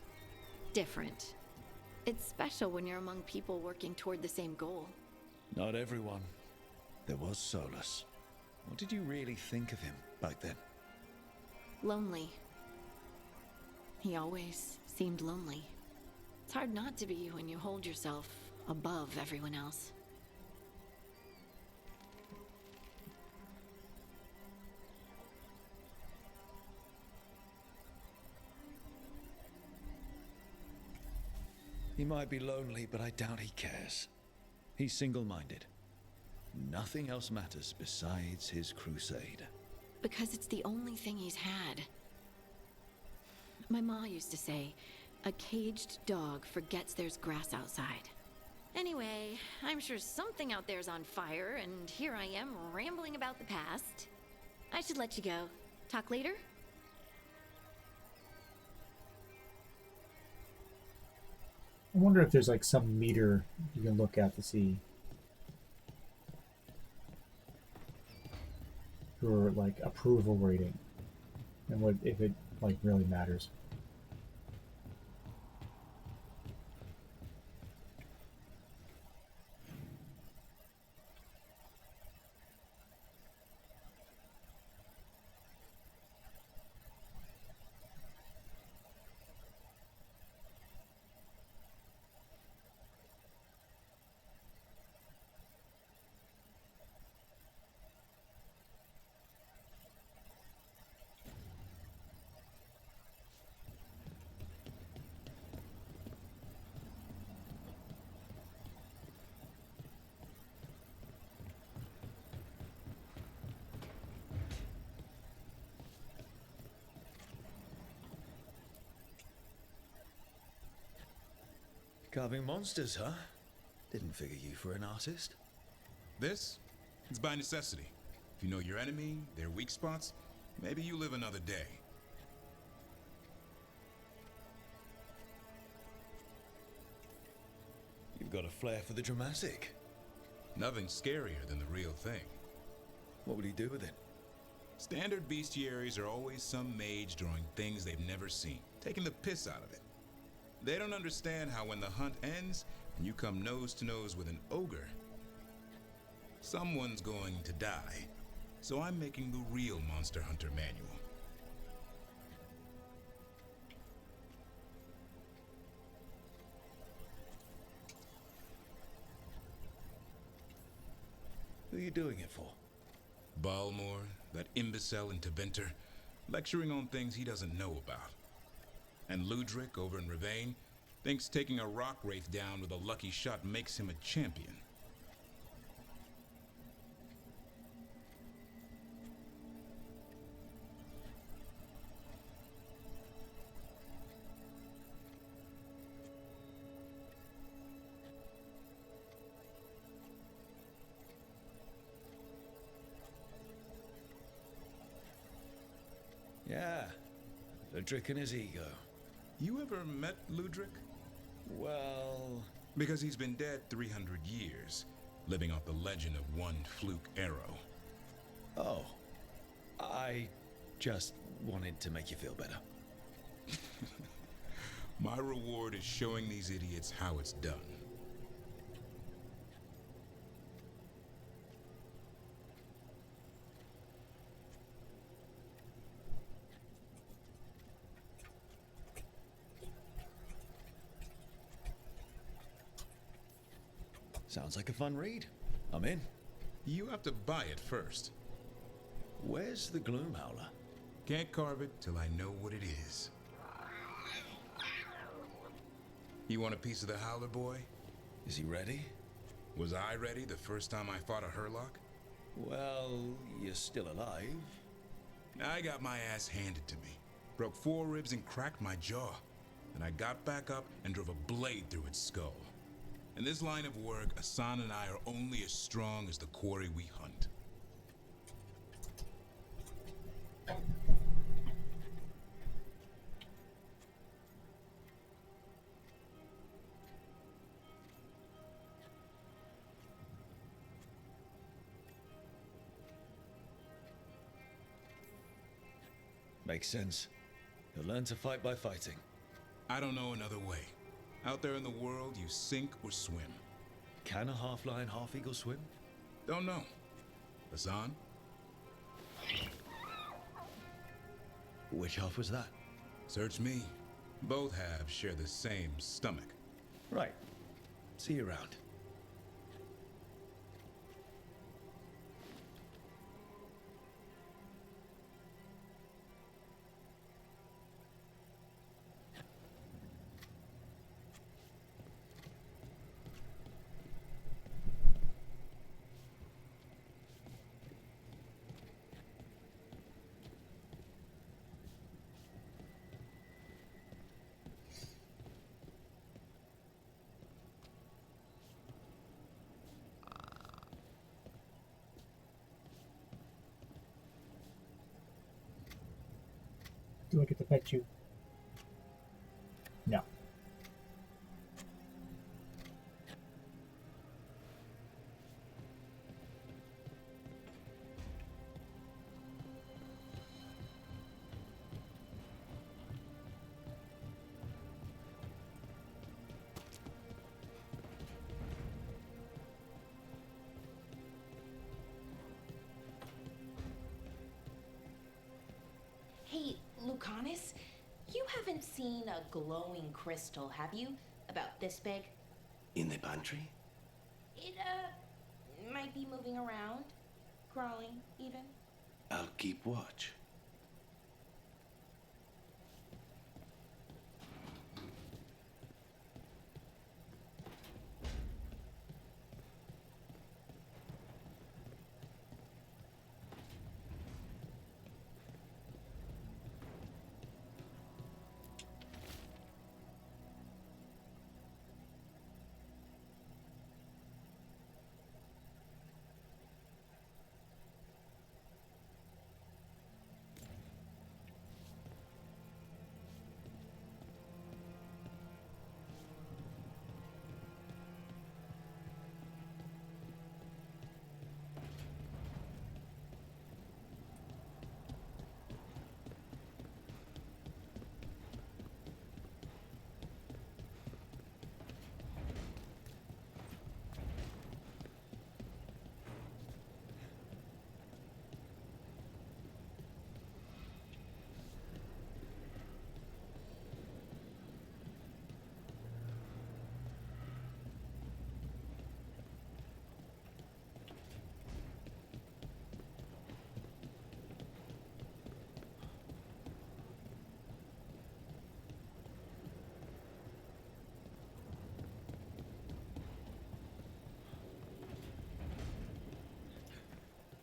different. It's special when you're among people working toward the same goal. Not everyone. There was Solus. What did you really think of him back then? Lonely. He always seemed lonely. It's hard not to be when you hold yourself above everyone else. He might be lonely, but I doubt he cares. He's single-minded. Nothing else matters besides his crusade. Because it's the only thing he's had. My ma used to say, a caged dog forgets there's grass outside. Anyway, I'm sure something out there's on fire, and here I am rambling about the past. I should let you go. Talk later? I wonder if there's like some meter you can look at to see your like approval rating and what if it like really matters. Carving monsters, huh? Didn't figure you for an artist. This? It's by necessity. If you know your enemy, their weak spots, maybe you live another day. You've got a flair for the dramatic. Nothing scarier than the real thing. What would he do with it? Standard bestiaries are always some mage drawing things they've never seen, taking the piss out of it. They don't understand how when the hunt ends and you come nose to nose with an ogre, someone's going to die. So I'm making the real Monster Hunter manual. Who are you doing it for? Balmore, that imbecile in Teventer, lecturing on things he doesn't know about. And Ludric over in Ravane thinks taking a rock wraith down with a lucky shot makes him a champion. Yeah, Ludric and his ego. You ever met Ludric? Well... Because he's been dead 300 years, living off the legend of one fluke arrow. Oh. I just wanted to make you feel better. My reward is showing these idiots how it's done. Sounds like a fun read. I'm in. You have to buy it first. Where's the Gloom Howler? Can't carve it till I know what it is. You want a piece of the Howler, boy? Is he ready? Was I ready the first time I fought a Hurlock? Well, you're still alive. I got my ass handed to me. Broke 4 ribs and cracked my jaw. Then I got back up and drove a blade through its skull. In this line of work, Asan and I are only as strong as the quarry we hunt. Makes sense. You'll learn to fight by fighting. I don't know another way. Out there in the world, you sink or swim. Can a half-lion, half-eagle swim? Don't know. Asan? Which half was that? Search me. Both halves share the same stomach. Right. See you around. Do I get to pet you? No. Hey, Lucanus, you haven't seen a glowing crystal, have you? About this big? In the pantry? It, might be moving around. Crawling, even. I'll keep watch.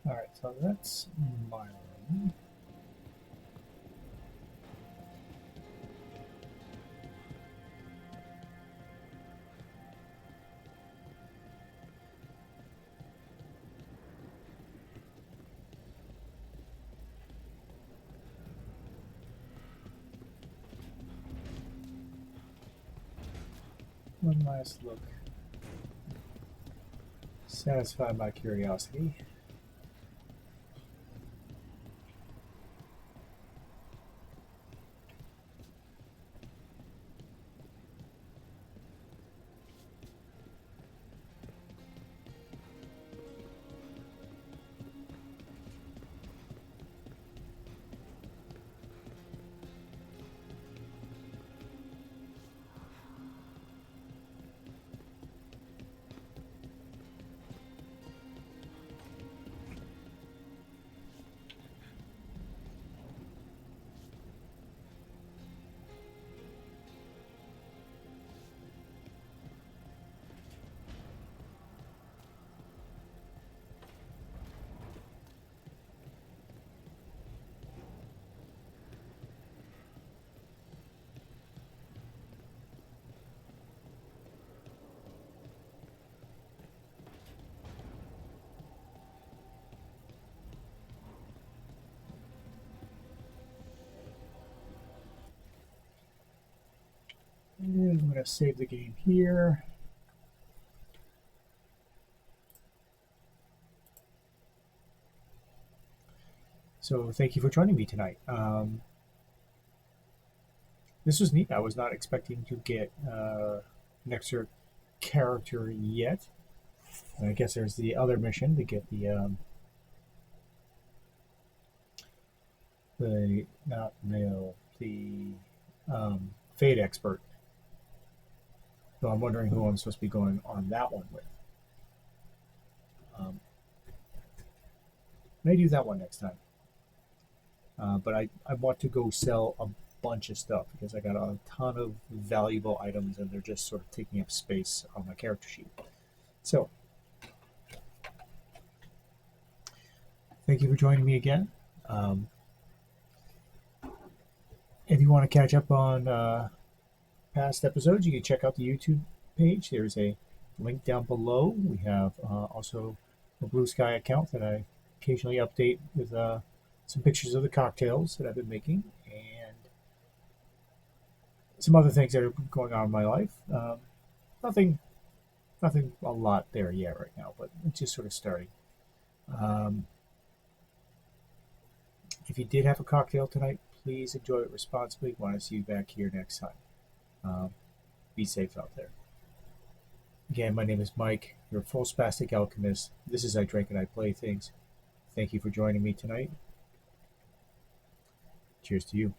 Alright, so that's my room. One last look. Satisfy my curiosity. And I'm going to save the game here. So thank you for joining me tonight. This was neat. I was not expecting to get an extra character yet. And I guess there's the other mission to get the not male, the Fade expert. So I'm wondering who I'm supposed to be going on that one with. May do that one next time. But I want to go sell a bunch of stuff because I got a ton of valuable items and they're just sort of taking up space on my character sheet. So, thank you for joining me again. If you want to catch up on past episodes, you can check out the YouTube page. There's a link down below. We have also a Blue Sky account that I occasionally update with some pictures of the cocktails that I've been making and some other things that are going on in my life. Nothing a lot there yet right now, but it's just sort of starting. If you did have a cocktail tonight, please enjoy it responsibly. Want to see you back here next time. Be safe out there. Again, my name is Mike, your full spastic alchemist. This is I Drink and I Play Things. Thank you for joining me tonight. Cheers to you.